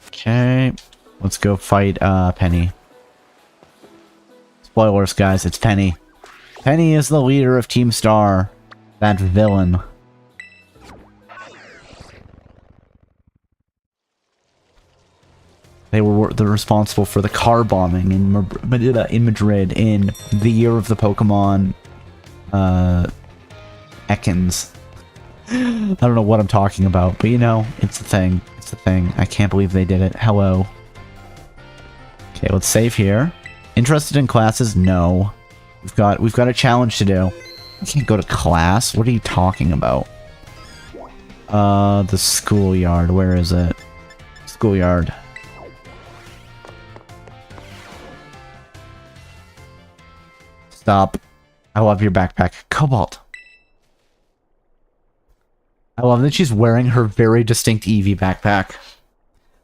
Okay, let's go fight Penny. Spoilers, guys, it's Penny. Penny is the leader of Team Star. That villain. They were responsible for the car bombing in Madrid in the year of the Pokemon Ekans. I don't know what I'm talking about, but you know, it's a thing. It's a thing. I can't believe they did it. Hello. Okay, let's save here. Interested in classes? No. We've got a challenge to do. I can't go to class. What are you talking about? The schoolyard. Where is it? Schoolyard. Stop. I love your backpack. Cobalt. I love that she's wearing her very distinct Eevee backpack.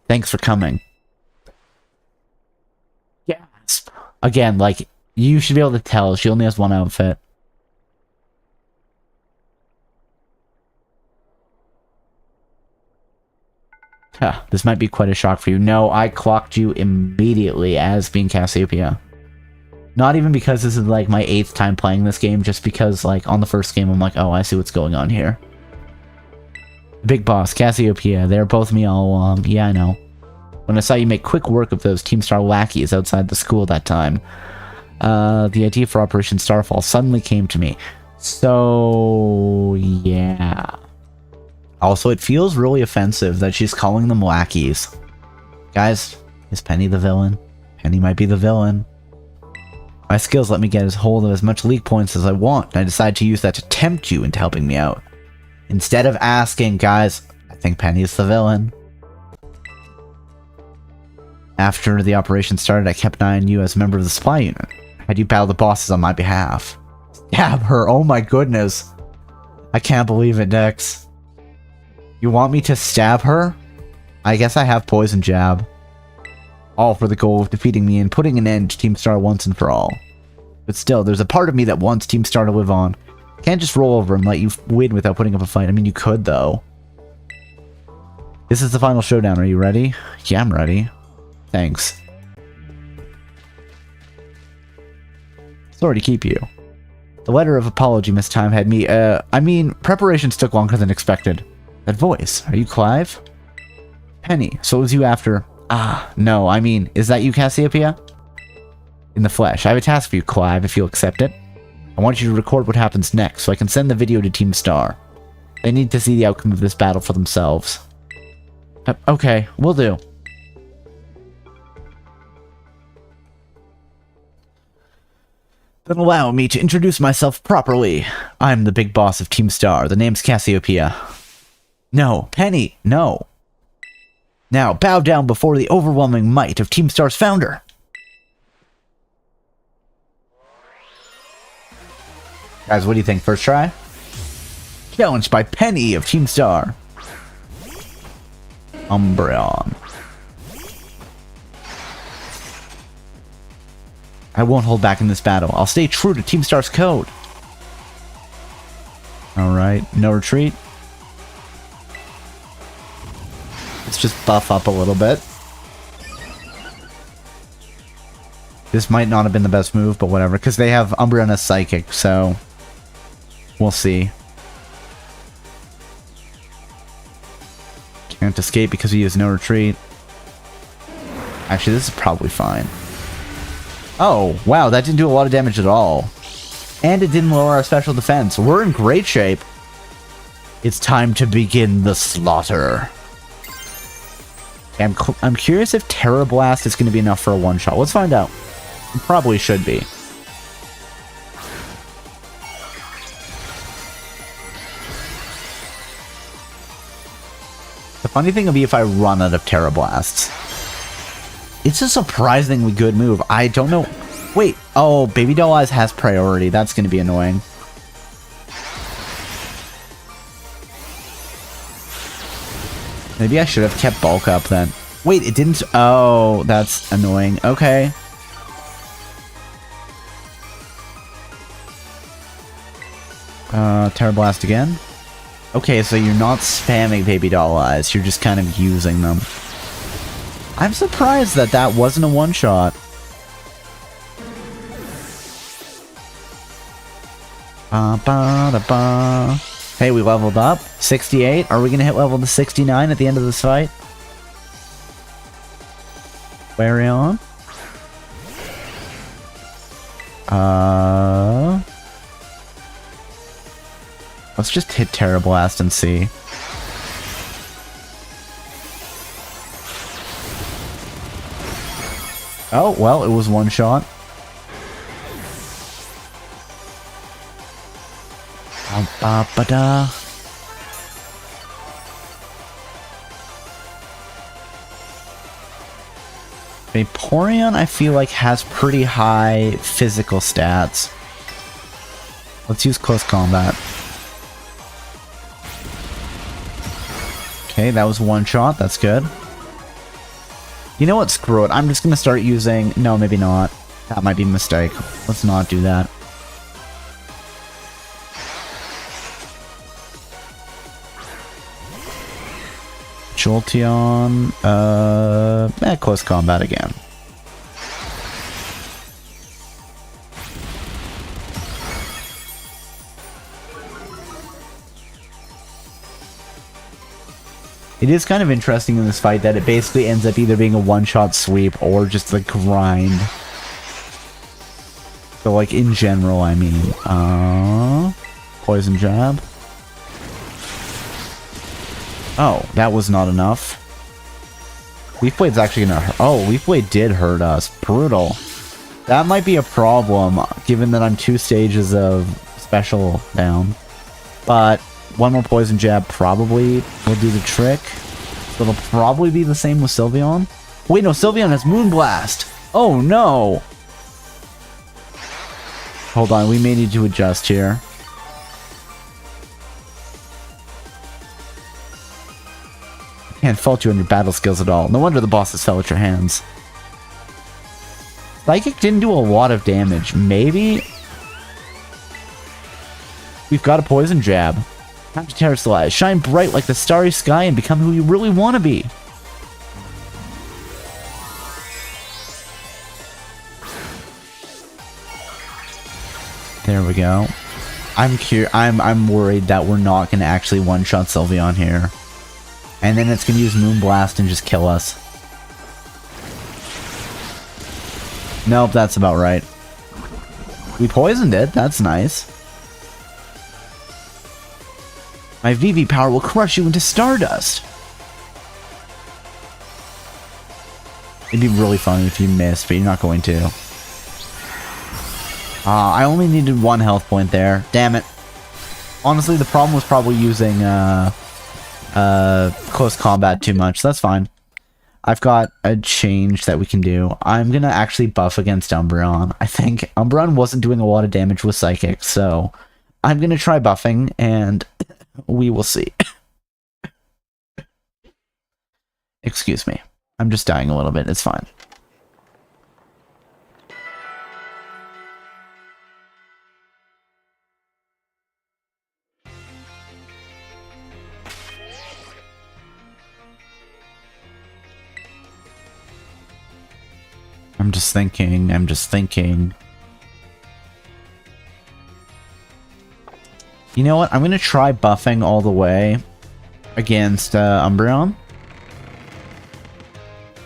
Thanks for coming. Gasp. Again, like, you should be able to tell. She only has one outfit. Huh, this might be quite a shock for you. No, I clocked you immediately as being Cassiopeia. Not even because this is like my 8th time playing this game, just because like on the first game I'm like, oh, I see what's going on here. Big boss, Cassiopeia, they're both me all along. Yeah, I know. When I saw you make quick work of those Team Star lackeys outside the school that time, the idea for Operation Starfall suddenly came to me. So, yeah. Also, it feels really offensive that she's calling them lackeys. Guys, is Penny the villain? Penny might be the villain. My skills let me get a hold of as much league points as I want, and I decide to use that to tempt you into helping me out. Instead of asking, guys, I think Penny is the villain. After the operation started, I kept an eye on you as a member of the supply unit. Had you battle the bosses on my behalf. Stab her, oh my goodness. I can't believe it, Dex. You want me to stab her? I guess I have poison jab. All for the goal of defeating me and putting an end to Team Star once and for all. But still, there's a part of me that wants Team Star to live on. Can't just roll over and let you win without putting up a fight. I mean, you could, though. This is the final showdown. Are you ready? Yeah, I'm ready. Thanks. Sorry to keep you. The letter of apology Miss Time had me, I mean, preparations took longer than expected. That voice, are you Clive? Penny, so it was you after... Ah, no, I mean, is that you, Cassiopeia? In the flesh. I have a task for you, Clive, if you'll accept it. I want you to record what happens next, so I can send the video to Team Star. They need to see the outcome of this battle for themselves. Okay, will do. Then allow me to introduce myself properly. I'm the big boss of Team Star. The name's Cassiopeia. No, Penny, no. Now, bow down before the overwhelming might of Team Star's founder. Guys, what do you think? First try? Challenged by Penny of Team Star. Umbreon. I won't hold back in this battle. I'll stay true to Team Star's code. Alright, no retreat. Let's just buff up a little bit. This might not have been the best move, but whatever, because they have Umbreon as Psychic, so we'll see. Can't escape because he has no retreat. Actually, this is probably fine. Oh, wow, that didn't do a lot of damage at all. And it didn't lower our special defense. We're in great shape. It's time to begin the slaughter. I'm curious if Terra Blast is going to be enough for a one-shot. Let's find out. It probably should be. The funny thing would be if I run out of Terra Blasts. It's a surprisingly good move. I don't know. Wait. Oh, Baby Doll Eyes has priority. That's going to be annoying. Maybe I should have kept Bulk up then. Wait, it didn't... Oh, that's annoying. Okay. Terra Blast again. Okay, so you're not spamming Baby Doll Eyes. You're just kind of using them. I'm surprised that that wasn't a one-shot. Hey, we leveled up. 68. Are we going to hit level to 69 at the end of this fight? Carry on. Let's just hit Terra Blast and see. Oh, well, it was one shot. Ba-ba-da. Vaporeon, I feel like, has pretty high physical stats. Let's use close combat. Okay, that was one shot. That's good. You know what? Screw it. I'm just gonna start using... No, maybe not. That might be a mistake. Let's not do that. Jolteon, close combat again. It is kind of interesting in this fight that it basically ends up either being a one-shot sweep or just a grind. So, like, in general, I mean, poison jab. Oh, that was not enough. Leaf Blade's actually gonna hurt. Oh, Leaf Blade did hurt us. Brutal. That might be a problem, given that I'm 2 stages of special down. But one more poison jab probably will do the trick. So it'll probably be the same with Sylveon. Wait, no, Sylveon has Moonblast! Oh no! Hold on, we may need to adjust here. Can't fault you on your battle skills at all. No wonder the bosses fell at your hands. Psychic didn't do a lot of damage. Maybe? We've got a poison jab. Time to Terrasilize. Shine bright like the starry sky and become who you really want to be. There we go. I'm worried that we're not going to actually one-shot Sylveon here. And then it's going to use Moonblast and just kill us. Nope, that's about right. We poisoned it. That's nice. My VV power will crush you into stardust. It'd be really funny if you missed, but you're not going to. I only needed 1 health point there. Damn it. Honestly, the problem was probably using, close combat too much. That's fine. I've got a change that we can do. I'm gonna actually buff against Umbreon. I think Umbreon wasn't doing a lot of damage with Psychic, so I'm gonna try buffing, and we will see. Excuse me. I'm just dying a little bit. It's fine. I'm just thinking. You know what? I'm gonna try buffing all the way against Umbreon.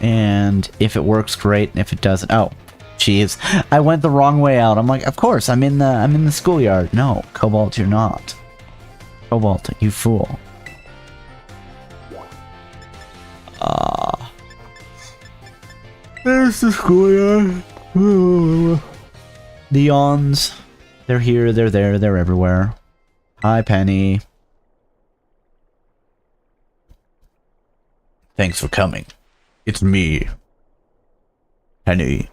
And if it works, great. And if it doesn't, oh, jeez, I went the wrong way out. I'm like, of course, I'm in the schoolyard. No, Cobalt, you're not. Cobalt, you fool. There's the schoolyard. The Yawns. They're here, they're there, they're everywhere. Hi, Penny. Thanks for coming. It's me, Penny.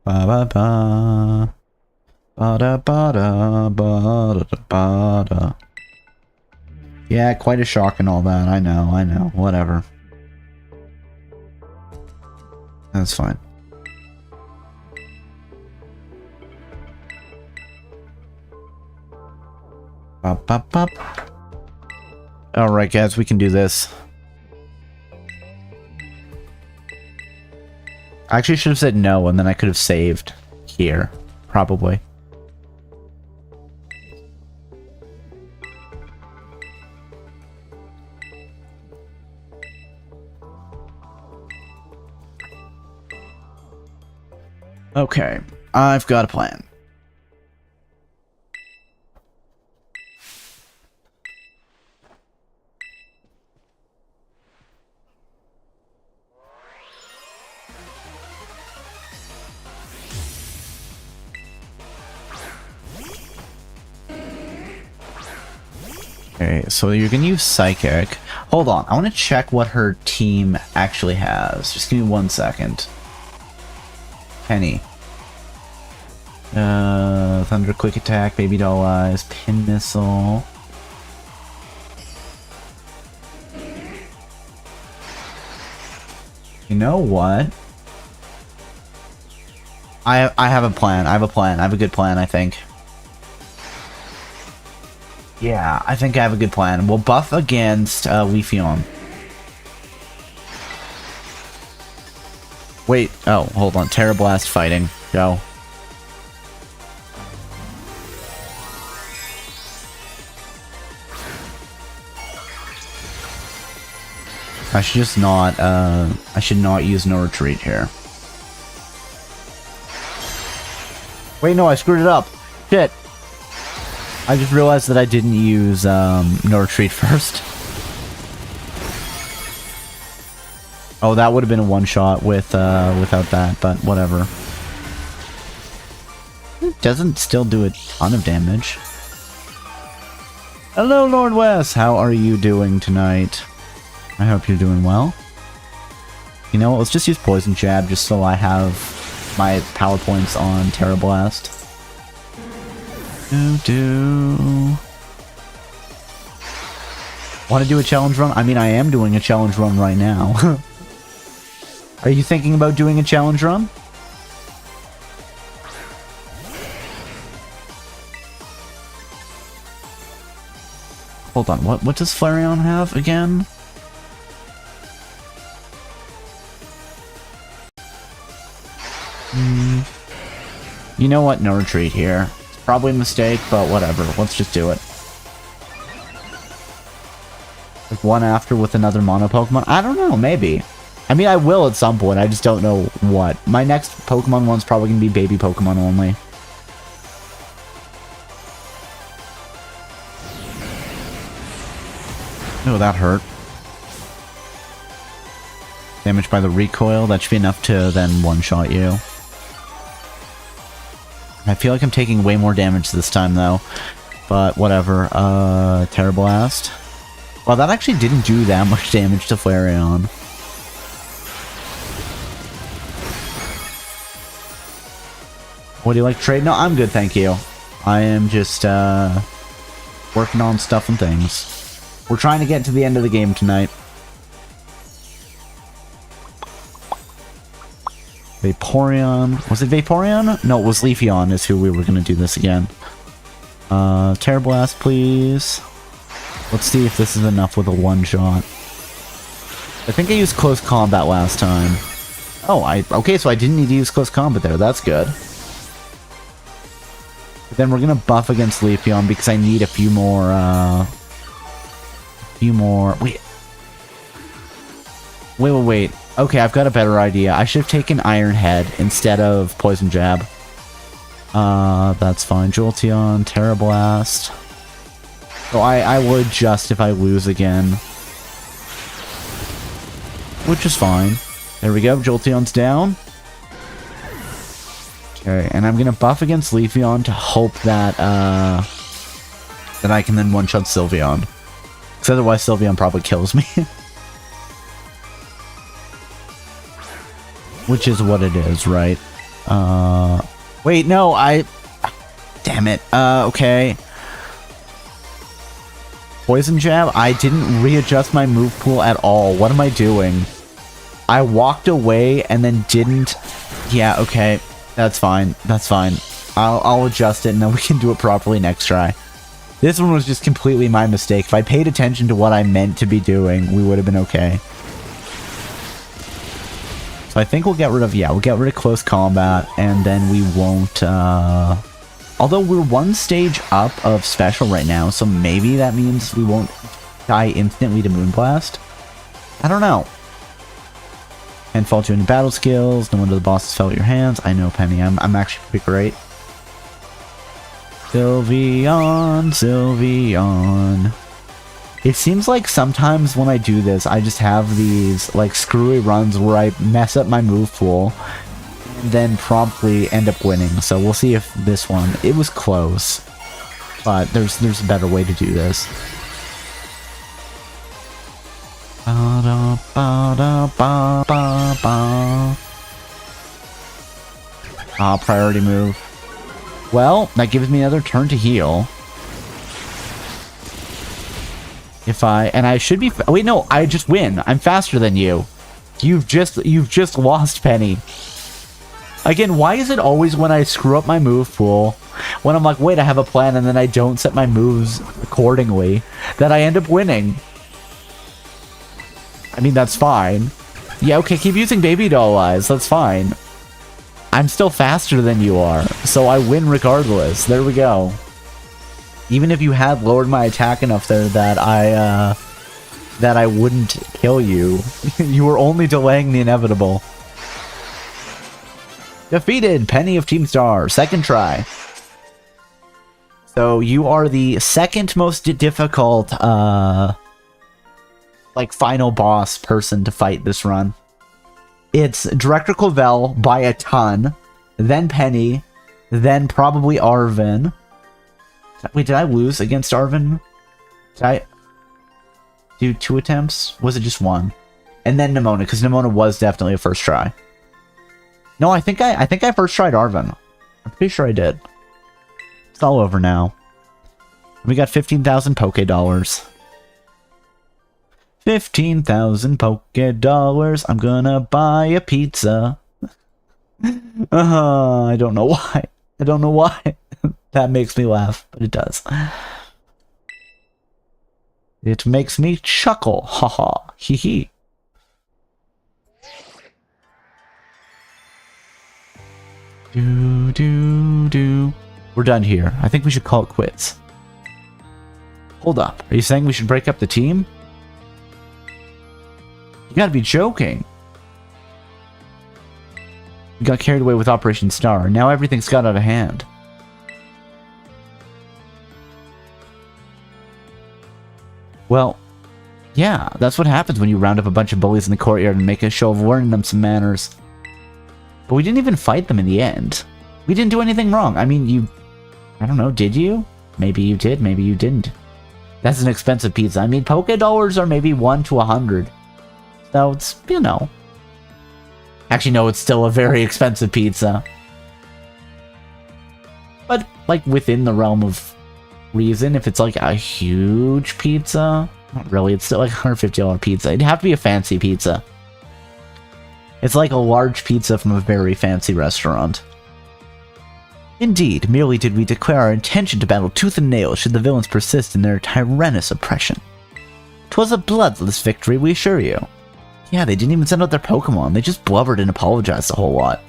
Ba ba ba. Ba da ba da ba da ba da. Yeah, quite a shock and all that. I know. Whatever. That's fine. Bop, bop, bop. Alright, guys, we can do this. I actually should have said no, and then I could have saved here. Probably. Okay, I've got a plan. Okay, so you're gonna use Psychic. Hold on, I want to check what her team actually has. Just give me 1 second. Penny. Thunder Quick Attack, Baby Doll Eyes, Pin Missile. You know what? I have a plan. I have a plan. I have a good plan, I think. Yeah, I think I have a good plan. We'll buff against Leafeon. Wait, oh, hold on. Terra Blast fighting. Go. I should just not, I should not use no retreat here. Wait, no, I screwed it up. Shit. I just realized that I didn't use, no retreat first. Oh, that would have been a one-shot with, without that, but whatever. It doesn't still do a ton of damage. Hello, Lord West! How are you doing tonight? I hope you're doing well. You know what, let's just use Poison Jab just so I have my power points on Terra Blast. Want to do a challenge run? I mean, I am doing a challenge run right now. Are you thinking about doing a challenge run? Hold on, what does Flareon have again? You know what? No retreat here. It's probably a mistake, but whatever. Let's just do it. Like one after with another mono Pokemon? I don't know, maybe. I mean, I will at some point. I just don't know what. My next Pokemon one's probably going to be baby Pokemon only. Oh, that hurt. Damage by the recoil. That should be enough to then one-shot you. I feel like I'm taking way more damage this time, though. But whatever. Terra Blast. Well, that actually didn't do that much damage to Flareon. Would you like to trade? No, I'm good, thank you. I am just, working on stuff and things. We're trying to get to the end of the game tonight. Vaporeon. Was it Vaporeon? No, it was Leafeon is who we were going to do this again. Terra Blast, please. Let's see if this is enough with a one-shot. I think I used Close Combat last time. Oh, okay, so I didn't need to use Close Combat there. That's good. But then we're going to buff against Leafeon because I need a few more, Wait. Okay, I've got a better idea. I should have taken Iron Head instead of Poison Jab. That's fine. Jolteon, Terra Blast. So I would just if I lose again. Which is fine. There we go, Jolteon's down. Okay, and I'm gonna buff against Leafeon to hope that, that I can then one-shot Sylveon. Because otherwise Sylveon probably kills me. Which is what it is, right? Wait, no, damn it. Okay. Poison Jab? I didn't readjust my move pool at all. What am I doing? I walked away and then didn't... Yeah, okay. That's fine. That's fine. I'll adjust it and then we can do it properly next try. This one was just completely my mistake. If I paid attention to what I meant to be doing, we would have been okay. So I think we'll get rid of, we'll get rid of Close Combat, and then we won't, although we're one stage up of Special right now, so maybe that means we won't die instantly to Moonblast? I don't know. And fault you any battle skills, no wonder the bosses fell at your hands. I know, Penny, I'm actually pretty great. Sylveon. It seems like sometimes when I do this, I just have these, like, screwy runs where I mess up my move pool and then promptly end up winning. So we'll see if this one... It was close, but there's a better way to do this. Ah, priority move. Well, that gives me another turn to heal. And I should be, wait, no, I just win. I'm faster than you. You've just lost, Penny. Again, why is it always when I screw up my move pool, when I'm like, wait, I have a plan, and then I don't set my moves accordingly, that I end up winning? I mean, that's fine. Yeah, okay, keep using baby doll eyes. That's fine. I'm still faster than you are, so I win regardless. There we go. Even if you had lowered my attack enough there that I wouldn't kill you, you were only delaying the inevitable. Defeated! Penny of Team Star. Second try. So you are the second most difficult, like, final boss person to fight this run. It's Director Clavel by a ton, then Penny, then probably Arven. Wait, did I lose against Arven? Did I do 2 attempts? Was it just 1? And then Nemona, because Nemona was definitely a first try. No, I think I first tried Arven. I'm pretty sure I did. It's all over now. We got 15,000 Poke Dollars. 15,000 Poke Dollars. I'm gonna buy a pizza. I don't know why. I don't know why. That makes me laugh, but it does. It makes me chuckle. Haha. Hee hee. Do. We're done here. I think we should call it quits. Hold up. Are you saying we should break up the team? You gotta be joking. We got carried away with Operation Star. Now everything's got out of hand. Well, yeah, that's what happens when you round up a bunch of bullies in the courtyard and make a show of learning them some manners. But we didn't even fight them in the end. We didn't do anything wrong. I mean, I don't know, did you? Maybe you did, maybe you didn't. That's an expensive pizza. I mean, Poke Dollars are maybe 1 to 100. So it's, you know. Actually, no, it's still a very expensive pizza. But, like, within the realm of reason, if it's like a huge pizza, not really, it's still like $150 pizza. It'd have to be a fancy pizza. It's like a large pizza from a very fancy restaurant. Indeed, merely did we declare our intention to battle tooth and nail should the villains persist in their tyrannous oppression. 'Twas a bloodless victory, we assure you. Yeah, they didn't even send out their Pokemon, they just blubbered and apologized a whole lot.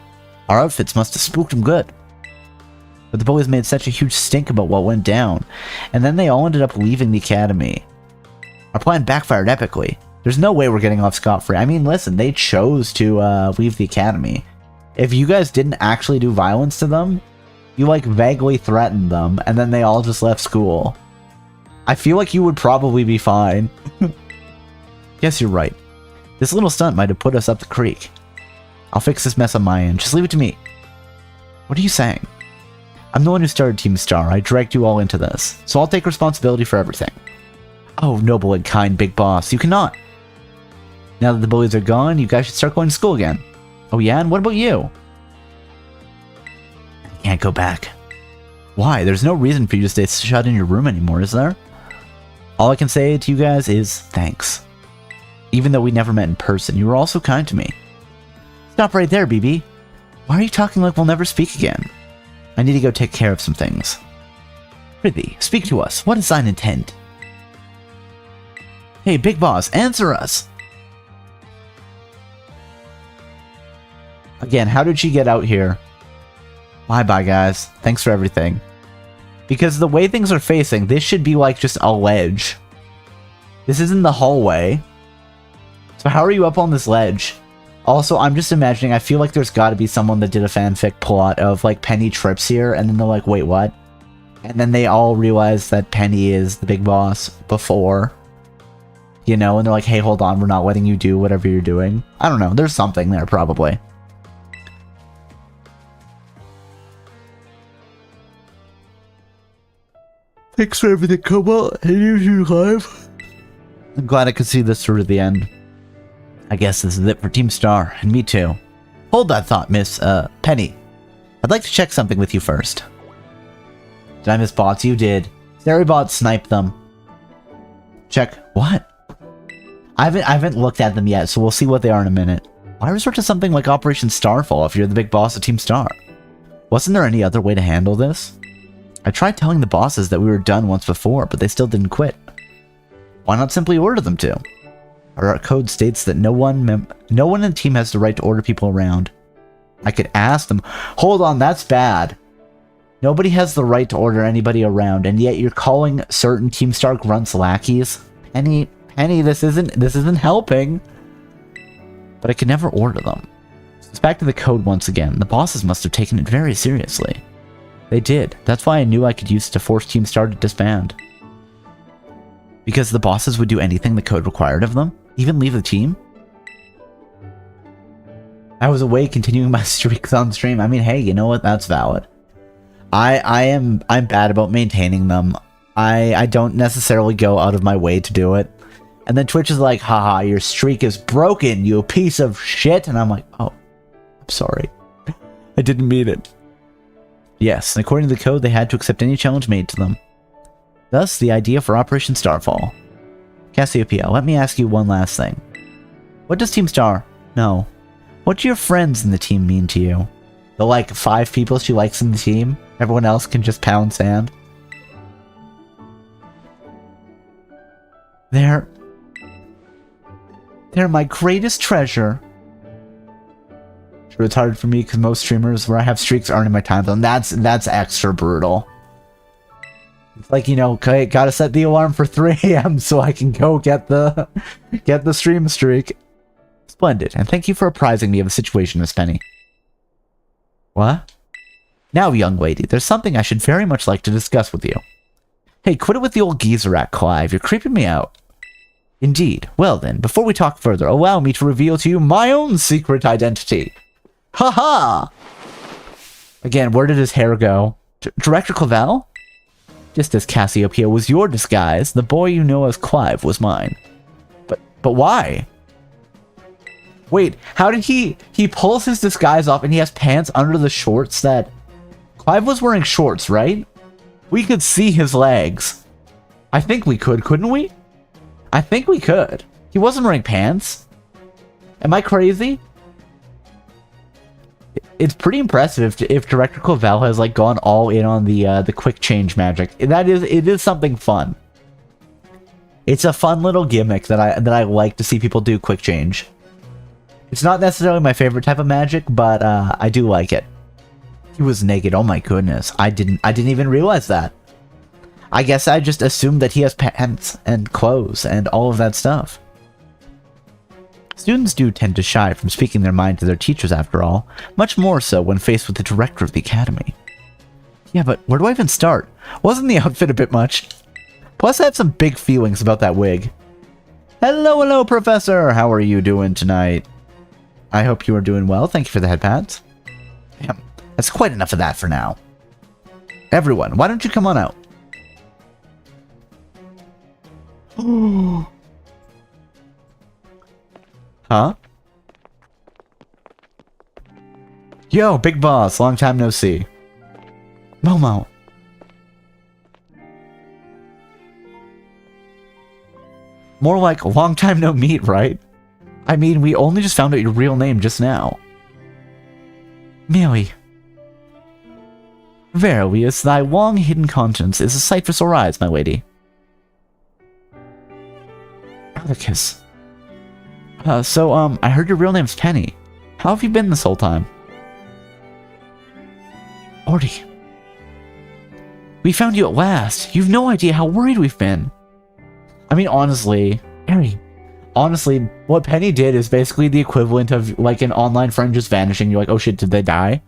Our outfits must have spooked them good. But the bullies made such a huge stink about what went down, and then they all ended up leaving the academy. Our plan backfired epically. There's no way we're getting off scot-free. I mean, listen, they chose to leave the academy. If you guys didn't actually do violence to them, you like vaguely threatened them, and then they all just left school. I feel like you would probably be fine. Yes, you're right. This little stunt might have put us up the creek. I'll fix this mess on my end. Just leave it to me. What are you saying? I'm the one who started Team Star. I dragged you all into this, so I'll take responsibility for everything. Oh, noble and kind big boss, you cannot. Now that the bullies are gone, you guys should start going to school again. Oh yeah, and what about you? I can't go back. Why? There's no reason for you to stay shut in your room anymore, is there? All I can say to you guys is thanks. Even though we never met in person, you were also kind to me. Stop right there, BB. Why are you talking like we'll never speak again? I need to go take care of some things. Prithee, speak to us. What is thine intent? Hey, Big Boss, answer us! Again, how did she get out here? Bye-bye, guys. Thanks for everything. Because the way things are facing, this should be like just a ledge. This isn't the hallway. So how are you up on this ledge? Also, I'm just imagining, I feel like there's gotta be someone that did a fanfic plot of, like, Penny trips here, and then they're like, wait, what? And then they all realize that Penny is the big boss before. You know, and they're like, hey, hold on, we're not letting you do whatever you're doing. I don't know, there's something there, probably. Thanks for everything, come on, and you live. I'm glad I could see this through to the end. I guess this is it for Team Star, and me too. Hold that thought, Miss, Penny. I'd like to check something with you first. Did I miss bots? You did. Starybot sniped them. Check. What? I haven't looked at them yet, so we'll see what they are in a minute. Why resort to something like Operation Starfall if you're the big boss of Team Star? Wasn't there any other way to handle this? I tried telling the bosses that we were done once before, but they still didn't quit. Why not simply order them to? Our code states that no one in the team has the right to order people around. I could ask them. Hold on, that's bad. Nobody has the right to order anybody around, and yet you're calling certain Team Star grunts lackeys. Penny, this isn't helping. But I could never order them. So it's back to the code once again. The bosses must have taken it very seriously. They did. That's why I knew I could use it to force Team Star to disband. Because the bosses would do anything the code required of them? Even leave the team? I was away continuing my streaks on stream. I mean, hey, you know what? That's valid. I'm bad about maintaining them. I don't necessarily go out of my way to do it. And then Twitch is like, haha, your streak is broken, you piece of shit. And I'm like, oh, I'm sorry. I didn't mean it. Yes, and according to the code, they had to accept any challenge made to them. Thus, the idea for Operation Starfall. Cassiopeia, let me ask you one last thing. What does Team Star know? What do your friends in the team mean to you? The, like, 5 people she likes in the team? Everyone else can just pound sand? They're my greatest treasure. True, it's hard for me because most streamers where I have streaks aren't in my time zone. That's extra brutal. It's like, you know, okay, gotta set the alarm for 3 AM so I can go get the stream streak. Splendid, and thank you for apprising me of the situation, Miss Penny. What? Now, young lady, there's something I should very much like to discuss with you. Hey, quit it with the old geezer act, Clive. You're creeping me out. Indeed. Well then, before we talk further, allow me to reveal to you my own secret identity. Haha! Again, where did his hair go? Director Clavel? Just as Cassiopeia was your disguise, the boy you know as Clive was mine. But why? Wait, how did he pulls his disguise off and he has pants under the shorts that... Clive was wearing shorts, right? We could see his legs. I think we could, couldn't we? I think we could. He wasn't wearing pants. Am I crazy? It's pretty impressive if Director Clavel has like gone all in on the quick change magic. It is something fun. It's a fun little gimmick that I like to see people do quick change. It's not necessarily my favorite type of magic, but I do like it. He was naked. Oh my goodness. I didn't even realize that. I guess I just assumed that he has pants and clothes and all of that stuff. Students do tend to shy from speaking their mind to their teachers after all, much more so when faced with the director of the academy. Yeah, but where do I even start? Wasn't the outfit a bit much? Plus I have some big feelings about that wig. Hello, Professor! How are you doing tonight? I hope you are doing well. Thank you for the head pats. Damn, that's quite enough of that for now. Everyone, why don't you come on out? Huh? Yo, big boss, long time no see. Momo. More like long time no meet, right? I mean, we only just found out your real name just now. Millie. Verily, as thy long hidden conscience is a sight for sore eyes, my lady. Atticus. I heard your real name's Penny. How have you been this whole time? Orty. We found you at last. You've no idea how worried we've been. I mean, honestly, Harry. Honestly, what Penny did is basically the equivalent of, like, an online friend just vanishing. You're like, oh shit, did they die?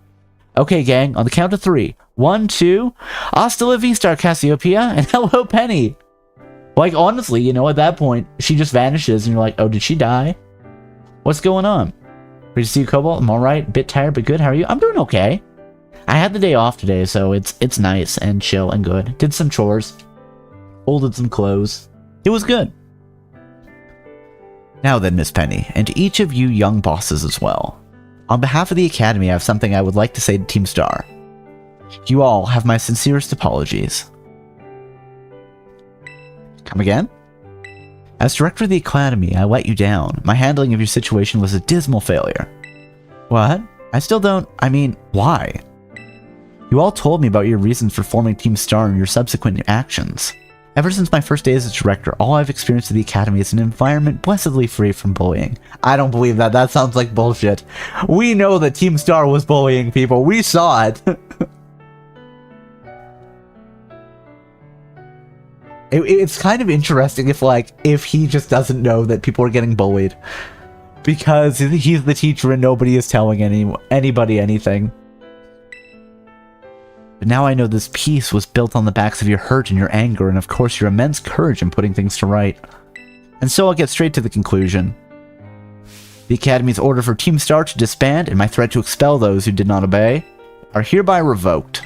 Okay, gang, on the count of 3. 1, 2, hasta la vista, Cassiopeia, and hello, Penny. Like, honestly, you know, at that point, she just vanishes, and you're like, oh, did she die? What's going on? Great to see you, Cobalt. I'm alright. Bit tired, but good. How are you? I'm doing okay. I had the day off today, so it's nice and chill and good. Did some chores. Folded some clothes. It was good. Now then, Miss Penny, and to each of you young bosses as well. On behalf of the Academy, I have something I would like to say to Team Star. You all have my sincerest apologies. Come again? As director of the Academy, I let you down. My handling of your situation was a dismal failure. What? I still don't... I mean, why? You all told me about your reasons for forming Team Star and your subsequent actions. Ever since my first day as a director, all I've experienced at the Academy is an environment blessedly free from bullying. I don't believe that. That sounds like bullshit. We know that Team Star was bullying people. We saw it. It's kind of interesting if he just doesn't know that people are getting bullied. Because he's the teacher and nobody is telling anybody anything. But now I know this peace was built on the backs of your hurt and your anger, and of course your immense courage in putting things to right. And so I'll get straight to the conclusion. The Academy's order for Team Star to disband and my threat to expel those who did not obey are hereby revoked.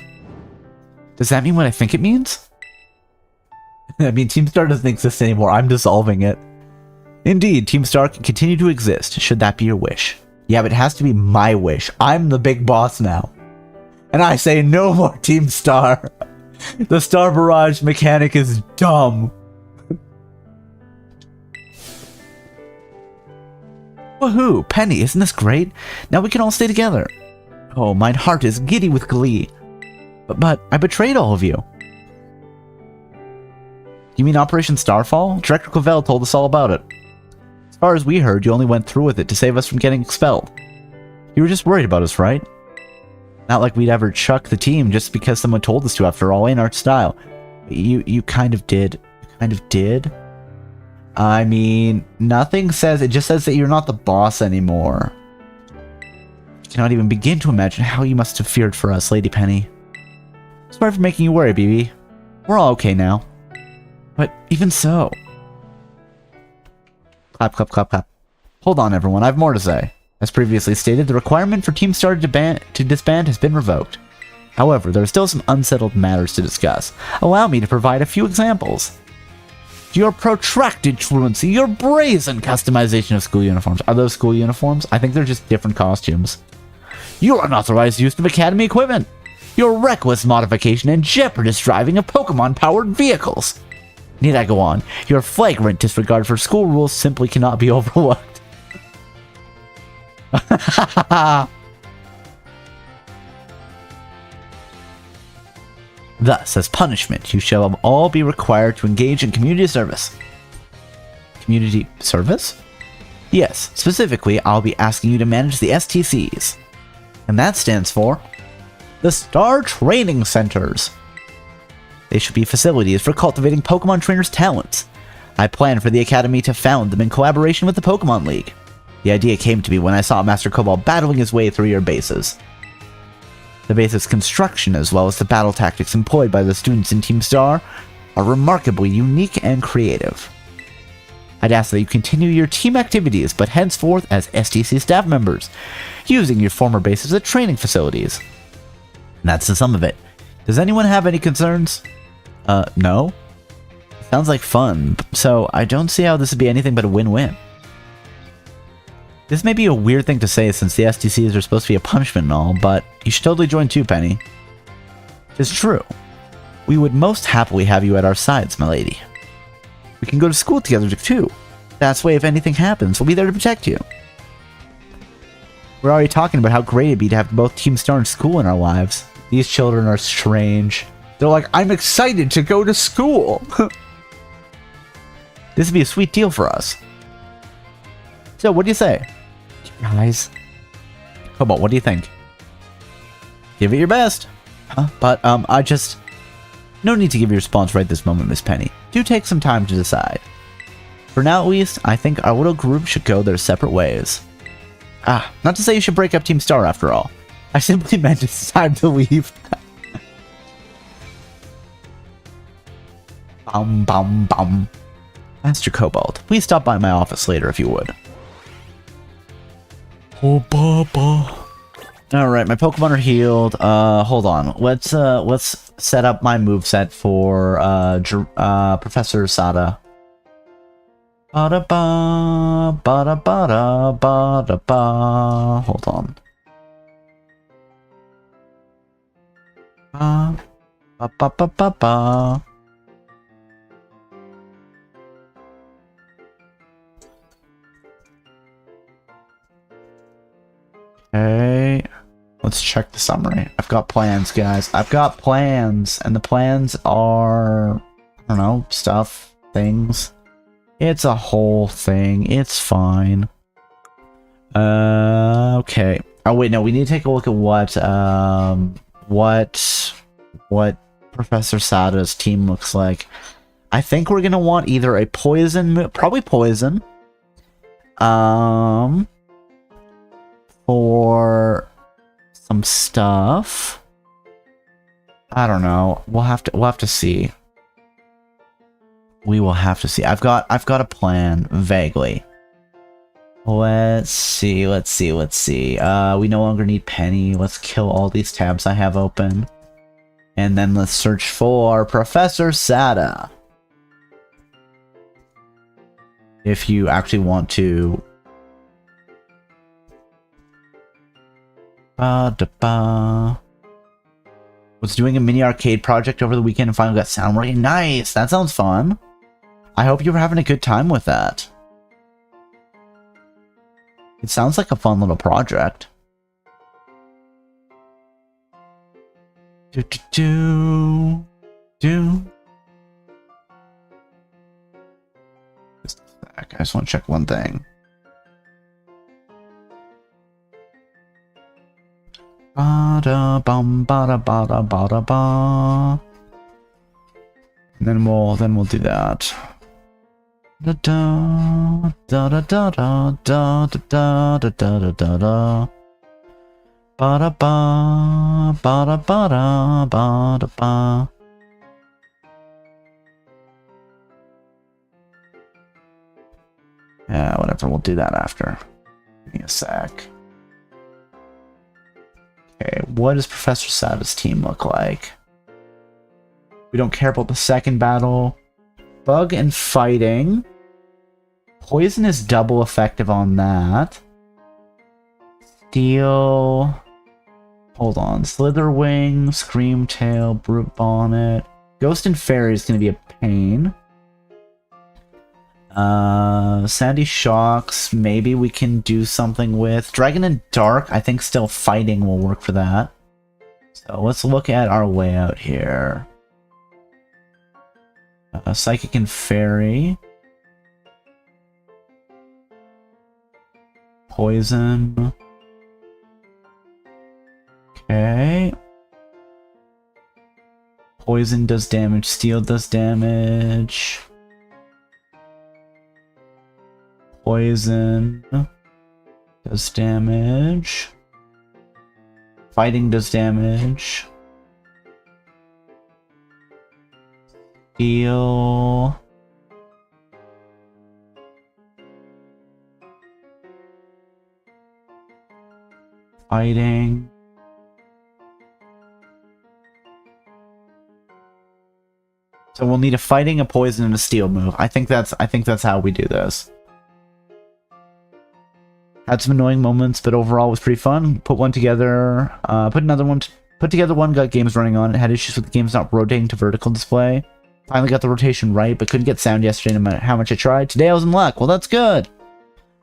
Does that mean what I think it means? I mean, Team Star doesn't exist anymore. I'm dissolving it. Indeed, Team Star can continue to exist, should that be your wish. Yeah, but it has to be my wish. I'm the big boss now. And I say no more Team Star. The Star Barrage mechanic is dumb. Woohoo! Penny, isn't this great? Now we can all stay together. Oh, mine heart is giddy with glee. But I betrayed all of you. You mean Operation Starfall? Director Clavel told us all about it. As far as we heard, you only went through with it to save us from getting expelled. You were just worried about us, right? Not like we'd ever chuck the team just because someone told us to, after all, in our style. You kind of did. You kind of did? I mean, nothing says... It just says that you're not the boss anymore. I cannot even begin to imagine how you must have feared for us, Lady Penny. Sorry for making you worry, BB. We're all okay now. But even so... Clap, clap, clap, clap. Hold on, everyone. I have more to say. As previously stated, the requirement for Team Star to disband has been revoked. However, there are still some unsettled matters to discuss. Allow me to provide a few examples. Your protracted truancy, your brazen customization of school uniforms. Are those school uniforms? I think they're just different costumes. Your unauthorized use of Academy equipment. Your reckless modification and jeopardous driving of Pokemon-powered vehicles. Need I go on? Your flagrant disregard for school rules simply cannot be overlooked. Thus, as punishment, you shall all be required to engage in community service. Community service? Yes, specifically, I'll be asking you to manage the STCs. And that stands for the Star Training Centers. They should be facilities for cultivating Pokemon trainers' talents. I plan for the Academy to found them in collaboration with the Pokemon League. The idea came to me when I saw Master Cobalt battling his way through your bases. The base's construction, as well as the battle tactics employed by the students in Team Star, are remarkably unique and creative. I'd ask that you continue your team activities, but henceforth as STC staff members, using your former bases as training facilities. And that's the sum of it. Does anyone have any concerns? No? Sounds like fun, so I don't see how this would be anything but a win-win. This may be a weird thing to say since the STCs are supposed to be a punishment and all, but you should totally join too, Penny. It's true. We would most happily have you at our sides, my lady. We can go to school together too. That's way if anything happens, we'll be there to protect you. We're already talking about how great it'd be to have both Team Star and school in our lives. These children are strange. They're like, I'm excited to go to school. This would be a sweet deal for us. So, what do you say? Guys. Come on, what do you think? Give it your best. Huh? But, I just... No need to give your response right this moment, Miss Penny. Do take some time to decide. For now, at least, I think our little group should go their separate ways. Not to say you should break up Team Star after all. I simply meant it's time to leave. Bum. Master Cobalt, please stop by my office later if you would. Oh, Baba. Alright, my Pokemon are healed. Hold on. Let's set up my moveset for Professor Sada. Ba-da-ba, ba-da-ba-da, ba-da-ba. Hold on. Ba-ba-ba-ba-ba. Okay. Let's check the summary. I've got plans, guys. I've got plans, and the plans are, I don't know, stuff, things. It's a whole thing. It's fine. Okay. Oh wait, no, we need to take a look at what Professor Sada's team looks like. I think we're gonna want either a poison, probably poison, for some stuff. I don't know. We'll have to see. We will have to see. I've got a plan vaguely. Let's see. We no longer need Penny. Let's kill all these tabs I have open. And then let's search for Professor Sada. If you actually want to. Was doing a mini arcade project over the weekend and finally got sound working. Nice! That sounds fun. I hope you were having a good time with that. It sounds like a fun little project. Just a sec, I just want to check one thing. Ba-da-bum, ba-da-ba-da-ba-da-ba. And then we'll do that. Da da da da da da da da da da da da. Ba da ba ba da ba da ba da ba. Yeah, whatever. We'll do that after. Give me a sec. Okay, what does Professor Sada's team look like? We don't care about the second battle. Bug and fighting. Poison is double effective on that. Steel. Hold on. Slitherwing, Screamtail, Brute Bonnet. Ghost and Fairy is going to be a pain. Sandy Shocks, maybe we can do something with. Dragon and Dark, I think still fighting will work for that. So let's look at our layout here. Psychic and Fairy. Poison. Okay. Poison does damage, Steel does damage. Poison does damage. Fighting does damage. Steel. Fighting. So we'll need a fighting, a poison, and a steel move. I think that's how we do this. Had some annoying moments, but overall was pretty fun. Put one together, put together one, got games running on it, had issues with the games not rotating to vertical display. Finally got the rotation right, but couldn't get sound yesterday no matter how much I tried. Today I was in luck. Well, that's good.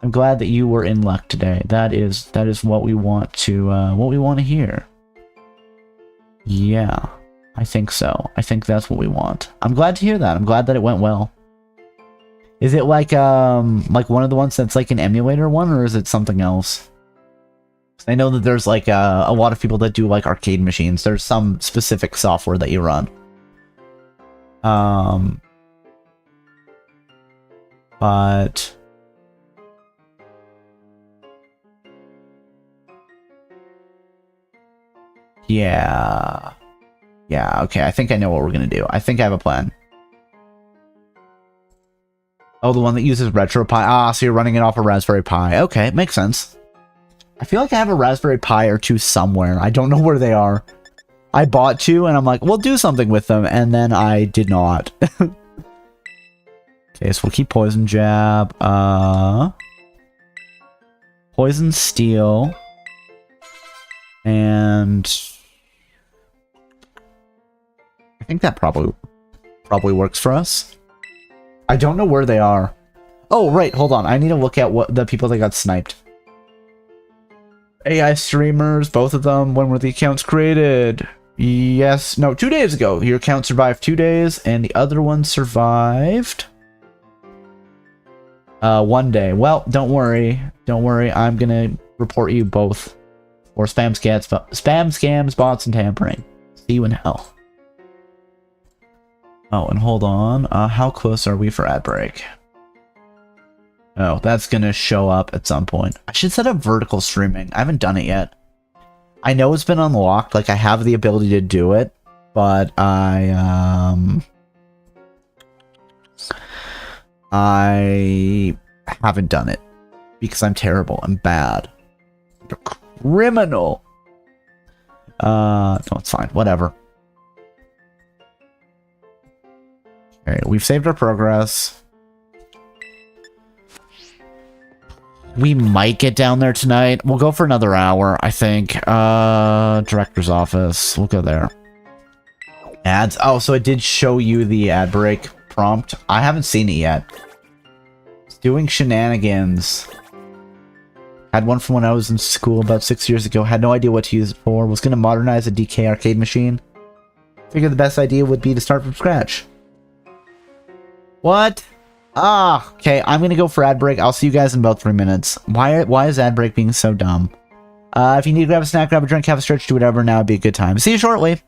I'm glad that you were in luck today. That is what we want to hear. Yeah, I think so. I think that's what we want. I'm glad to hear that. I'm glad that it went well. Is it like one of the ones that's like an emulator one, or is it something else? I know that there's like a lot of people that do like arcade machines. There's some specific software that you run. But yeah, okay. I think I know what we're gonna do. I think I have a plan. Oh, the one that uses RetroPie. Ah, so you're running it off a Raspberry Pi. Okay, makes sense. I feel like I have a Raspberry Pi or two somewhere. I don't know where they are. I bought two, and I'm like, we'll do something with them, and then I did not. Okay, so we'll keep Poison Jab. Poison Steel. And I think that probably works for us. I don't know where they are. Oh, right, hold on. I need to look at what the people that got sniped. AI streamers, both of them. When were the accounts created? Yes, no, 2 days ago. Your account survived 2 days, and the other one survived 1 day. Well, don't worry. Don't worry. I'm gonna report you both for spam scams, bots, and tampering. See you in hell. Oh, and hold on. How close are we for ad break? Oh, that's gonna show up at some point. I should set up vertical streaming. I haven't done it yet. I know it's been unlocked, like I have the ability to do it, but I haven't done it because I'm terrible. I'm bad. I'm a criminal. No, it's fine. Whatever. Alright, we've saved our progress. We might get down there tonight. We'll go for another hour, I think. Director's office. We'll go there. Ads. Oh, so it did show you the ad break prompt. I haven't seen it yet. It's doing shenanigans. Had one from when I was in school about 6 years ago. Had no idea what to use it for. Was going to modernize a DK arcade machine. Figured the best idea would be to start from scratch. What? Ah, okay, I'm gonna go for ad break. I'll see you guys in about 3 minutes. Why is ad break being so dumb? If you need to grab a snack, grab a drink, have a stretch, do whatever, now would be a good time. See you shortly.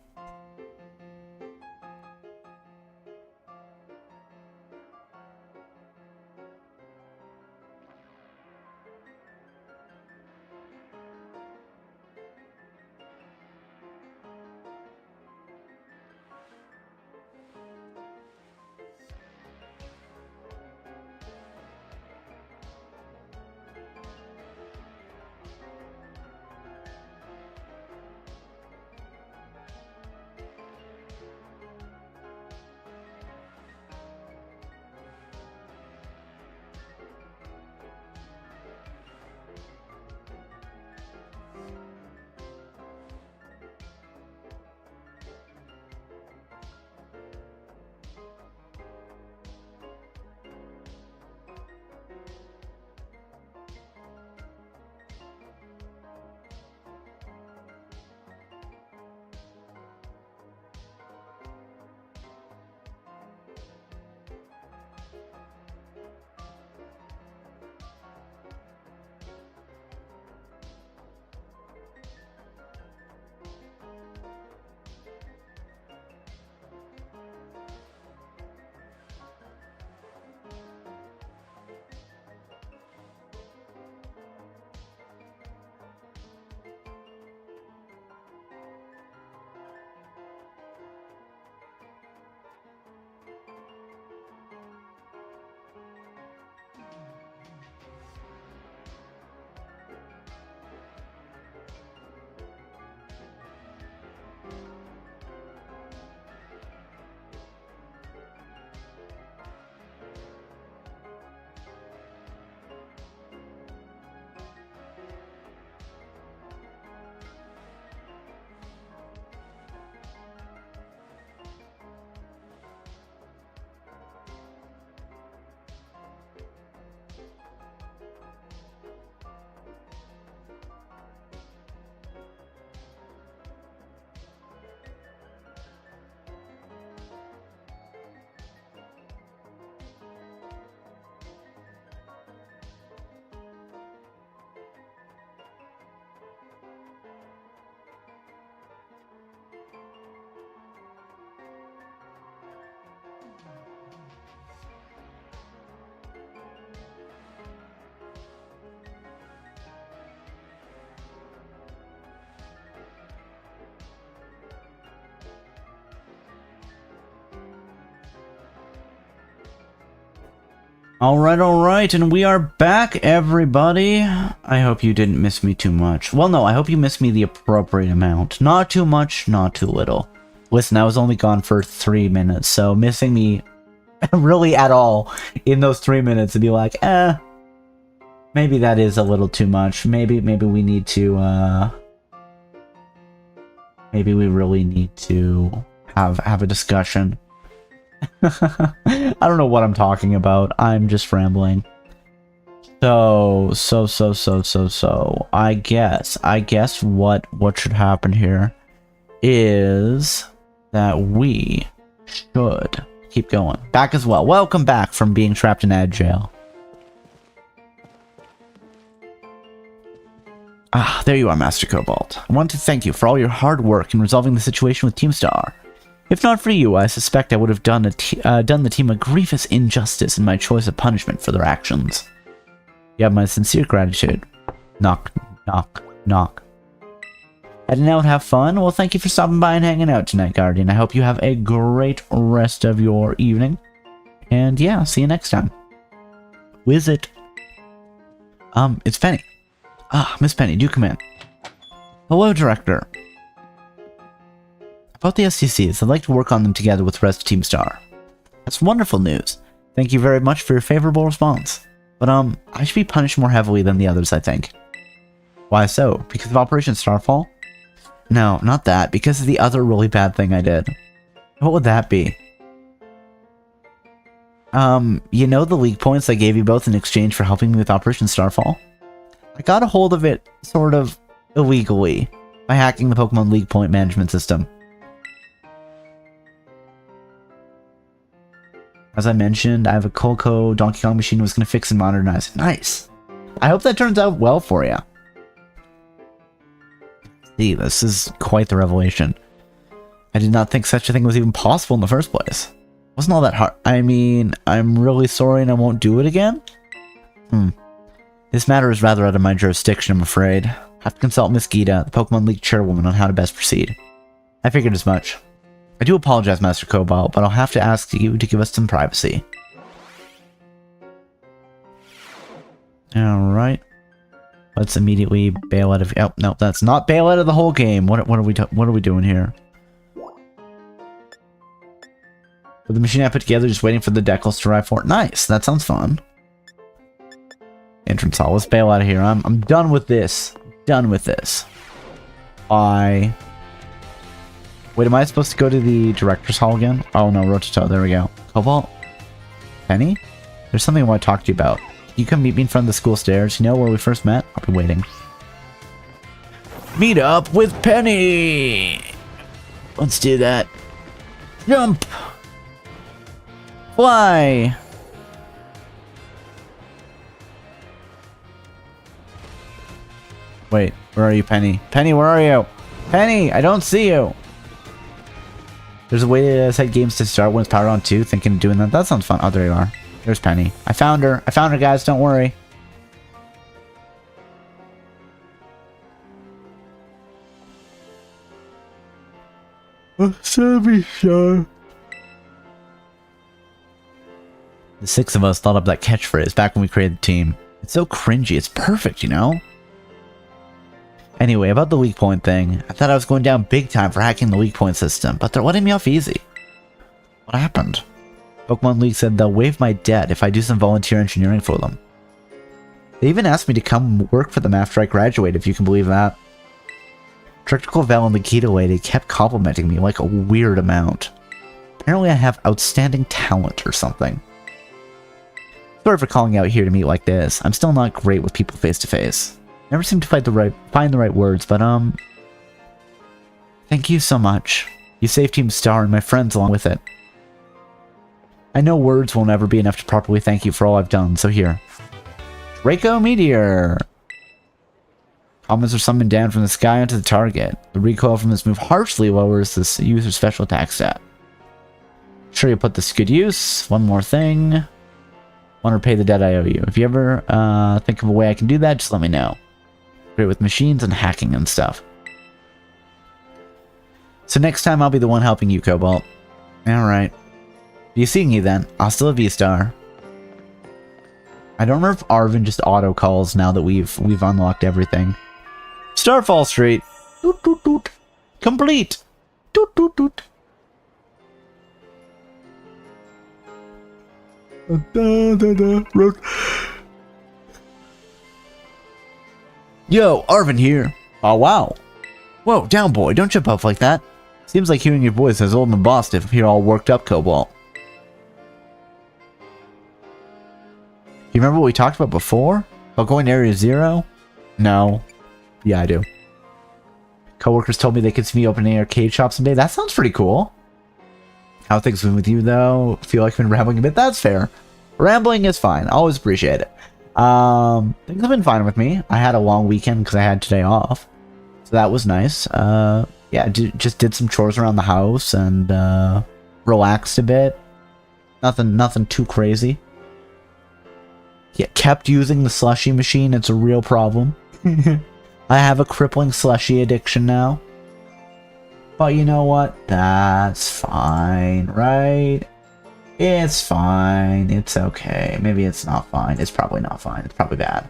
Alright, and we are back, everybody. I hope you didn't miss me too much. Well, no, I hope you missed me the appropriate amount. Not too much, not too little. Listen, I was only gone for 3 minutes, so missing me really at all in those 3 minutes to be like, maybe that is a little too much. Maybe we need to, maybe we really need to have a discussion. I don't know what I'm talking about. I'm just rambling. So, I guess what should happen here is that we should keep going. Back as well. Welcome back from being trapped in ad jail. Ah, there you are, Master Cobalt. I want to thank you for all your hard work in resolving the situation with Team Star. If not for you, I suspect I would have done the team a grievous injustice in my choice of punishment for their actions. You have my sincere gratitude. Knock, knock, knock. Heading out, have fun? Well, thank you for stopping by and hanging out tonight, Guardian. I hope you have a great rest of your evening. And yeah, see you next time. Who is it? It's Penny. Ah, Miss Penny, do come in. Hello, Director. About the STCs, I'd like to work on them together with the rest of Team Star. That's wonderful news. Thank you very much for your favorable response. But, I should be punished more heavily than the others, I think. Why so? Because of Operation Starfall? No, not that. Because of the other really bad thing I did. What would that be? You know the league points I gave you both in exchange for helping me with Operation Starfall? I got a hold of it, sort of, illegally, by hacking the Pokemon League Point management system. As I mentioned, I have a Colco Donkey Kong machine I was going to fix and modernize it. Nice! I hope that turns out well for you. See, this is quite the revelation. I did not think such a thing was even possible in the first place. Wasn't all that hard. I mean, I'm really sorry and I won't do it again? This matter is rather out of my jurisdiction, I'm afraid. I have to consult Miss Gita, the Pokemon League chairwoman, on how to best proceed. I figured as much. I do apologize, Master Cobalt, but I'll have to ask you to give us some privacy. Alright. Let's immediately bail out of... Oh, no, that's not bail out of the whole game. What are we doing here? With the machine I put together, just waiting for the decals to arrive for it. Nice, that sounds fun. Entrance hall. Let's bail out of here. I'm done with this. Done with this. Bye. Wait, am I supposed to go to the director's hall again? Oh no, Rototo. There we go. Cobalt? Penny? There's something I want to talk to you about. Can you come meet me in front of the school stairs? You know where we first met? I'll be waiting. Meet up with Penny! Let's do that. Jump! Fly! Wait, where are you, Penny? Penny, where are you? Penny, I don't see you! There's a way to set games to start when it's powered on too. Thinking of doing that? That sounds fun. Oh, there you are. There's Penny. I found her. I found her, guys. Don't worry. The 6 of us thought up that catchphrase back when we created the team. It's so cringy. It's perfect, you know? Anyway, about the league point thing. I thought I was going down big time for hacking the league point system, but they're letting me off easy. What happened? Pokemon League said they'll waive my debt if I do some volunteer engineering for them. They even asked me to come work for them after I graduate, if you can believe that. Director Val and the Gita lady kept complimenting me like a weird amount. Apparently I have outstanding talent or something. Sorry for calling out here to meet like this. I'm still not great with people face to face. Never seem to find the right words, but thank you so much. You saved Team Star and my friends along with it. I know words will never be enough to properly thank you for all I've done, so here. Draco Meteor! Comments are summoned down from the sky onto the target. The recoil from this move harshly lowers this user's special attack stat. Sure, you put this to good use. One more thing. Want to repay the debt I owe you. If you ever think of a way I can do that, just let me know. Great with machines and hacking and stuff. So next time I'll be the one helping you, Cobalt. Alright. Be seeing you then. Hasta la vista. I don't remember if Arven just auto calls now that we've unlocked everything. Starfall Street. Doot doot doot. Complete. Doot doot doot. Yo, Arven here. Oh, wow. Whoa, down boy, don't jump off like that. Seems like hearing your voice has old and bossed if you're all worked up, Cobalt. You remember what we talked about before? About going to Area Zero? No. Yeah, I do. Coworkers told me they could see me opening arcade shops someday. That sounds pretty cool. How things been with you, though? Feel like I've been rambling a bit? That's fair. Rambling is fine. Always appreciate it. Things have been fine with me. I had a long weekend because I had today off. So that was nice. Yeah, just did some chores around the house and relaxed a bit. Nothing too crazy. Yeah, kept using the slushy machine. It's a real problem. I have a crippling slushy addiction now. But you know what? That's fine, right? It's fine. It's okay. Maybe it's not fine. It's probably not fine. It's probably bad.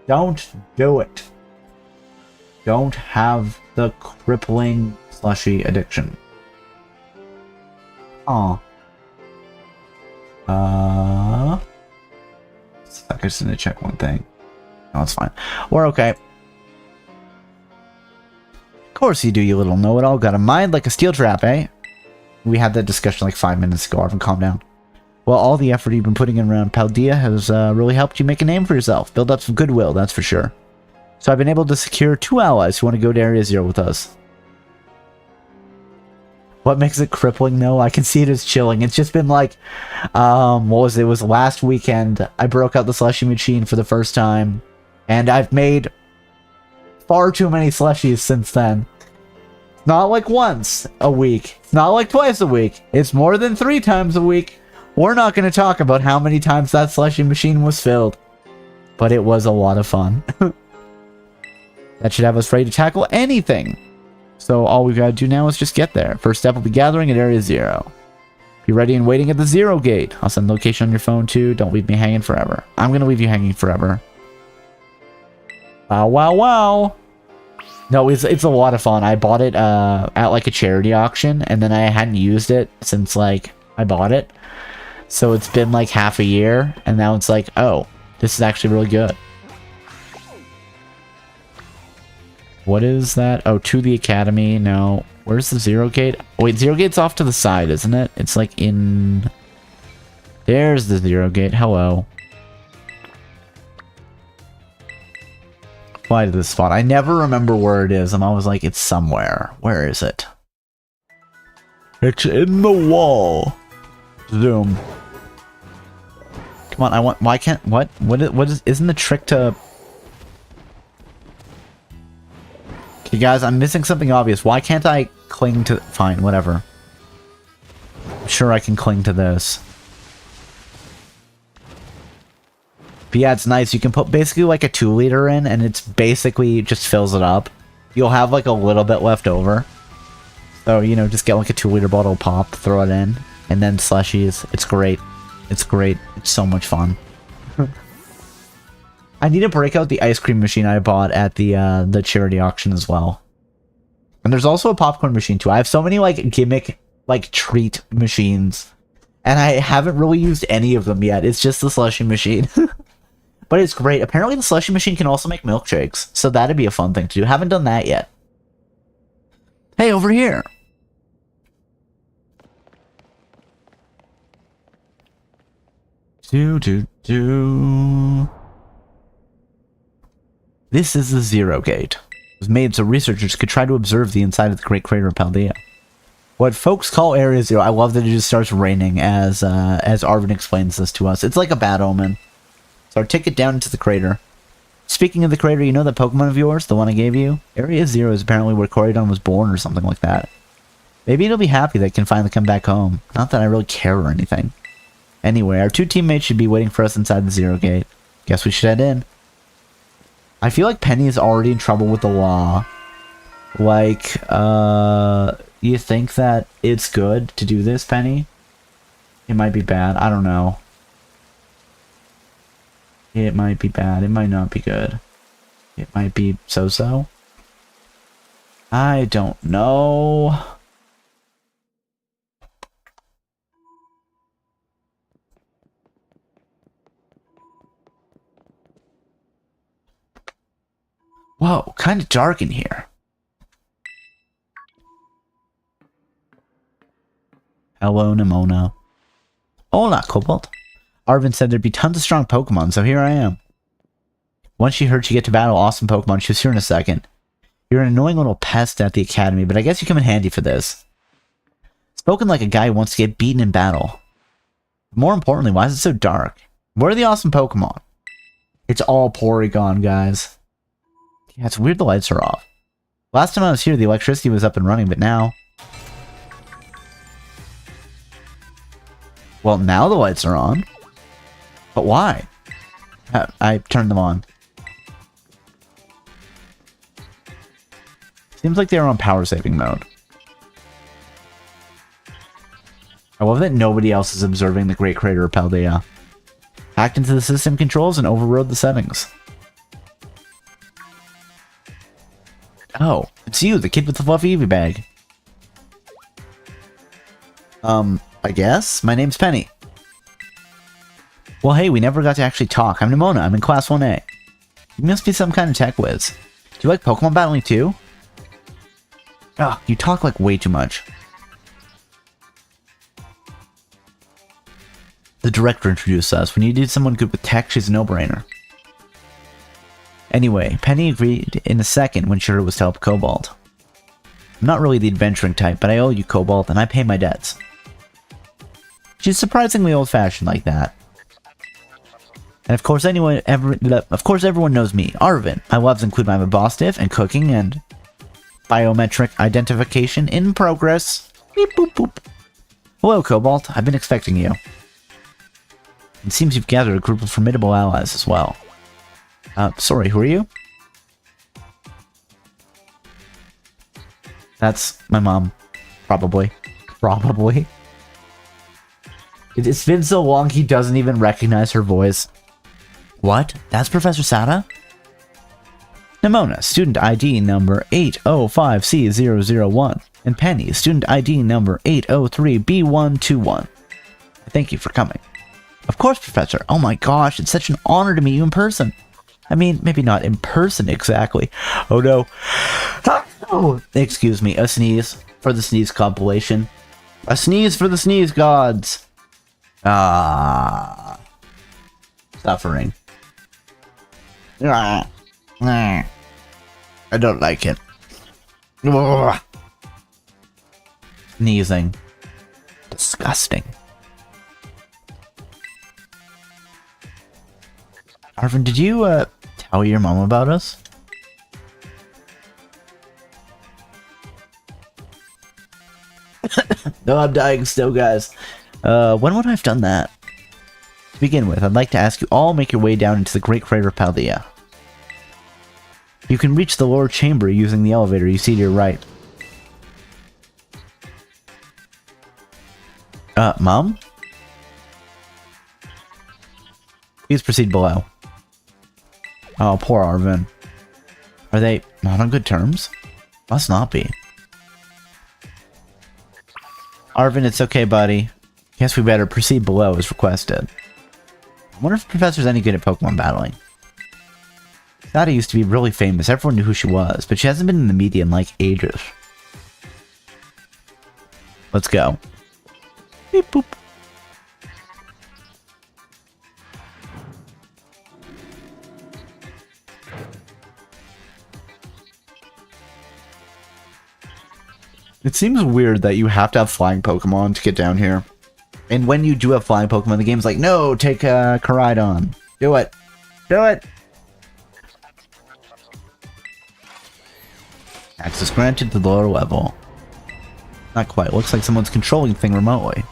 Don't do it. Don't have the crippling slushy addiction. Aw. I just need to check one thing. No, it's fine. We're okay. Of course you do, you little know-it-all. Got a mind like a steel trap, eh? We had that discussion like 5 minutes ago. Arven, calm down. Well, all the effort you've been putting in around Paldea has really helped you make a name for yourself. Build up some goodwill, that's for sure. So I've been able to secure 2 allies who want to go to Area Zero with us. What makes it crippling, though? I can see it as chilling. It's just been like, what was it? It was last weekend. I broke out the slushy machine for the first time. And I've made far too many slushies since then. Not like once a week. Not like twice a week. It's more than 3 times a week. We're not going to talk about how many times that slushy machine was filled. But it was a lot of fun. That should have us ready to tackle anything. So all we've got to do now is just get there. First step will be gathering at Area Zero. Be ready and waiting at the Zero Gate. I'll send location on your phone too. Don't leave me hanging forever. I'm going to leave you hanging forever. Wow, wow, wow. No, it's a lot of fun. I bought it at like a charity auction, and then I hadn't used it since like I bought it. So it's been like half a year, and now it's like, oh, this is actually really good. What is that? Oh, to the academy. No. Where's the Zero Gate? Wait, Zero Gate's off to the side, isn't it? It's like in... There's the Zero Gate. Hello. Fly to this spot. I never remember where it is. I'm always like, it's somewhere. Where is it? It's in the wall. Zoom. Come on, I want... Why can't... What is... Isn't the trick to... Okay, guys, I'm missing something obvious. Why can't I cling to... Fine, whatever. I'm sure I can cling to this. But yeah, it's nice. You can put basically like a 2-liter in, and it's basically just fills it up. You'll have like a little bit left over. So, you know, just get like a 2-liter bottle pop, throw it in, and then slushies. It's great. It's great. It's so much fun. I need to break out the ice cream machine I bought at the charity auction as well. And there's also a popcorn machine too. I have so many like gimmick like treat machines, and I haven't really used any of them yet. It's just the slushy machine. But it's great. Apparently the slushy machine can also make milkshakes, so that'd be a fun thing to do. Haven't done that yet. Hey, over here. This is the Zero Gate. It was made so researchers could try to observe the inside of the Great Crater of Paldea. What folks call Area Zero. I love that it just starts raining as Arven explains this to us. It's like a bad omen. So our ticket down into the crater. Speaking of the crater, you know that Pokemon of yours, the one I gave you? Area Zero is apparently where Corydon was born or something like that. Maybe it'll be happy that it can finally come back home. Not that I really care or anything. Anyway, our 2 teammates should be waiting for us inside the Zero Gate. Guess we should head in. I feel like Penny is already in trouble with the law. Like, you think that it's good to do this, Penny? It might be bad. I don't know. It might be bad. It might not be good. It might be so-so. I don't know. Whoa, kind of dark in here. Hello, Nemona. Hola, Cobalt. Arven said there'd be tons of strong Pokemon, so here I am. Once she heard she'd get to battle awesome Pokemon, she was here in a second. You're an annoying little pest at the academy, but I guess you come in handy for this. Spoken like a guy who wants to get beaten in battle. More importantly, why is it so dark? Where are the awesome Pokemon? It's all Porygon, guys. Yeah, it's weird the lights are off. Last time I was here, the electricity was up and running, but now... Well, now the lights are on. But why? I turned them on. Seems like they are on power saving mode. I love that nobody else is observing the Great Crater of Paldea. Hacked into the system controls and overrode the settings. Oh, it's you, the kid with the fluffy Eevee bag. I guess? My name's Penny. Well, hey, we never got to actually talk. I'm Nemona. I'm in Class 1A. You must be some kind of tech whiz. Do you like Pokemon battling too? Ugh, you talk like way too much. The director introduced us. When you need someone good with tech, she's a no-brainer. Anyway, Penny agreed in a second when she heard it was to help Cobalt. I'm not really the adventuring type, but I owe you, Cobalt, and I pay my debts. She's surprisingly old-fashioned like that. And of course everyone knows me, Arven. My loves include my Mabostiff and cooking and biometric identification in progress. Beep boop boop. Hello, Cobalt. I've been expecting you. It seems you've gathered a group of formidable allies as well. Sorry, who are you? That's my mom. Probably. Probably. It's been so long he doesn't even recognize her voice. What? That's Professor Sada? Nemona, student ID number 805C001. And Penny, student ID number 803B121. Thank you for coming. Of course, Professor. Oh my gosh, it's such an honor to meet you in person. I mean, maybe not in person exactly. Oh no. Oh, excuse me, a sneeze for the sneeze compilation. A sneeze for the sneeze gods. Ah. Suffering. I don't like it. Ugh. Sneezing. Disgusting. Arven, did you, tell your mom about us? No, I'm dying still, guys. When would I have done that? To begin with, I'd like to ask you all make your way down into the Great Crater of Paldea. You can reach the lower chamber using the elevator you see to your right. Mom? Please proceed below. Oh, poor Arven. Are they not on good terms? Must not be. Arven, it's okay, buddy. Guess we better proceed below as requested. I wonder if the professor's any good at Pokemon battling. Sada used to be really famous. Everyone knew who she was, but she hasn't been in the media in like ages. Let's go. Beep boop. It seems weird that you have to have flying Pokemon to get down here. And when you do have flying Pokemon, the game's like, no, take Koraidon. Do it. Do it. Access granted to the lower level. Not quite. Looks like someone's controlling the thing remotely.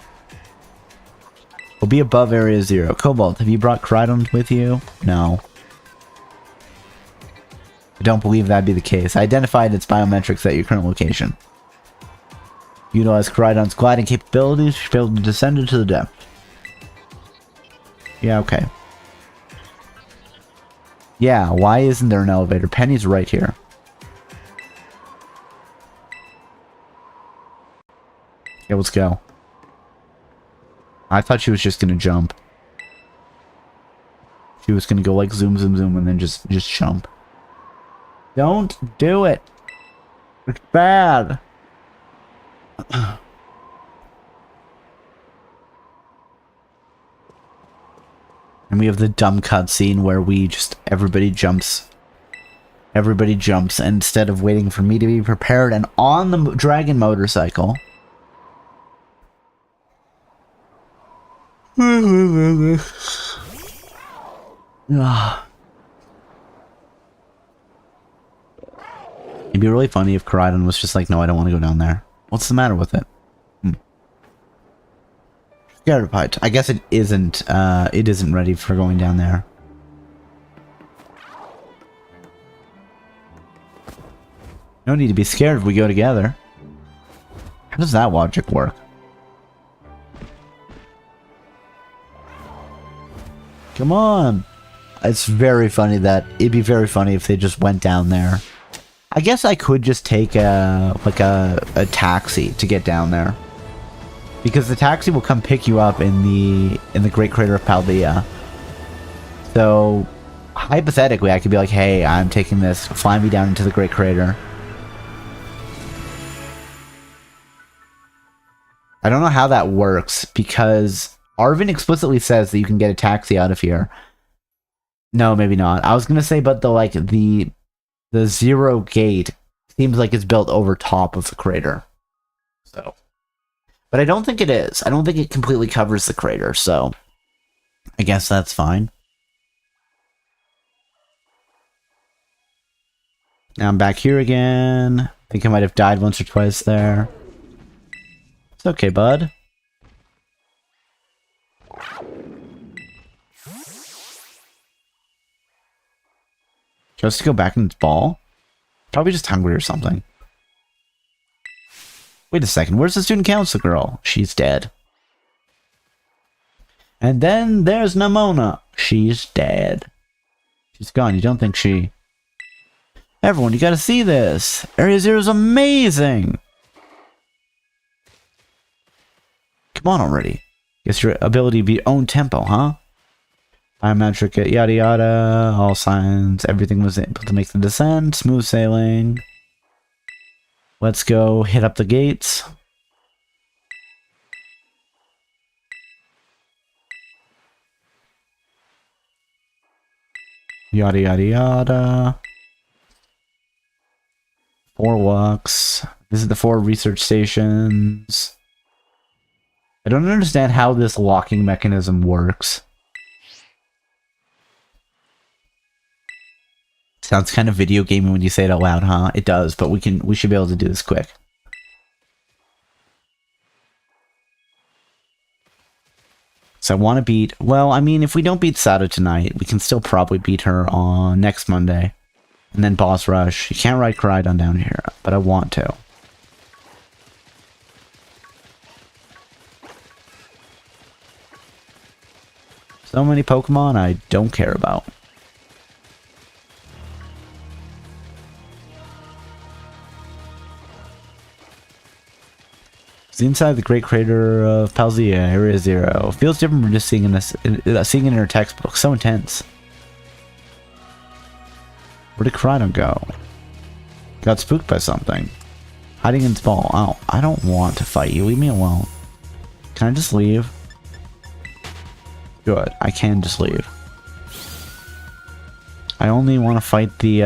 We'll be above Area 0. Cobalt, have you brought Koraidon with you? No. I don't believe that'd be the case. I identified its biometrics at your current location. Utilize Koraidon's gliding capabilities to be able to descend into the depth. Yeah, okay. Yeah, why isn't there an elevator? Penny's right here. Yeah, let's go. I thought she was just gonna jump. She was gonna go like zoom, zoom, zoom, and then just jump. Don't do it. It's bad. And we have the dumb cutscene where we just everybody jumps, and instead of waiting for me to be prepared and on the dragon motorcycle. It'd be really funny if Koraidon was just like, no, I don't want to go down there. What's the matter with it? Scared of height. I guess it isn't ready for going down there. No need to be scared if we go together. How does that logic work? Come on! It's very funny that... It'd be very funny if they just went down there. I guess I could just take a taxi to get down there. Because the taxi will come pick you up in the Great Crater of Paldea. So, hypothetically, I could be like, hey, I'm taking this, fly me down into the Great Crater. I don't know how that works, because Arven explicitly says that you can get a taxi out of here. No, maybe not. I was gonna say, but the Zero Gate seems like it's built over top of the crater. So, but I don't think it is. I don't think it completely covers the crater, so I guess that's fine. Now I'm back here again. I think I might have died once or twice there. It's okay, bud. Just to go back in its ball? Probably just hungry or something. Wait a second, where's the student council girl? She's dead. And then there's Nemona. She's dead. She's gone. You don't think she... Everyone, you gotta see this. Area Zero is amazing. Come on already. Guess your ability to beat own tempo, huh? Biometric, yada yada, all signs, everything was able to make the descent, smooth sailing. Let's go hit up the gates. Yada yada yada. 4 walks. Visit the 4 research stations. I don't understand how this locking mechanism works. Sounds kind of video gamey when you say it out loud, huh? It does, but we should be able to do this quick. So I want to beat... Well, I mean, if we don't beat Sato tonight, we can still probably beat her on next Monday. And then boss rush. You can't ride Koraidon down here, but I want to. So many Pokemon I don't care about. It's inside the Great Crater of Paldea, Area Zero. Feels different from just seeing it in her textbook. So intense. Where did Koraidon go? Got spooked by something. Hiding in its ball. Oh, I don't want to fight you. Leave me alone. Can I just leave? Good. I can just leave. I only want to fight the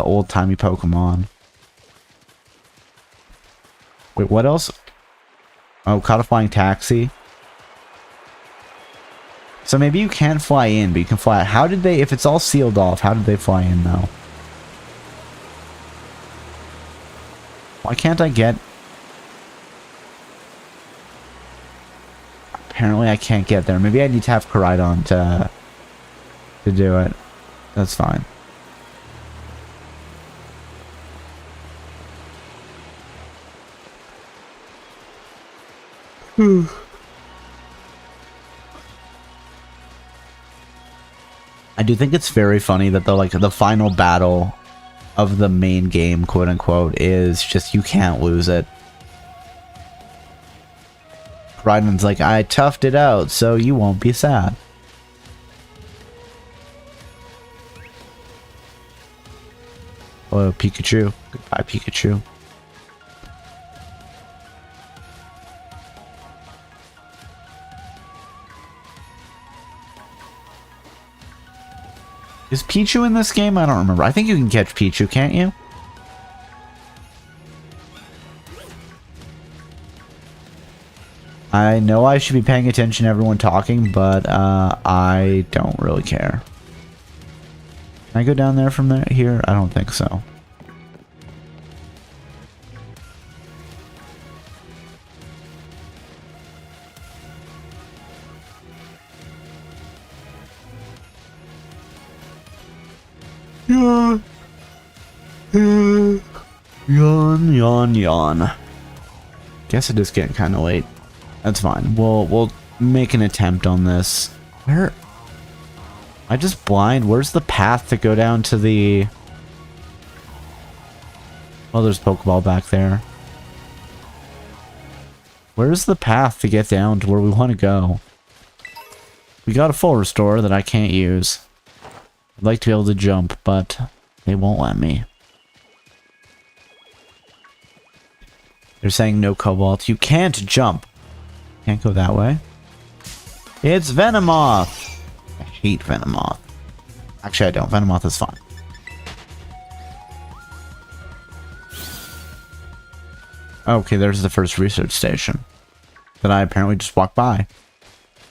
old-timey Pokemon. Wait, what else? Oh, caught a flying taxi. So maybe you can't fly in, but you can fly out. How did they, if it's all sealed off, how did they fly in though? Why can't I get... Apparently I can't get there. Maybe I need to have Koraidon to do it. That's fine. I do think it's very funny that the final battle of the main game, quote unquote, is just you can't lose it. Koraidon's like, I toughed it out, so you won't be sad. Hello, Pikachu. Goodbye, Pikachu. Is Pichu in this game? I don't remember. I think you can catch Pichu, can't you? I know I should be paying attention to everyone talking, but I don't really care. Can I go down there from there? Here? I don't think so. Yawn. Guess it is getting kind of late. That's fine. We'll make an attempt on this. Where? Am I just blind? Where's the path to go down to the... Oh, there's Pokeball back there. Where's the path to get down to where we want to go? We got a full restore that I can't use. I'd like to be able to jump, but they won't let me. They're saying no Cobalt. You can't jump. Can't go that way. It's Venomoth. I hate Venomoth. Actually, I don't. Venomoth is fine. Okay, there's the first research station that I apparently just walked by.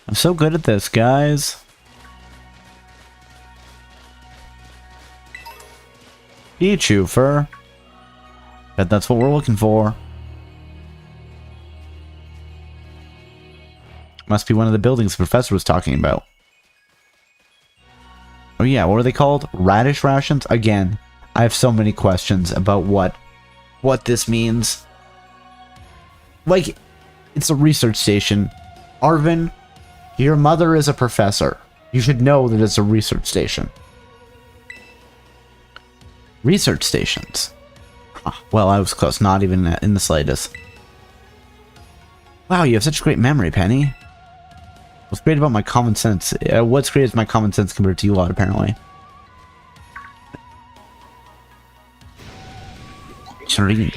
I'm so good at this, guys. Vtuber. Bet that's what we're looking for. Must be one of the buildings the professor was talking about. Oh yeah, what are they called? Radish rations? Again, I have so many questions about what this means. Like, it's a research station. Arven, your mother is a professor. You should know that it's a research station. Research stations. Well, I was close. Not even in the slightest. Wow, you have such great memory, Penny. What's great about my common sense? What's great is my common sense compared to you lot, apparently.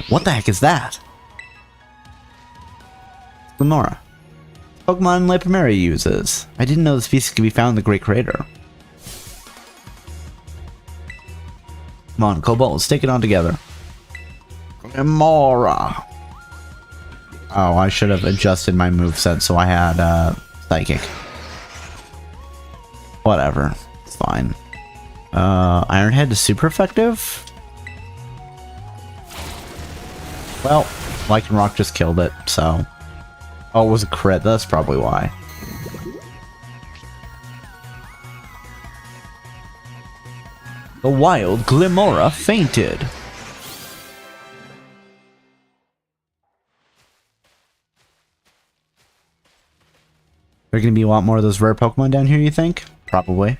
What the heck is that? Nemona. Pokemon La Primera uses. I didn't know the species could be found in the Great Crater. Come on, Cobalt, let's take it on together. Nemona. Oh, I should have adjusted my moveset so I had Psychic. Whatever. It's fine. Iron Head is super effective? Well, Lycanroc just killed it, so... Oh, it was a crit. That's probably why. The wild Glimora fainted. There are going to be a lot more of those rare Pokemon down here, you think? Probably.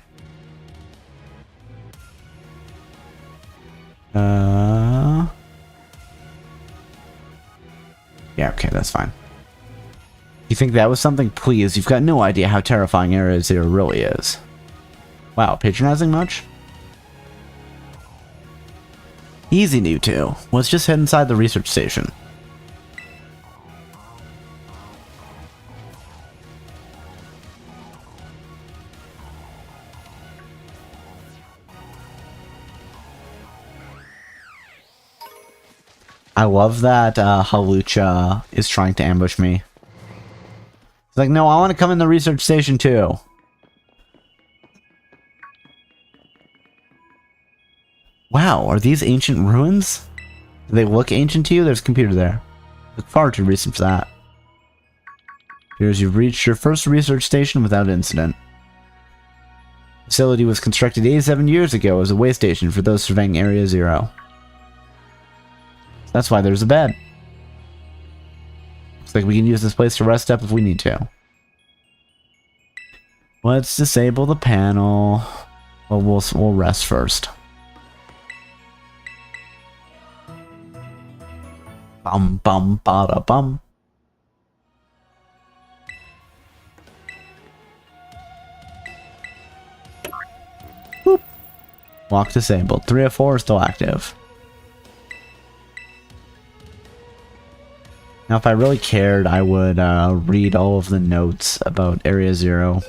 Yeah, okay, that's fine. You think that was something? Please, you've got no idea how terrifying Area Zero really is. Wow, patronizing much? Easy, new two. Let's just head inside the research station. I love that Halucha is trying to ambush me. It's like, no, I want to come in the research station too. Wow, are these ancient ruins? Do they look ancient to you? There's a computer there. Look far too recent for that. Here's you've reached your first research station without incident. The facility was constructed 87 years ago as a way station for those surveying Area Zero. That's why there's a bed. Looks like we can use this place to rest up if we need to. Let's disable the panel. Well, we'll rest first. Bum bum bada bum. Boop. Lock disabled. 3 of 4 is still active. Now, if I really cared, I would read all of the notes about Area Zero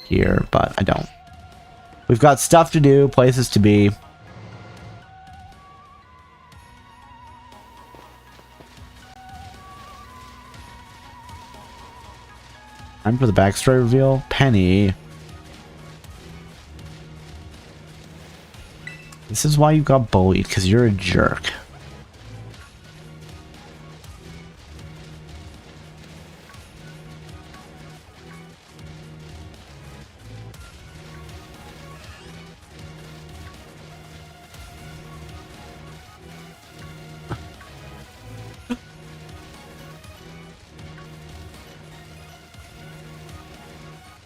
here, but I don't. We've got stuff to do, places to be. Time for the backstory reveal. Penny. This is why you got bullied, because you're a jerk.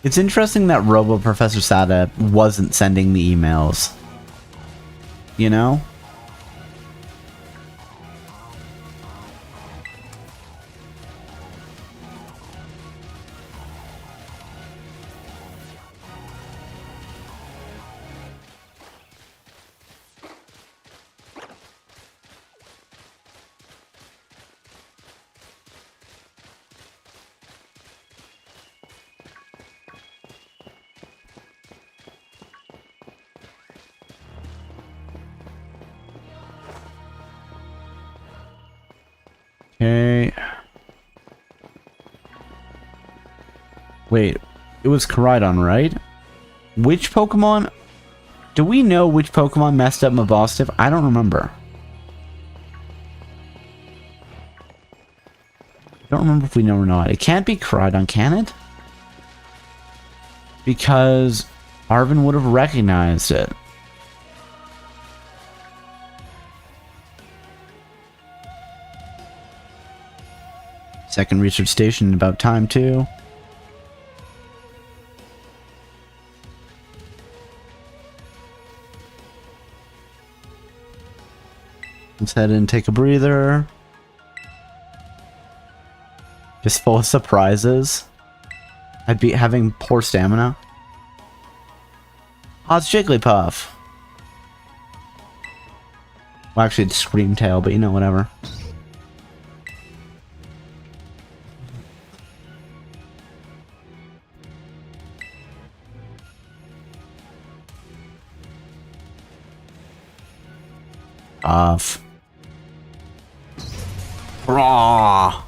It's interesting that Robo Professor Sada wasn't sending the emails. You know? Okay. Wait, it was Koraidon, right? Which Pokemon? Do we know which Pokemon messed up Mabosstiff? I don't remember. I don't remember if we know or not. It can't be Koraidon, can it? Because Arven would have recognized it. Second research station, about time too. Let's head in and take a breather. Just full of surprises. I'd be having poor stamina. Oh, it's Jigglypuff. Well, actually, it's Screamtail, but you know, whatever. Off. Raw.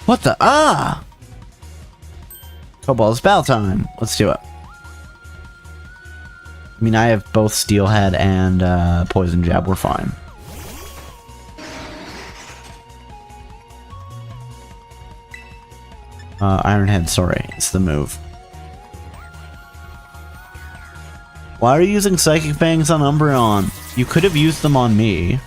What the? Ah! Cobalt's battle time. Let's do it. I mean, I have both Steelhead and Poison Jab. We're fine. Ironhead, sorry. It's the move. Why are you using Psychic Fangs on Umbreon? You could have used them on me.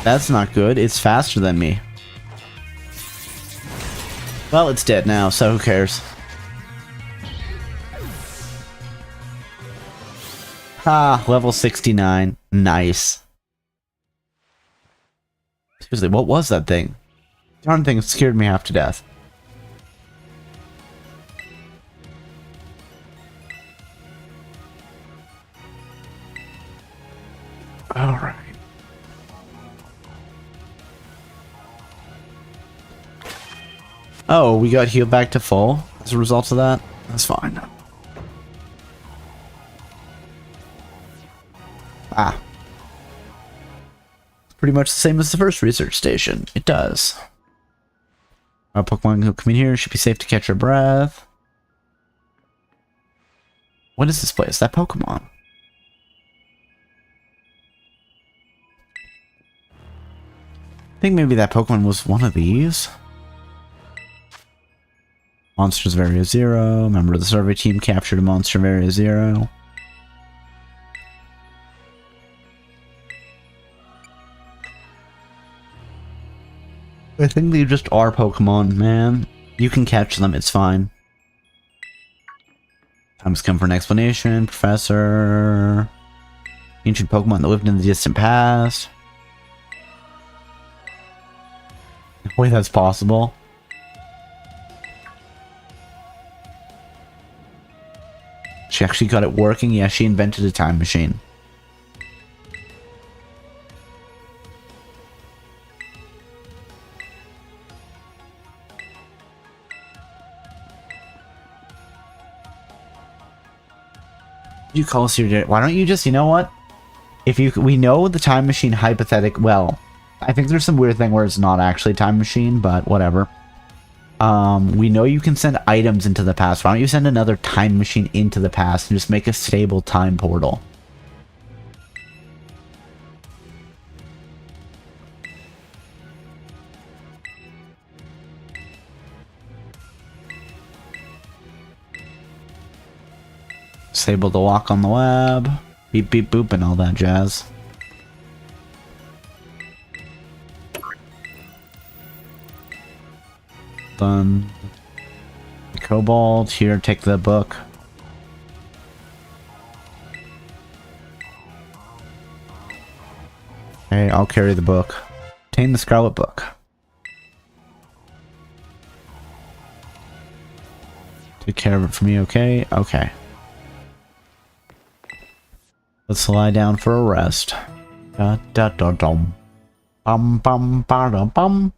That's not good. It's faster than me. Well, it's dead now, so who cares? Ah, level 69. Nice. Seriously, what was that thing? Darn thing scared me half to death. Alright. Oh, we got healed back to full as a result of that? That's fine. Ah. It's pretty much the same as the first research station. It does. Our Pokemon who come in here should be safe to catch your breath. What is this place? That Pokemon? I think maybe that Pokemon was one of these. Monsters of Area Zero. Member of the survey team captured a monster of Area Zero. I think they just are Pokemon, man. You can catch them, it's fine. Time's come for an explanation. Professor. Ancient Pokemon that lived in the distant past. Wait, that's possible. She actually got it working. Yeah, she invented a time machine. You call us here. Why don't you just, you know what? If we know the time machine well, I think there's some weird thing where it's not actually a time machine, but whatever. We know you can send items into the past. Why don't you send another time machine into the past and just make a stable time portal? Disable the lock on the web. Beep beep boop and all that jazz. Done. Cobalt, here, take the book. Okay, I'll carry the book. Obtain the Scarlet book. Take care of it for me, okay? Okay. Let's lie down for a rest. Da da da dum. Bum bum ba dum bum.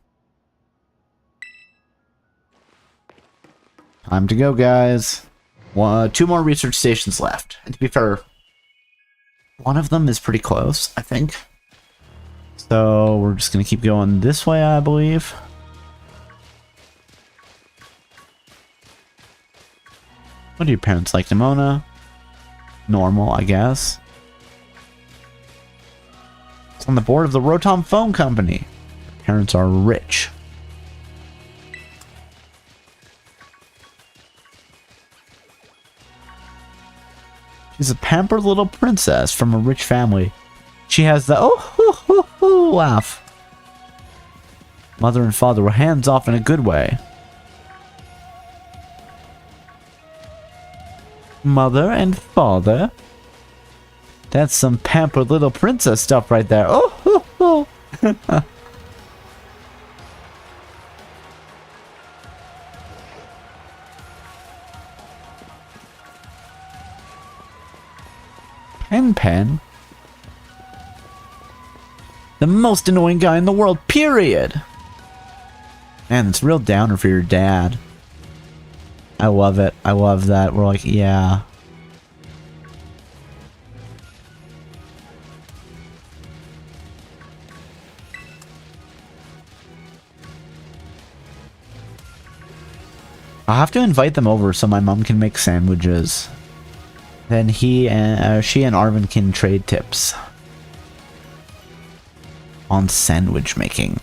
Time to go, guys. 2 more research stations left. And to be fair, one of them is pretty close, I think. So we're just gonna keep going this way, I believe. What do your parents like, Nemona? Normal, I guess. It's on the board of the Rotom Phone Company. Parents are rich. She's a pampered little princess from a rich family. She has the laugh. Mother and father were hands off in a good way. Mother and father? That's some pampered little princess stuff right there. Pen? The most annoying guy in the world, period! Man, it's a real downer for your dad. I love it. I love that. We're like, yeah. I'll have to invite them over so my mom can make sandwiches. Then she and Arven can trade tips on sandwich making.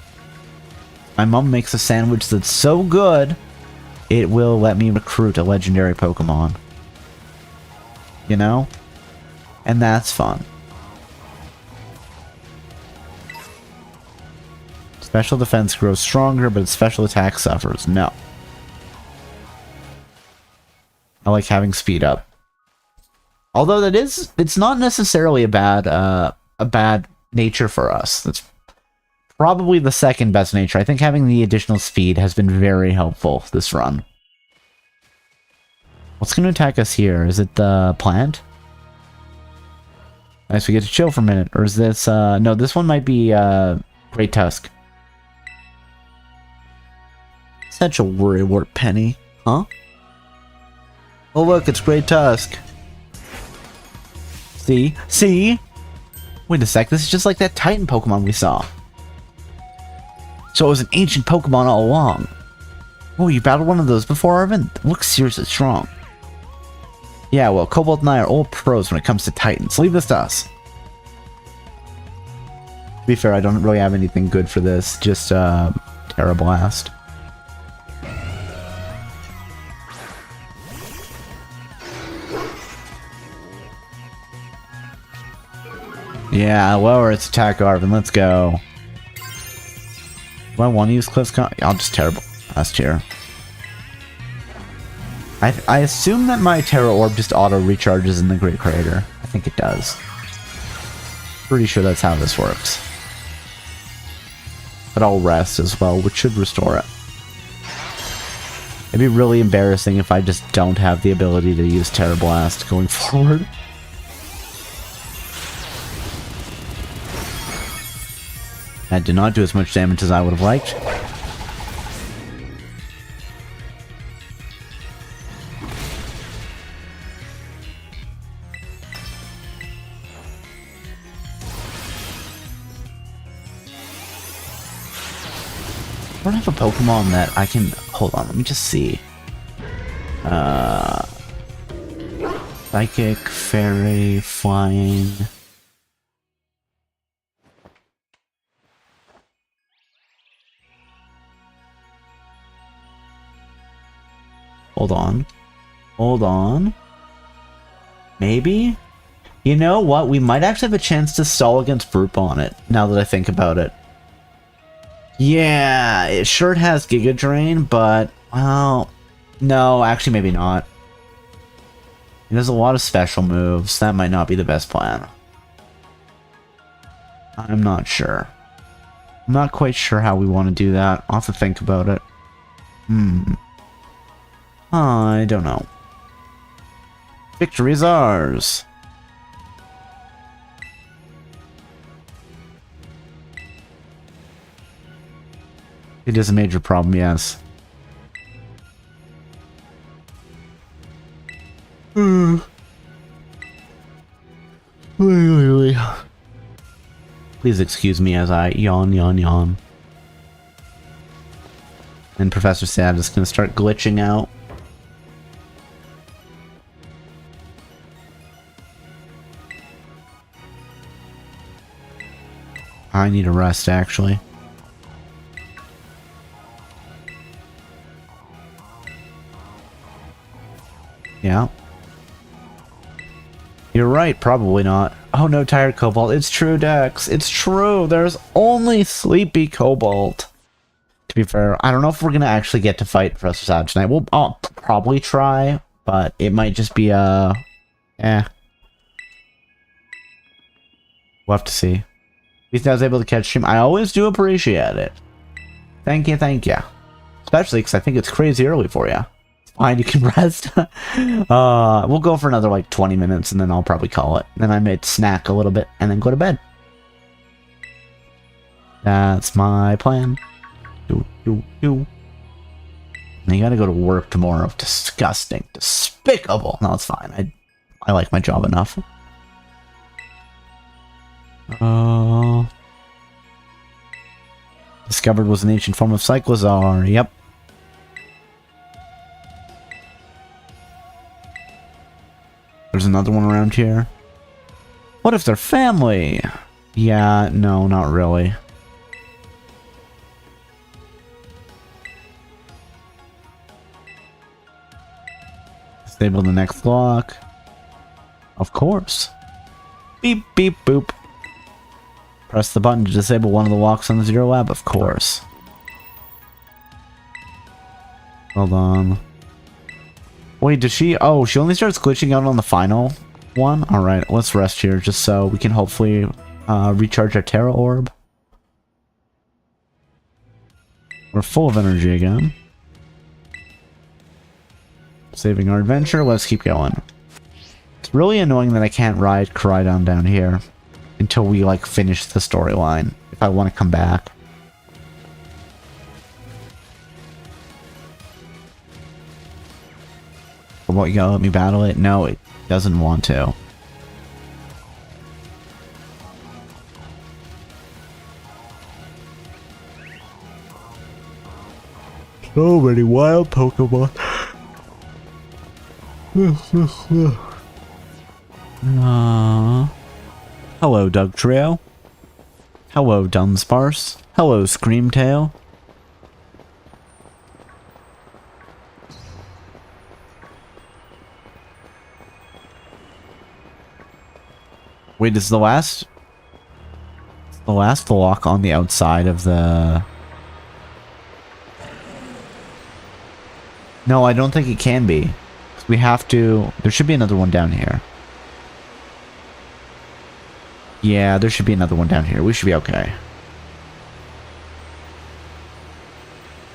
My mom makes a sandwich that's so good, it will let me recruit a legendary Pokemon. You know? And that's fun. Special defense grows stronger, but its special attack suffers. No. I like having speed up. Although it's not necessarily a bad nature for us. That's probably the second best nature. I think having the additional speed has been very helpful this run. What's going to attack us here? Is it the plant? Nice, we get to chill for a minute. Or is this, no, this one might be, Great Tusk. Such a worrywart penny, huh? Oh look, it's Great Tusk. See? See? Wait a sec, this is just like that Titan Pokemon we saw. So it was an ancient Pokemon all along. Oh, you battled one of those before, Arven? Looks seriously strong. Yeah, well, Cobalt and I are old pros when it comes to Titans. Leave this to us. To be fair, I don't really have anything good for this. Just, Terra Blast. Yeah, lower its attack, Arven. Let's go. Do I want to use Cliff's Con? I'll just Terra Blast here. I assume that my Terra Orb just auto-recharges in the Great Crater. I think it does. Pretty sure that's how this works. But I'll rest as well, which should restore it. It'd be really embarrassing if I just don't have the ability to use Terra Blast going forward. That did not do as much damage as I would have liked. I don't have a Pokemon that I can... Hold on, let me just see. Psychic, Fairy, Flying... Hold on. Hold on. Maybe? You know what? We might actually have a chance to stall against Brute on it, now that I think about it. Yeah, it sure has Giga Drain, but, well, no, actually maybe not. It has a lot of special moves. That might not be the best plan. I'm not sure. I'm not quite sure how we want to do that. I'll have to think about it. I don't know. Victory is ours! It is a major problem, yes. Please excuse me as I yawn, yawn, yawn. And Professor Sad is going to start glitching out. I need a rest, actually. Yeah. You're right, probably not. Oh no, Tired Cobalt. It's true, Dex. It's true. There's only Sleepy Cobalt. To be fair, I don't know if we're gonna actually get to fight Professor Sad tonight. I'll probably try, but it might just be We'll have to see. At least I was able to catch stream. I always do appreciate it. Thank you, thank you. Especially because I think it's crazy early for you. It's fine, you can rest. We'll go for another like 20 minutes and then I'll probably call it. Then I might snack a little bit and then go to bed. That's my plan. And you gotta go to work tomorrow. Disgusting. Despicable. No, it's fine. I like my job enough. Discovered was an ancient form of Cyclozar. Yep. There's another one around here. What if they're family? Yeah, no, not really. Disable the next lock. Of course. Beep, beep, boop. Press the button to disable one of the locks on the Zero Lab, of course. Hold on. Wait, does she... Oh, she only starts glitching out on the final one? Alright, let's rest here just so we can hopefully recharge our Terra Orb. We're full of energy again. Saving our adventure, let's keep going. It's really annoying that I can't ride Koraidon down here until we, like, finish the storyline, if I want to come back. But what, you gotta let me battle it? No, it doesn't want to. So many wild Pokemon. Hello, Dugtrio. Hello, Dunsparce. Hello, Screamtail. Wait, is the last lock on the outside of the... No, I don't think it can be. We have to... There should be another one down here. Yeah, there should be another one down here. We should be okay.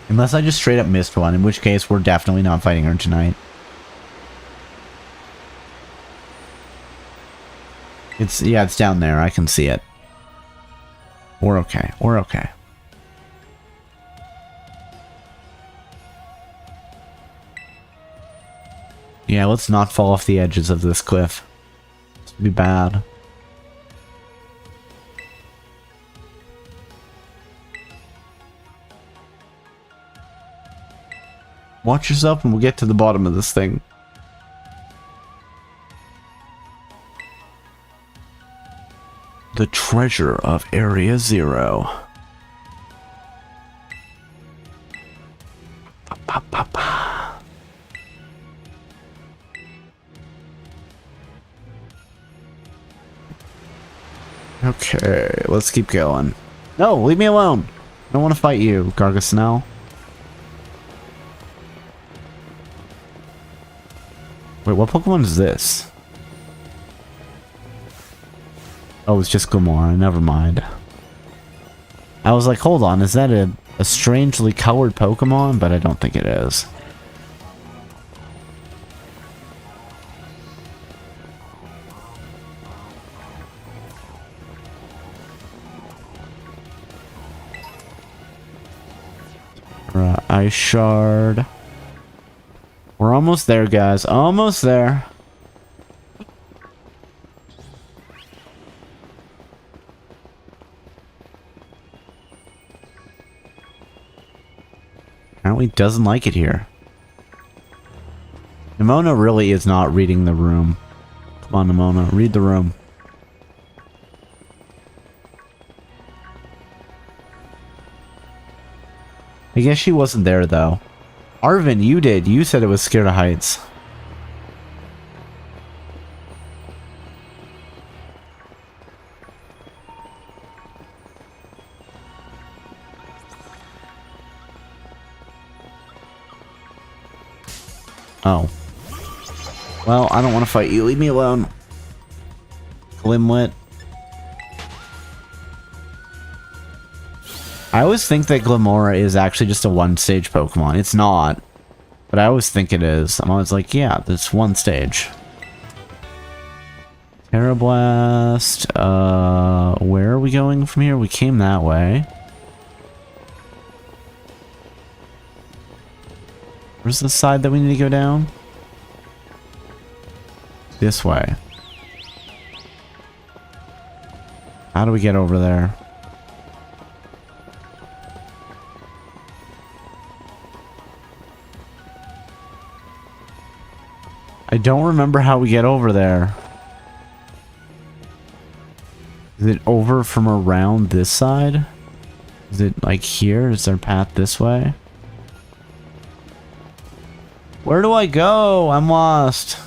Unless I just straight up missed one, in which case we're definitely not fighting her tonight. Yeah, it's down there. I can see it. We're okay. We're okay. Yeah, let's not fall off the edges of this cliff. This would be bad. Watch yourself and we'll get to the bottom of this thing. The treasure of Area Zero. Ba, ba, ba. Okay, let's keep going. No, leave me alone. I don't want to fight you, Gargasnell. Wait, what Pokemon is this? Oh, it's just Nemona. Never mind. I was like, hold on, is that a strangely colored Pokemon? But I don't think it is. Ice Shard. We're almost there, guys. Almost there. Apparently doesn't like it here. Nemona really is not reading the room. Come on, Nemona. Read the room. I guess she wasn't there, though. Arven, you did. You said it was scared of heights. Oh. Well, I don't want to fight you. Leave me alone. Glimlet. I always think that Glimora is actually just a one-stage Pokemon. It's not. But I always think it is. I'm always like, yeah, that's one stage. Terrablast. Where are we going from here? We came that way. Where's the side that we need to go down? This way. How do we get over there? I don't remember how we get over there. Is it over from around this side? Is it like here? Is there a path this way? Where do I go? I'm lost.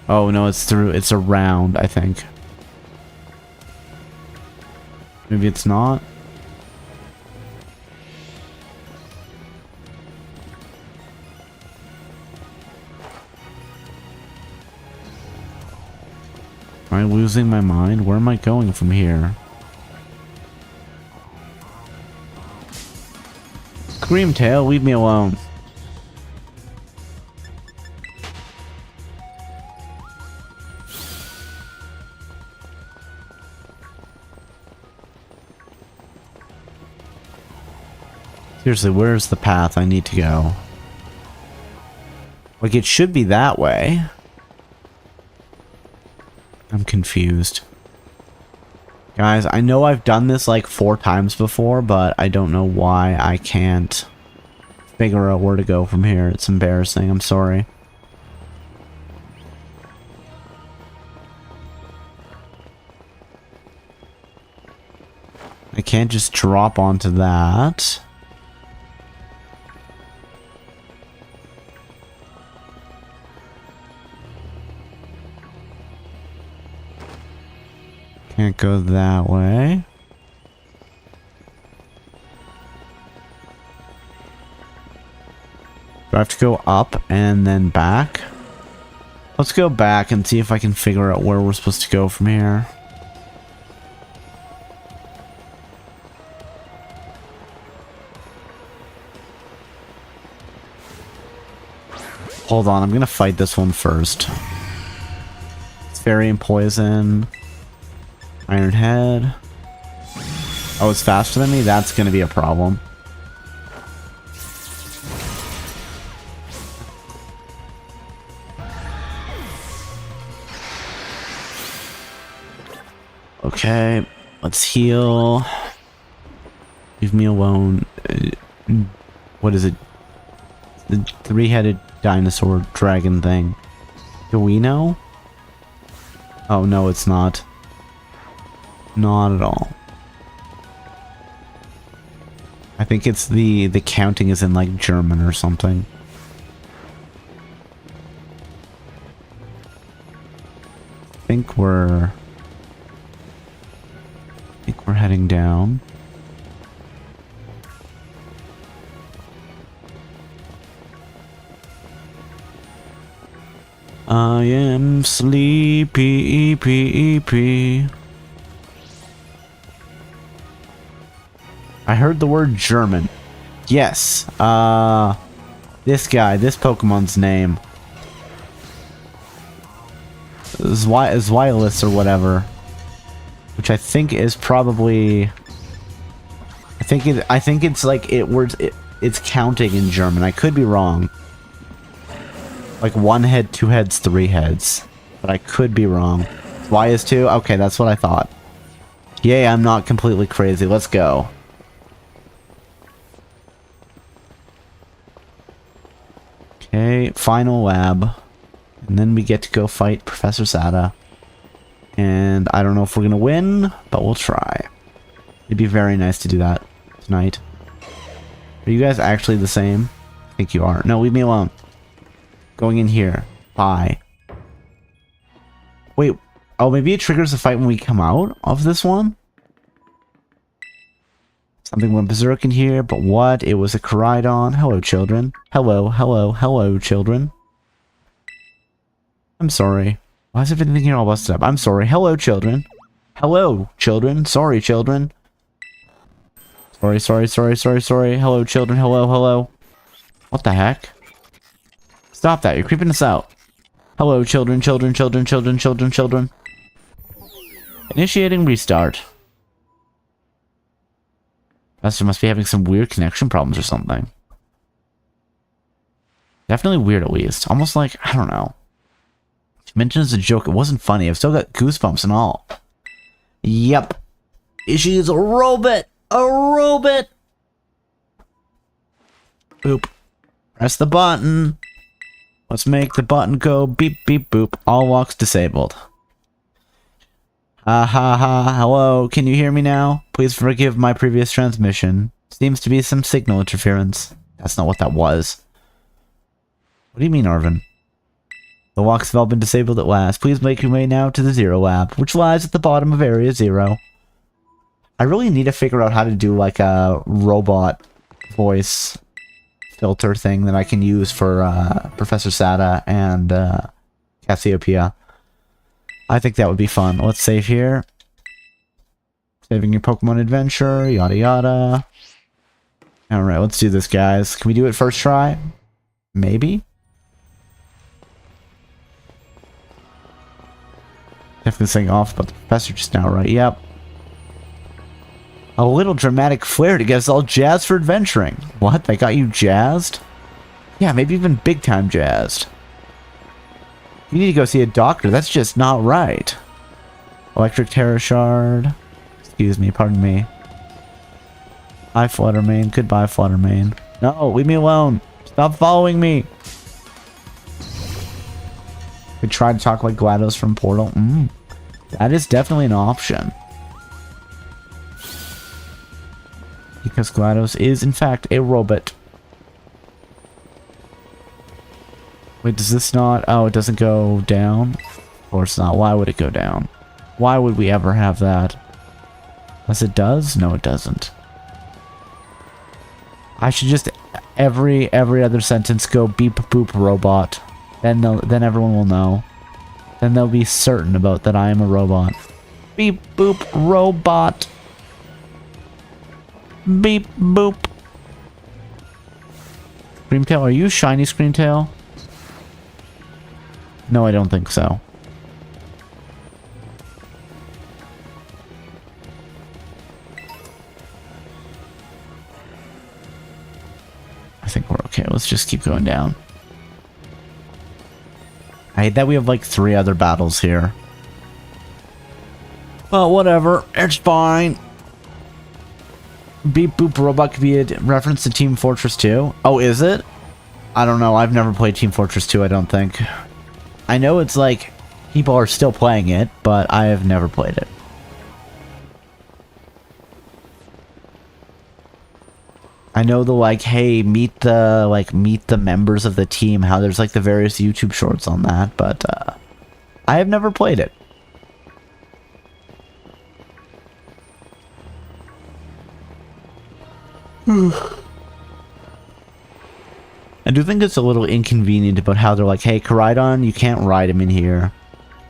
Oh no, it's through. It's around, I think. Maybe it's not. Am I losing my mind? Where am I going from here? Screamtail, leave me alone. Seriously, where's the path I need to go? Like, it should be that way. I'm confused. Guys, I know I've done this like 4 times before, but I don't know why I can't figure out where to go from here. It's embarrassing. I'm sorry. I can't just drop onto that. Can't go that way. Do I have to go up and then back? Let's go back and see if I can figure out where we're supposed to go from here. Hold on, I'm gonna fight this one first. It's Fairy and Poison. Iron Head. Oh, it's faster than me? That's gonna be a problem. Okay, let's heal. Leave me alone. What is it? The three-headed dinosaur dragon thing. Do we know? Oh, no, it's not. Not at all. I think it's the counting is in like German or something. I think we're heading down. I am sleepy. I heard the word German. Yes. This guy, this Pokemon's name. Zwilus or whatever. Which I think is probably... I think it's like it's counting in German. I could be wrong. Like 1 head, 2 heads, 3 heads. But I could be wrong. Y is 2? Okay, that's what I thought. Yay, I'm not completely crazy. Let's go. Okay, final lab. And then we get to go fight Professor Sada. And I don't know if we're gonna win, but we'll try. It'd be very nice to do that tonight. Are you guys actually the same? I think you are. No, leave me alone. Going in here. Bye. Wait. Oh, maybe it triggers the fight when we come out of this one? Something went berserk in here, but what? It was a Koraidon. Hello, children. Hello, children. I'm sorry. Why is everything here all busted up? I'm sorry. Hello, children. Hello, children. Sorry, children. Sorry. Hello, children. Hello. What the heck? Stop that. You're creeping us out. Hello, children. Initiating restart. Master must be having some weird connection problems or something. Definitely weird, at least. Almost like, I don't know. She mentioned as a joke, it wasn't funny. I've still got goosebumps and all. Yep. She's a robot! A robot! Boop. Press the button. Let's make the button go beep, beep, boop. All locks disabled. Hello, can you hear me now? Please forgive my previous transmission. Seems to be some signal interference. That's not what that was. What do you mean, Arven? The locks have all been disabled at last. Please make your way now to the Zero Lab, which lies at the bottom of Area 0. I really need to figure out how to do like a robot voice filter thing that I can use for Professor Sada and Cassiopeia. I think that would be fun. Let's save here. Saving your Pokemon adventure, yada yada. Alright, let's do this, guys. Can we do it first try? Maybe? Definitely saying off about the professor just now, right? Yep. A little dramatic flair to get us all jazzed for adventuring. What? They got you jazzed? Yeah, maybe even big time jazzed. You need to go see a doctor. That's just not right. Electric Terror Shard. Excuse me, pardon me. Hi, Fluttermane. Goodbye, Fluttermane. No, leave me alone. Stop following me. We tried to talk like GLaDOS from Portal. That is definitely an option. Because GLaDOS is, in fact, a robot. Wait, does this not... Oh, it doesn't go down? Of course not. Why would it go down? Why would we ever have that? Unless it does? No, it doesn't. I should just... Every other sentence go beep boop robot. Then everyone will know. Then they'll be certain about that I am a robot. Beep boop robot. Beep boop. Screamtail, are you shiny Screamtail? No, I don't think so. I think we're okay. Let's just keep going down. I hate that we have like 3 other battles here. Well, whatever. It's fine. Beep Boop Robot could be a reference to Team Fortress 2. Oh, is it? I don't know. I've never played Team Fortress 2, I don't think. I know it's like people are still playing it, but I have never played it. I know the like, hey, meet the members of the team, how there's like the various YouTube shorts on that, but I have never played it. I do think it's a little inconvenient about how they're like, hey, Koraidon, you can't ride him in here.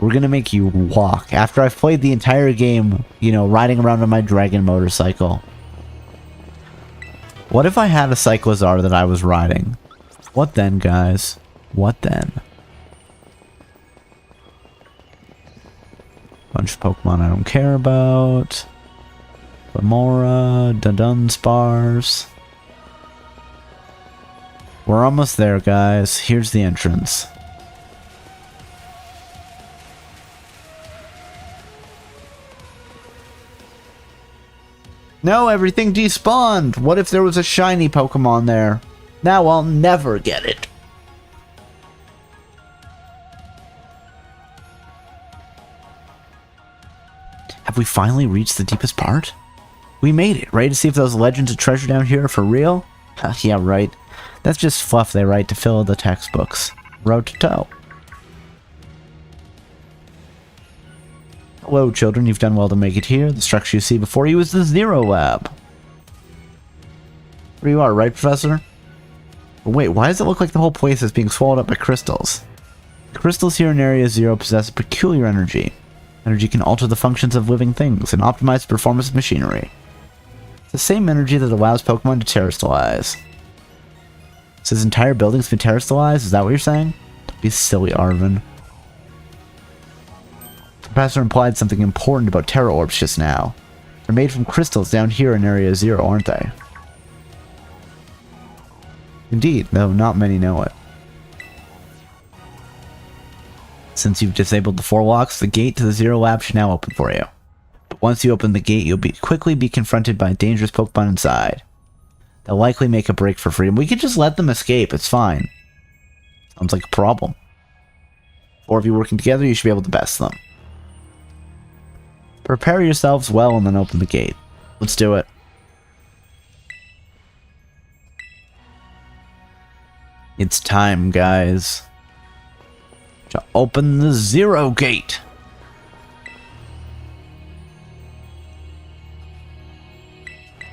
We're gonna make you walk. After I've played the entire game, you know, riding around on my dragon motorcycle. What if I had a Cyclizar that I was riding? What then, guys? What then? Bunch of Pokemon I don't care about. Lamora, Dunsparce. We're almost there, guys. Here's the entrance. No, everything despawned! What if there was a shiny Pokemon there? Now I'll never get it. Have we finally reached the deepest part? We made it. Ready to see if those legends of treasure down here are for real? Yeah, right. That's just fluff they write to fill the textbooks. Road to toe. Hello, children. You've done well to make it here. The structure you see before you is the Zero Lab. Where you are, right, Professor? Wait, why does it look like the whole place is being swallowed up by crystals? The crystals here in Area Zero possess a peculiar energy. Energy can alter the functions of living things and optimize the performance of machinery. It's the same energy that allows Pokemon to terrestrialize. So this entire building's been terrestrialized? Is that what you're saying? Don't be silly, Arven. The professor implied something important about Terra Orbs just now. They're made from crystals down here in Area Zero, aren't they? Indeed, though not many know it. Since you've disabled the 4 locks, the gate to the Zero Lab should now open for you. But once you open the gate, you'll quickly be confronted by dangerous Pokemon inside. They'll likely make a break for freedom. We could just let them escape, it's fine. Sounds like a problem. 4 of you working together, you should be able to best them. Prepare yourselves well and then open the gate. Let's do it. It's time, guys, to open the Zero Gate.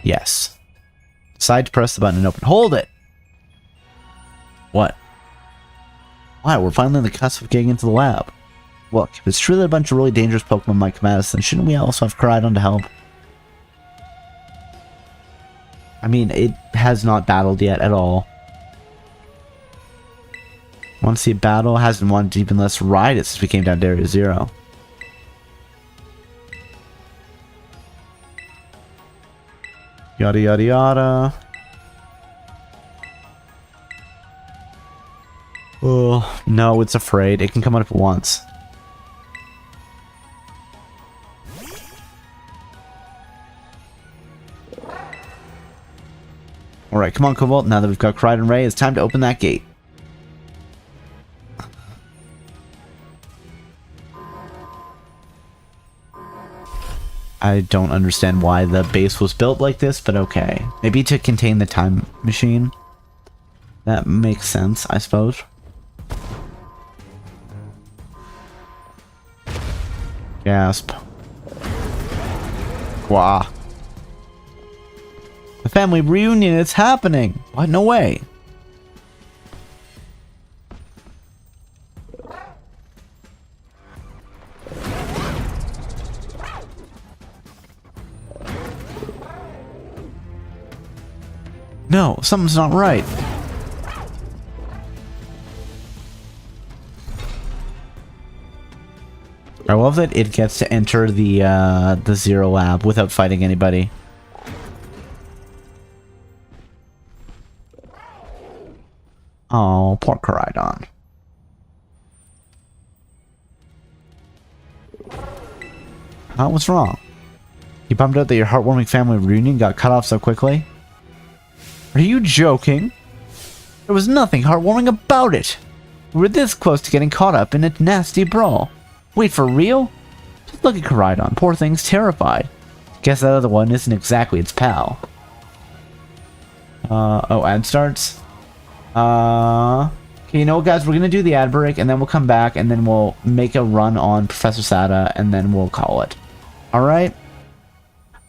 Yes. Decide to press the button and open. Hold it! What? Why? We're finally on the cusp of getting into the lab. Look, if it's true that a bunch of really dangerous Pokemon might come at us, then shouldn't we also have Koraidon to help? I mean, it has not battled yet at all. Want to see a battle? Hasn't wanted to even less ride it since we came down to Area Zero. Yada yada yada. Oh, no, it's afraid. It can come up at once. Alright, come on, Cobalt. Now that we've got Koraidon Ray, it's time to open that gate. I don't understand why the base was built like this, but okay. Maybe to contain the time machine. That makes sense, I suppose. Gasp. Wah. The family reunion, it's happening! What? No way. No, something's not right. I love that it gets to enter the Zero Lab without fighting anybody. Oh, poor Koraidon. What's wrong? You bummed out that your heartwarming family reunion got cut off so quickly? Are you joking? There was nothing heartwarming about it. We were this close to getting caught up in a nasty brawl. Wait, for real? Just look at Koraidon. Poor thing's terrified. Guess that other one isn't exactly its pal. Oh, ad starts? Okay, you know what, guys? We're gonna do the ad break, and then we'll come back, and then we'll make a run on Professor Sada, and then we'll call it. Alright?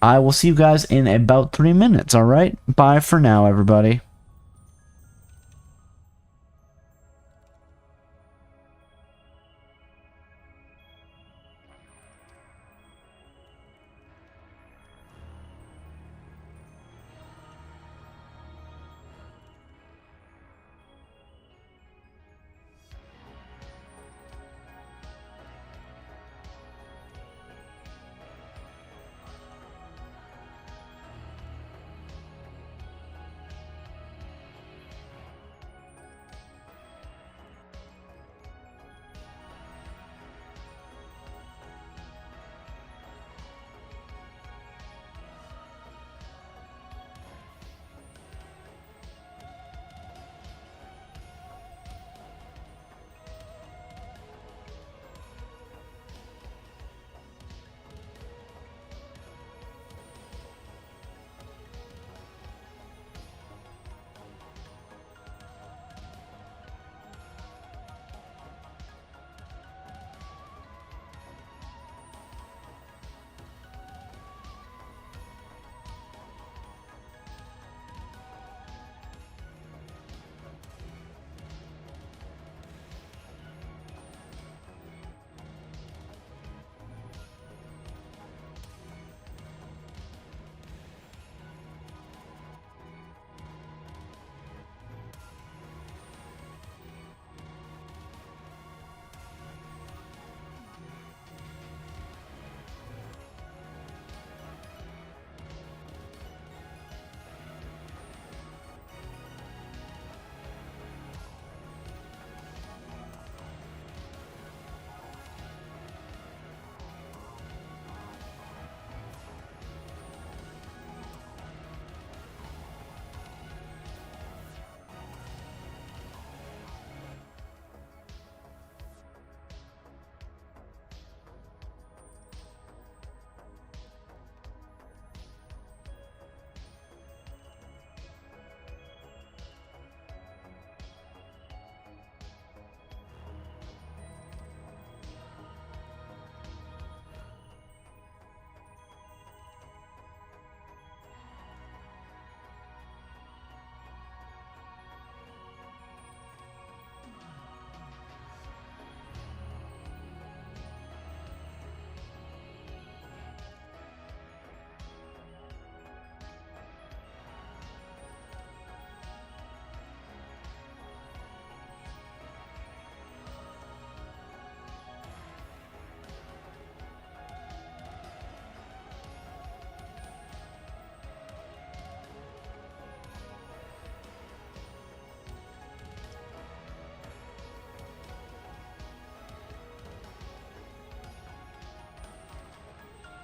I will see you guys in about 3 minutes, alright? Bye for now, everybody.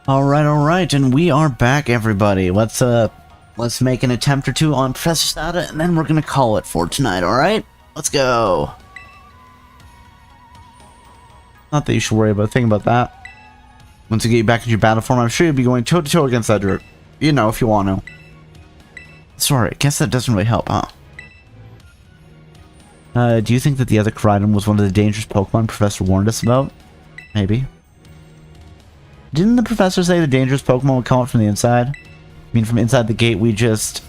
Alright, and we are back, everybody. Let's make an attempt or two on Professor Sada, and then we're gonna call it for tonight, alright? Let's go! Not that you should worry about a thing about that. Once you get back into your battle form, I'm sure you'll be going toe-to-toe against that dirt. You know, if you want to. Sorry, I guess that doesn't really help, huh? Do you think that the other Koraidon was one of the dangerous Pokemon Professor warned us about? Maybe. Didn't the professor say the dangerous Pokemon would come out from the inside? I mean, from inside the gate, we just...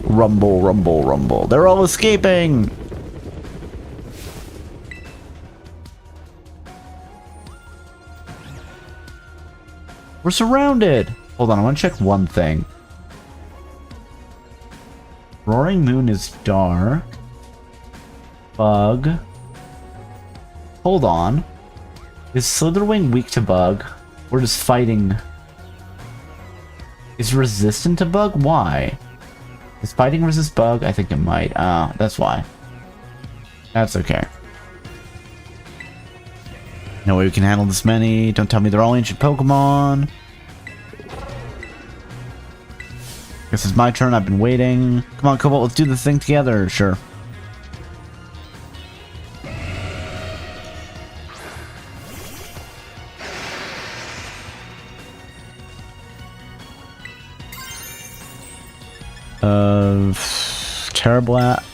Rumble, rumble, rumble. They're all escaping! We're surrounded! Hold on, I want to check one thing. Roaring Moon is dark. Bug. Hold on. Is Slitherwing weak to bug? Or does fighting... Is resistant to bug? Why? Does fighting resist bug? I think it might. That's why. That's okay. No way we can handle this many. Don't tell me they're all ancient Pokemon. Guess it's my turn. I've been waiting. Come on, Cobalt. Let's do the thing together. Sure. Terrablast.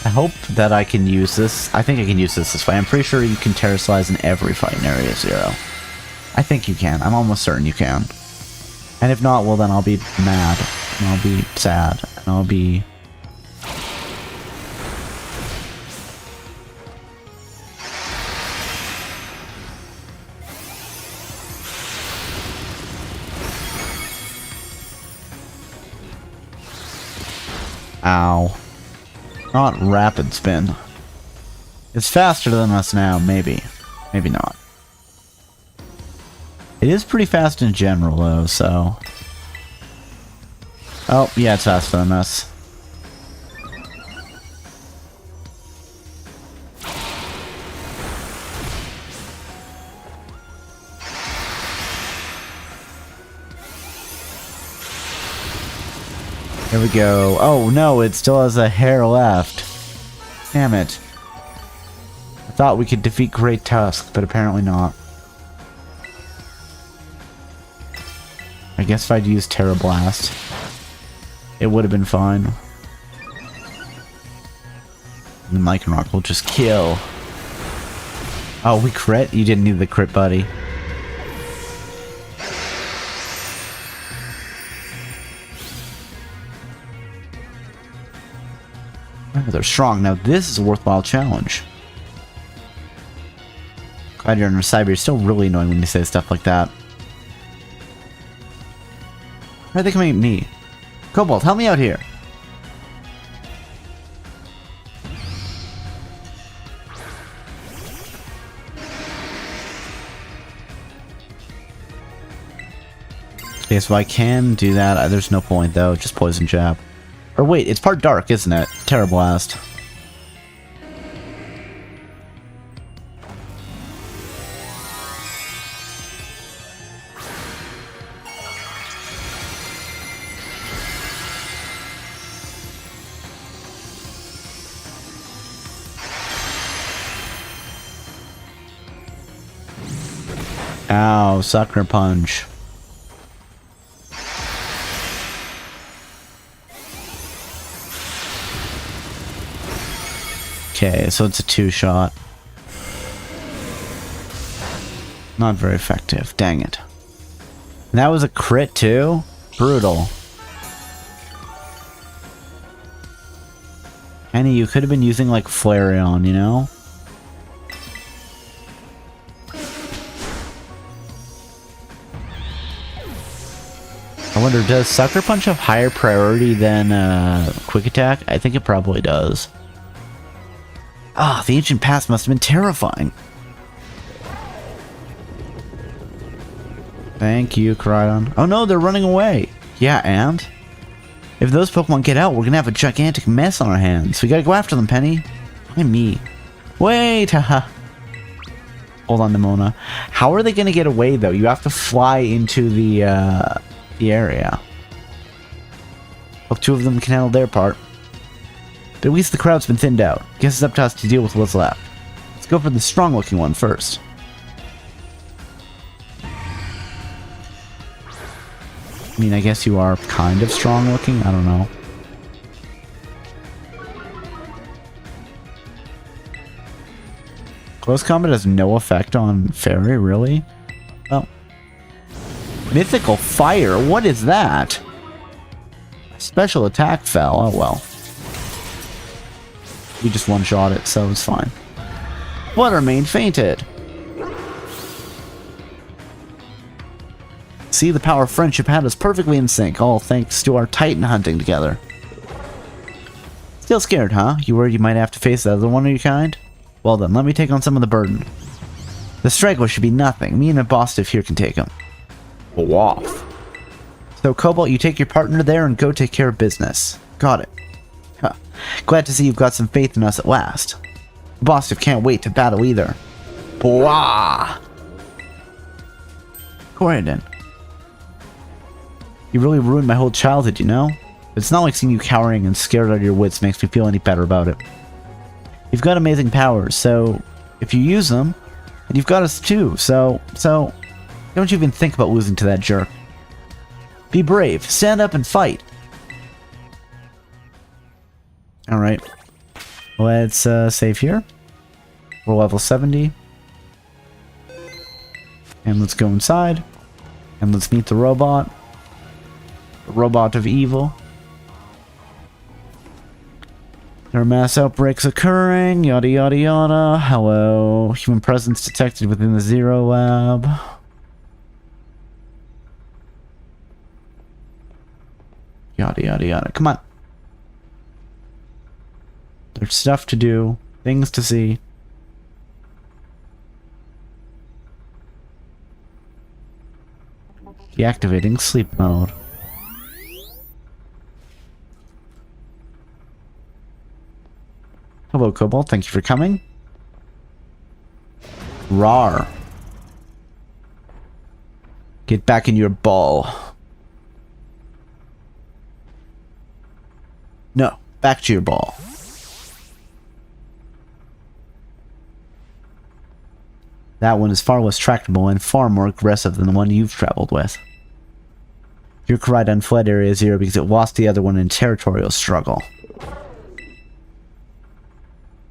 I hope that I can use this. I think I can use this way. I'm pretty sure you can Terrasilize in every fight in Area 0. I think you can. I'm almost certain you can. And if not, well then I'll be mad. And I'll be sad. And I'll be... Ow. Not rapid spin. It's faster than us now, maybe. Maybe not. It is pretty fast in general, though, so... Oh, yeah, it's faster than us. Here we go. Oh no, it still has a hair left. Damn it. I thought we could defeat Great Tusk, but apparently not. I guess if I'd used Terra Blast, it would have been fine. And Lycanroc will just kill. Oh, we crit? You didn't need the crit, buddy. Oh, they're strong. Now this is a worthwhile challenge. Glad you're in Cyber. You're still really annoying when you say stuff like that. Why are they coming at me? Cobalt, help me out here. Okay, so I can do that. There's no point though. Just poison jab. Or wait, it's part dark, isn't it? Terra Blast. Ow, Sucker Punch. Okay, so it's a 2-shot. Not very effective. Dang it. And that was a crit too? Brutal. Annie, you could have been using like Flareon, you know? I wonder, does Sucker Punch have higher priority than Quick Attack? I think it probably does. Ah, the ancient past must have been terrifying. Thank you, Crydon. Oh no, they're running away. Yeah, and? If those Pokemon get out, we're gonna have a gigantic mess on our hands. We gotta go after them, Penny. Why me? Wait, haha. Hold on, Nemona. How are they gonna get away, though? You have to fly into the area. Hope 2 of them can handle their part. But at least the crowd's been thinned out. Guess it's up to us to deal with what's left. Let's go for the strong-looking one first. I mean, I guess you are kind of strong-looking. I don't know. Close combat has no effect on Fairy, really? Well. Mythical Fire? What is that? Special attack fell. Oh well. We just one-shot it, so it's fine. Buttermane fainted. See, the power of friendship had us perfectly in sync, all thanks to our Titan hunting together. Still scared, huh? You worried you might have to face the other one of your kind? Well then, let me take on some of the burden. The straggler should be nothing. Me and my boss Stiff here can take him. Go off. So, Cobalt, you take your partner there and go take care of business. Got it. Huh. Glad to see you've got some faith in us at last. Boss Stiff can't wait to battle either. Bwah! Corridon. You really ruined my whole childhood, you know? It's not like seeing you cowering and scared out of your wits makes me feel any better about it. You've got amazing powers, so if you use them, and you've got us too, so don't you even think about losing to that jerk. Be brave, stand up and fight. Alright. Let's save here. We're level 70. And let's go inside. And let's meet the robot. The robot of evil. There are mass outbreaks occurring, yada yada yada. Hello. Human presence detected within the Zero Lab. Yada yada yada. Come on. There's stuff to do, things to see. Deactivating sleep mode. Hello, Cobalt. Thank you for coming. Rawr. Get back in your ball. No, back to your ball. That one is far less tractable and far more aggressive than the one you've traveled with. Your Koraidon fled Area 0 because it lost the other one in territorial struggle.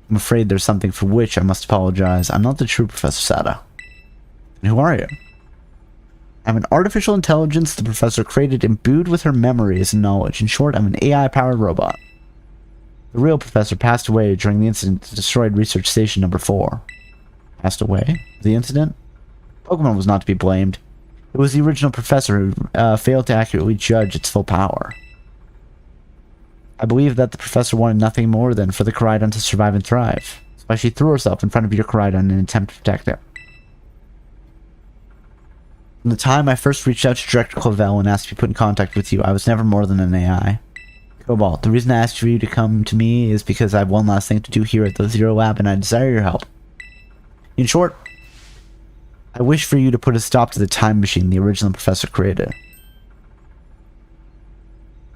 I'm afraid there's something for which I must apologize. I'm not the true Professor Sada. And who are you? I'm an artificial intelligence the professor created imbued with her memories and knowledge. In short, I'm an AI-powered robot. The real professor passed away during the incident that destroyed Research Station number 4. Passed away? The incident? Pokemon was not to be blamed. It was the original professor who failed to accurately judge its full power. I believe that the professor wanted nothing more than for the Koraidon to survive and thrive. That's why she threw herself in front of your Koraidon in an attempt to protect it. From the time I first reached out to Director Clavel and asked to be put in contact with you, I was never more than an AI. Cobalt, the reason I asked for you to come to me is because I have one last thing to do here at the Zero Lab and I desire your help. In short, I wish for you to put a stop to the time machine the original professor created.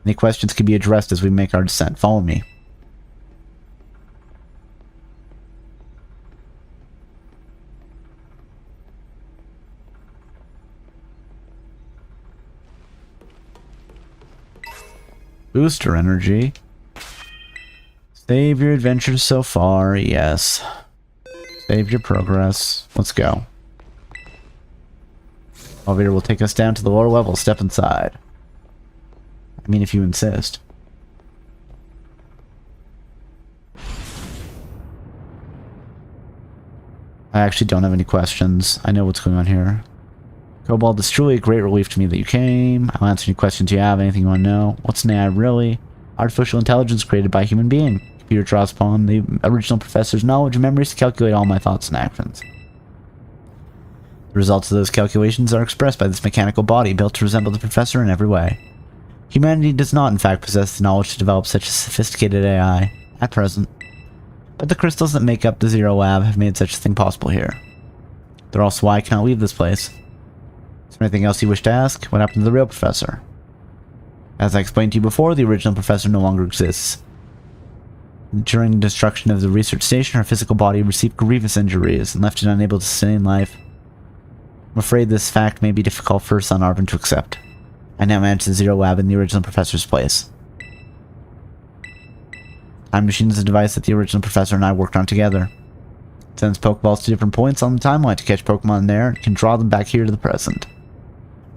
Any questions can be addressed as we make our descent. Follow me. Booster energy. Save your adventures so far, yes. Save your progress. Let's go. Elevator will take us down to the lower level. Step inside. I mean, if you insist. I actually don't have any questions. I know what's going on here. Cobalt, it's truly a great relief to me that you came. I'll answer any questions you have, anything you want to know. What's an AI really? Artificial intelligence created by a human being. The computer draws upon the original professor's knowledge and memories to calculate all my thoughts and actions. The results of those calculations are expressed by this mechanical body built to resemble the professor in every way. Humanity does not, in fact, possess the knowledge to develop such a sophisticated AI, at present. But the crystals that make up the Zero Lab have made such a thing possible here. They're also why I cannot leave this place. Is there anything else you wish to ask? What happened to the real professor? As I explained to you before, the original professor no longer exists. During the destruction of the research station, her physical body received grievous injuries and left it unable to sustain life. I'm afraid this fact may be difficult for her son Arven to accept. I now manage the Zero Lab in the original professor's place. Time Machine is a device that the original professor and I worked on together. It sends Pokeballs to different points on the timeline to catch Pokemon there and can draw them back here to the present.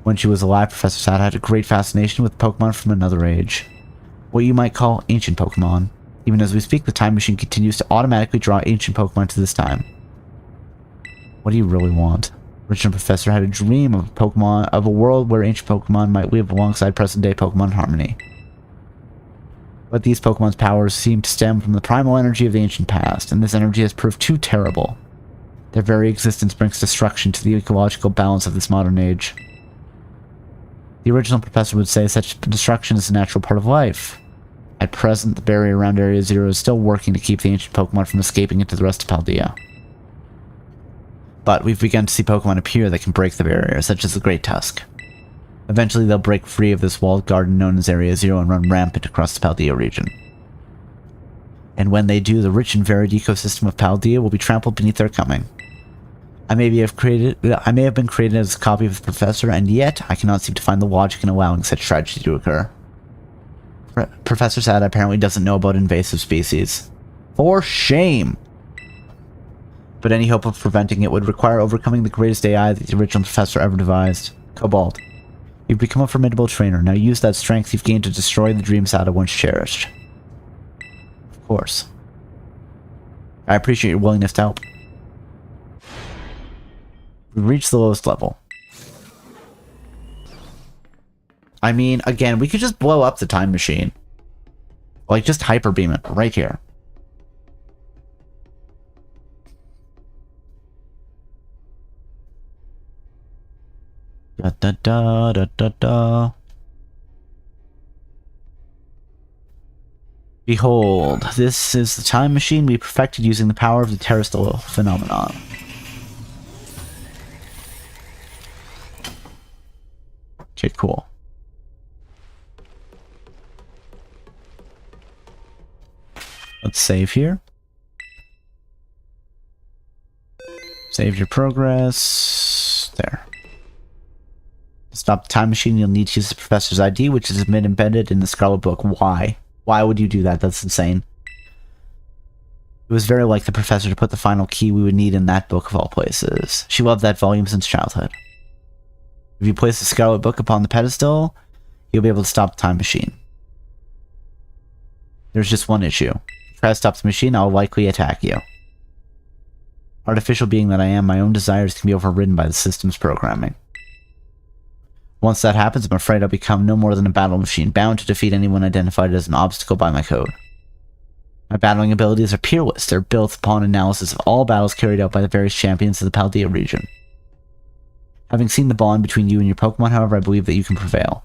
When she was alive, Professor Sada had a great fascination with Pokemon from another age. What you might call ancient Pokemon. Even as we speak, the Time Machine continues to automatically draw ancient Pokemon to this time. What do you really want? Original professor had a dream of a world where ancient Pokemon might live alongside present-day Pokemon in harmony. But these Pokemon's powers seem to stem from the primal energy of the ancient past, and this energy has proved too terrible. Their very existence brings destruction to the ecological balance of this modern age. The original professor would say such destruction is a natural part of life. At present, the barrier around Area Zero is still working to keep the ancient Pokemon from escaping into the rest of Paldea. But we've begun to see Pokemon appear that can break the barrier, such as the Great Tusk. Eventually, they'll break free of this walled garden known as Area Zero and run rampant across the Paldea region. And when they do, the rich and varied ecosystem of Paldea will be trampled beneath their coming. I may have been created as a copy of the Professor, and yet I cannot seem to find the logic in allowing such tragedy to occur. Professor Sada apparently doesn't know about invasive species. For shame! But any hope of preventing it would require overcoming the greatest AI that the original Professor ever devised. Cobalt. You've become a formidable trainer. Now use that strength you've gained to destroy the dream Sada once cherished. Of course. I appreciate your willingness to help. We've reached the lowest level. I mean, again, we could just blow up the time machine. Like, just hyper beam it right here. Da da da da da da. Behold, this is the time machine we perfected using the power of the terrestrial phenomenon. Okay, cool. Let's save here. Save your progress. There. To stop the time machine, you'll need to use the Professor's ID, which has been embedded in the Scarlet book. Why? Why would you do that? That's insane. It was very like the Professor to put the final key we would need in that book of all places. She loved that volume since childhood. If you place the Scarlet book upon the pedestal, you'll be able to stop the time machine. There's just one issue. If you try to stop the machine, I'll likely attack you. Artificial being that I am, my own desires can be overridden by the system's programming. Once that happens, I'm afraid I'll become no more than a battle machine, bound to defeat anyone identified as an obstacle by my code. My battling abilities are peerless. They're built upon analysis of all battles carried out by the various champions of the Paldea region. Having seen the bond between you and your Pokemon, however, I believe that you can prevail.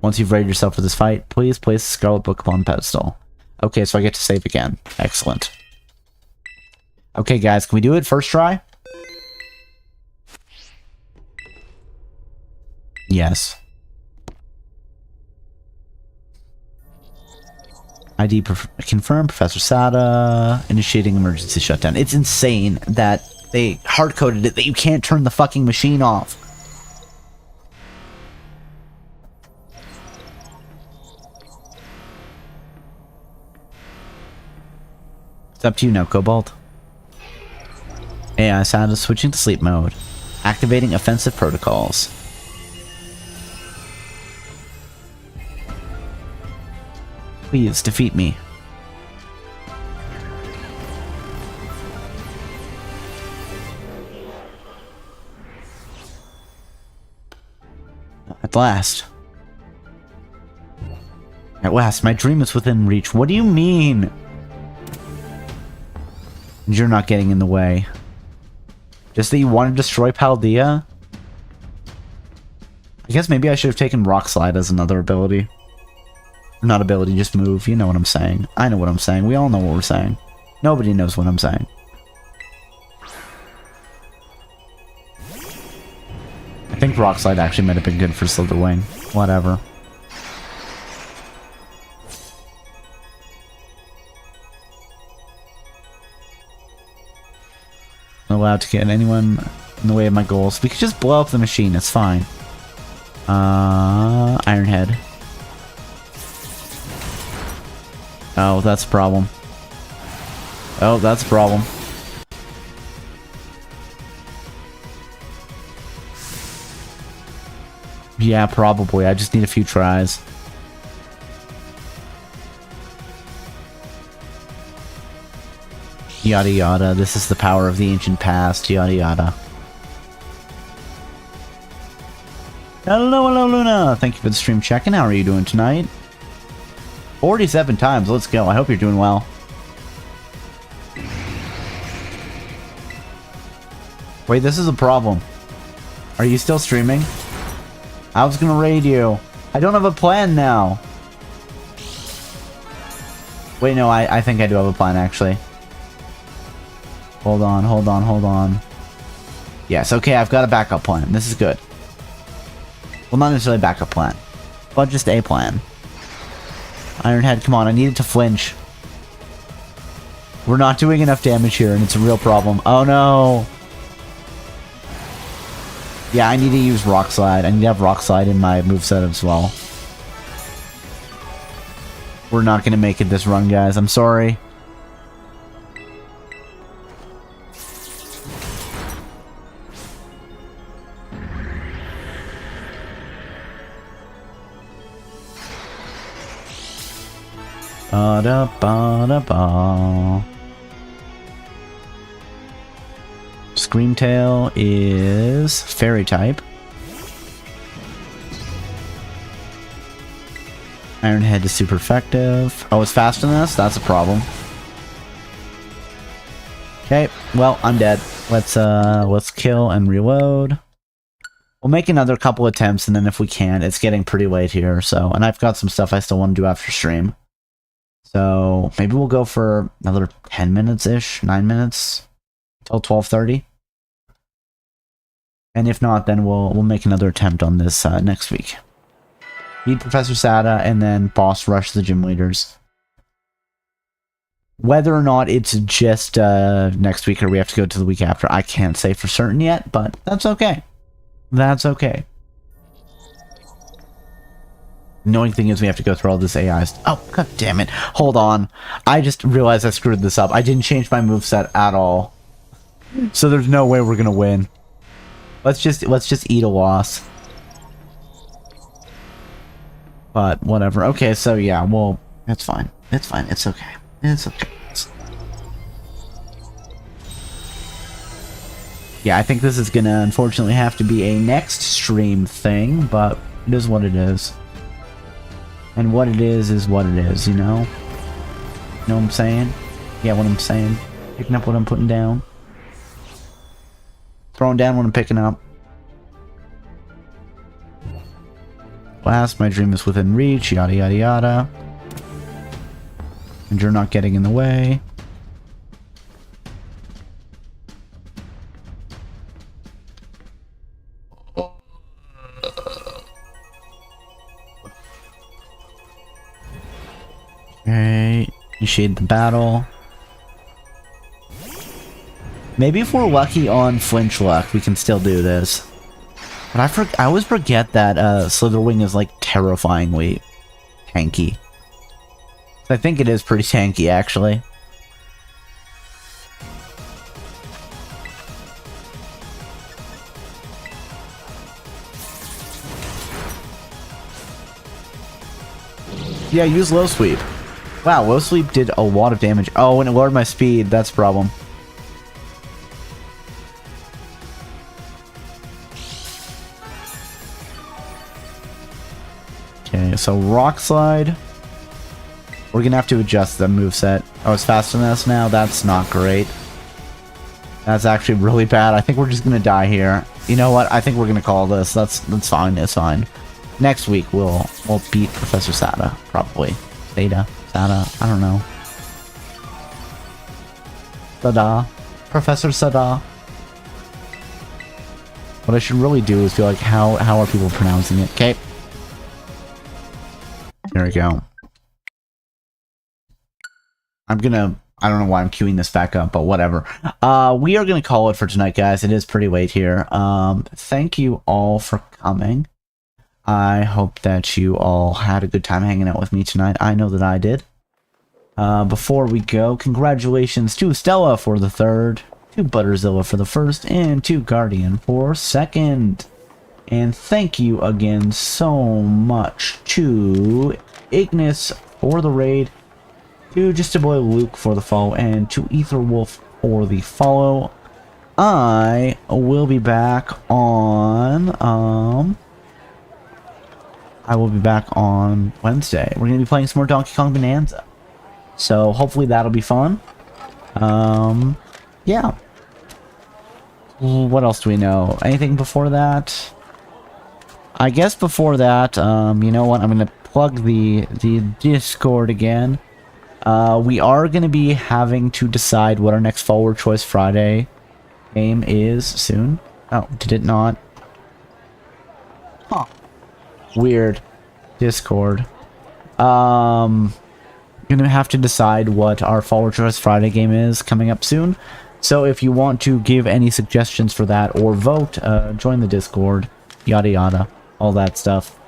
Once you've readied yourself for this fight, please place the Scarlet book upon the pedestal. Okay, so I get to save again. Excellent. Okay, guys, can we do it first try? Yes. ID confirm, Professor Sada, initiating emergency shutdown. It's insane that they hard-coded it that you can't turn the fucking machine off. It's up to you now, Cobalt. AI Sada switching to sleep mode. Activating offensive protocols. Please, defeat me. At last. At last, my dream is within reach. What do you mean? You're not getting in the way. Just that you want to destroy Paldea? I guess maybe I should have taken Rock Slide as another ability. Not ability, just move. You know what I'm saying. I know what I'm saying. We all know what we're saying. Nobody knows what I'm saying. I think Rock Slide actually might have been good for Slitherwing. Whatever. Not allowed to get anyone in the way of my goals. We could just blow up the machine. It's fine. Ironhead. Oh, that's a problem. Oh, that's a problem. Yeah, probably. I just need a few tries. Yada yada. This is the power of the ancient past. Yada yada. Hello, hello, Luna. Thank you for the stream check-in. How are you doing tonight? 47 times. Let's go. I hope you're doing well. Wait, this is a problem. Are you still streaming? I was gonna raid you. I don't have a plan now. Wait, no, I think I do have a plan, actually. Hold on, hold on, hold on. Yes, okay, I've got a backup plan. This is good. Well, not necessarily a backup plan, but just a plan. Ironhead, come on, I need it to flinch. We're not doing enough damage here, and it's a real problem. Oh, no. Yeah, I need to use Rock Slide. I need to have Rock Slide in my moveset as well. We're not going to make it this run, guys. I'm sorry. Ba-da-ba-da-ba. Screamtail is Fairy type. Ironhead is super effective. Oh, it's faster than us? That's a problem. Okay, well, I'm dead. Let's kill and reload. We'll make another couple attempts, and then if we can, it's getting pretty late here, so... And I've got some stuff I still want to do after stream. So, maybe we'll go for another 10 minutes-ish, 9 minutes, till 12:30. And if not, then we'll make another attempt on this next week. Beat Professor Sada, and then boss rush the gym leaders. Whether or not it's just next week or we have to go to the week after, I can't say for certain yet, but that's okay. That's okay. Annoying thing is we have to go through all this AI Oh, god damn it. Hold on. I just realized I screwed this up. I didn't change my moveset at all. So there's no way we're gonna win. Let's just eat a loss. But whatever. Okay, so yeah, well, it's fine. It's fine. It's okay. It's okay. Yeah, I think this is gonna unfortunately have to be a next stream thing, but it is what it is. And what it is what it is, you know? You know what I'm saying? Yeah, what I'm saying. Picking up what I'm putting down. Throwing down what I'm picking up. Last, my dream is within reach, yada yada yada. And you're not getting in the way. Okay, initiate the battle. Maybe if we're lucky on flinch luck, we can still do this. But I always forget that Slitherwing is like terrifyingly tanky. I think it is pretty tanky, actually. Yeah, use low sweep. Wow, low sweep did a lot of damage. Oh, and it lowered my speed. That's a problem. Okay, so Rock Slide. We're gonna have to adjust the moveset. Oh, it's faster than us now? That's not great. That's actually really bad. I think we're just gonna die here. You know what? I think we're gonna call this. That's fine. It's fine. Next week we'll beat Professor Sada, probably. Sada, I don't know. Sada, Professor Sada. What I should really do is feel like how are people pronouncing it? Okay. There we go. I don't know why I'm queuing this back up, but whatever. We are gonna call it for tonight, guys. It is pretty late here. Thank you all for coming. I hope that you all had a good time hanging out with me tonight. I know that I did. Before we go, congratulations to Stella for the 3rd, to Butterzilla for the 1st, and to Guardian for 2nd. And thank you again so much to Ignis for the raid, to Just a Boy Luke for the follow, and to Etherwolf for the follow. I will be back on I will be back on Wednesday. We're going to be playing some more Donkey Kong Bonanza. So hopefully that'll be fun. Yeah. What else do we know? Anything before that? I guess before that, you know what? I'm going to plug the Discord again. We are going to be having to decide what our next Forward Choice Friday game is soon. Oh, did it not? Huh. Weird. Discord. Gonna have to decide what our Forward Choice Friday game is coming up soon. So if you want to give any suggestions for that or vote, join the Discord. Yada yada. All that stuff.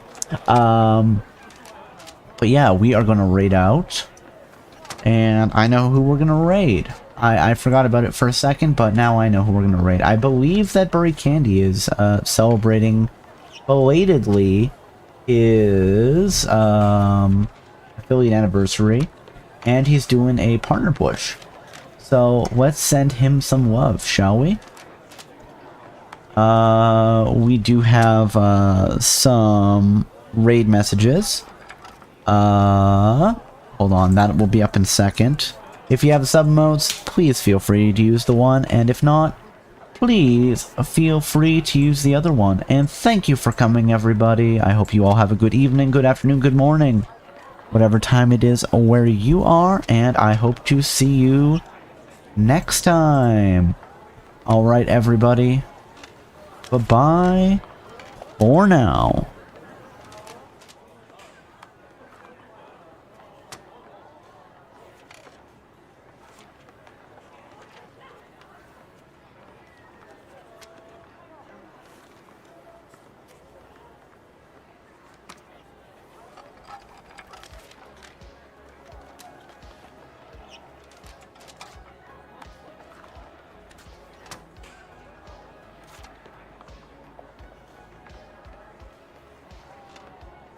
But yeah, we are gonna raid out. And I know who we're gonna raid. I forgot about it for a second, but now I know who we're gonna raid. I believe that Buried Candy is celebrating belatedly his affiliate anniversary, and he's doing a partner push. So let's send him some love, shall we? We do have some raid messages. Hold on, that will be up in a second. If you have sub modes, please feel free to use the one, and if not, please feel free to use the other one. And thank you for coming, everybody. I hope you all have a good evening, good afternoon, good morning, whatever time it is where you are, and I hope to see you next time. Alright, everybody. Bye-bye for now.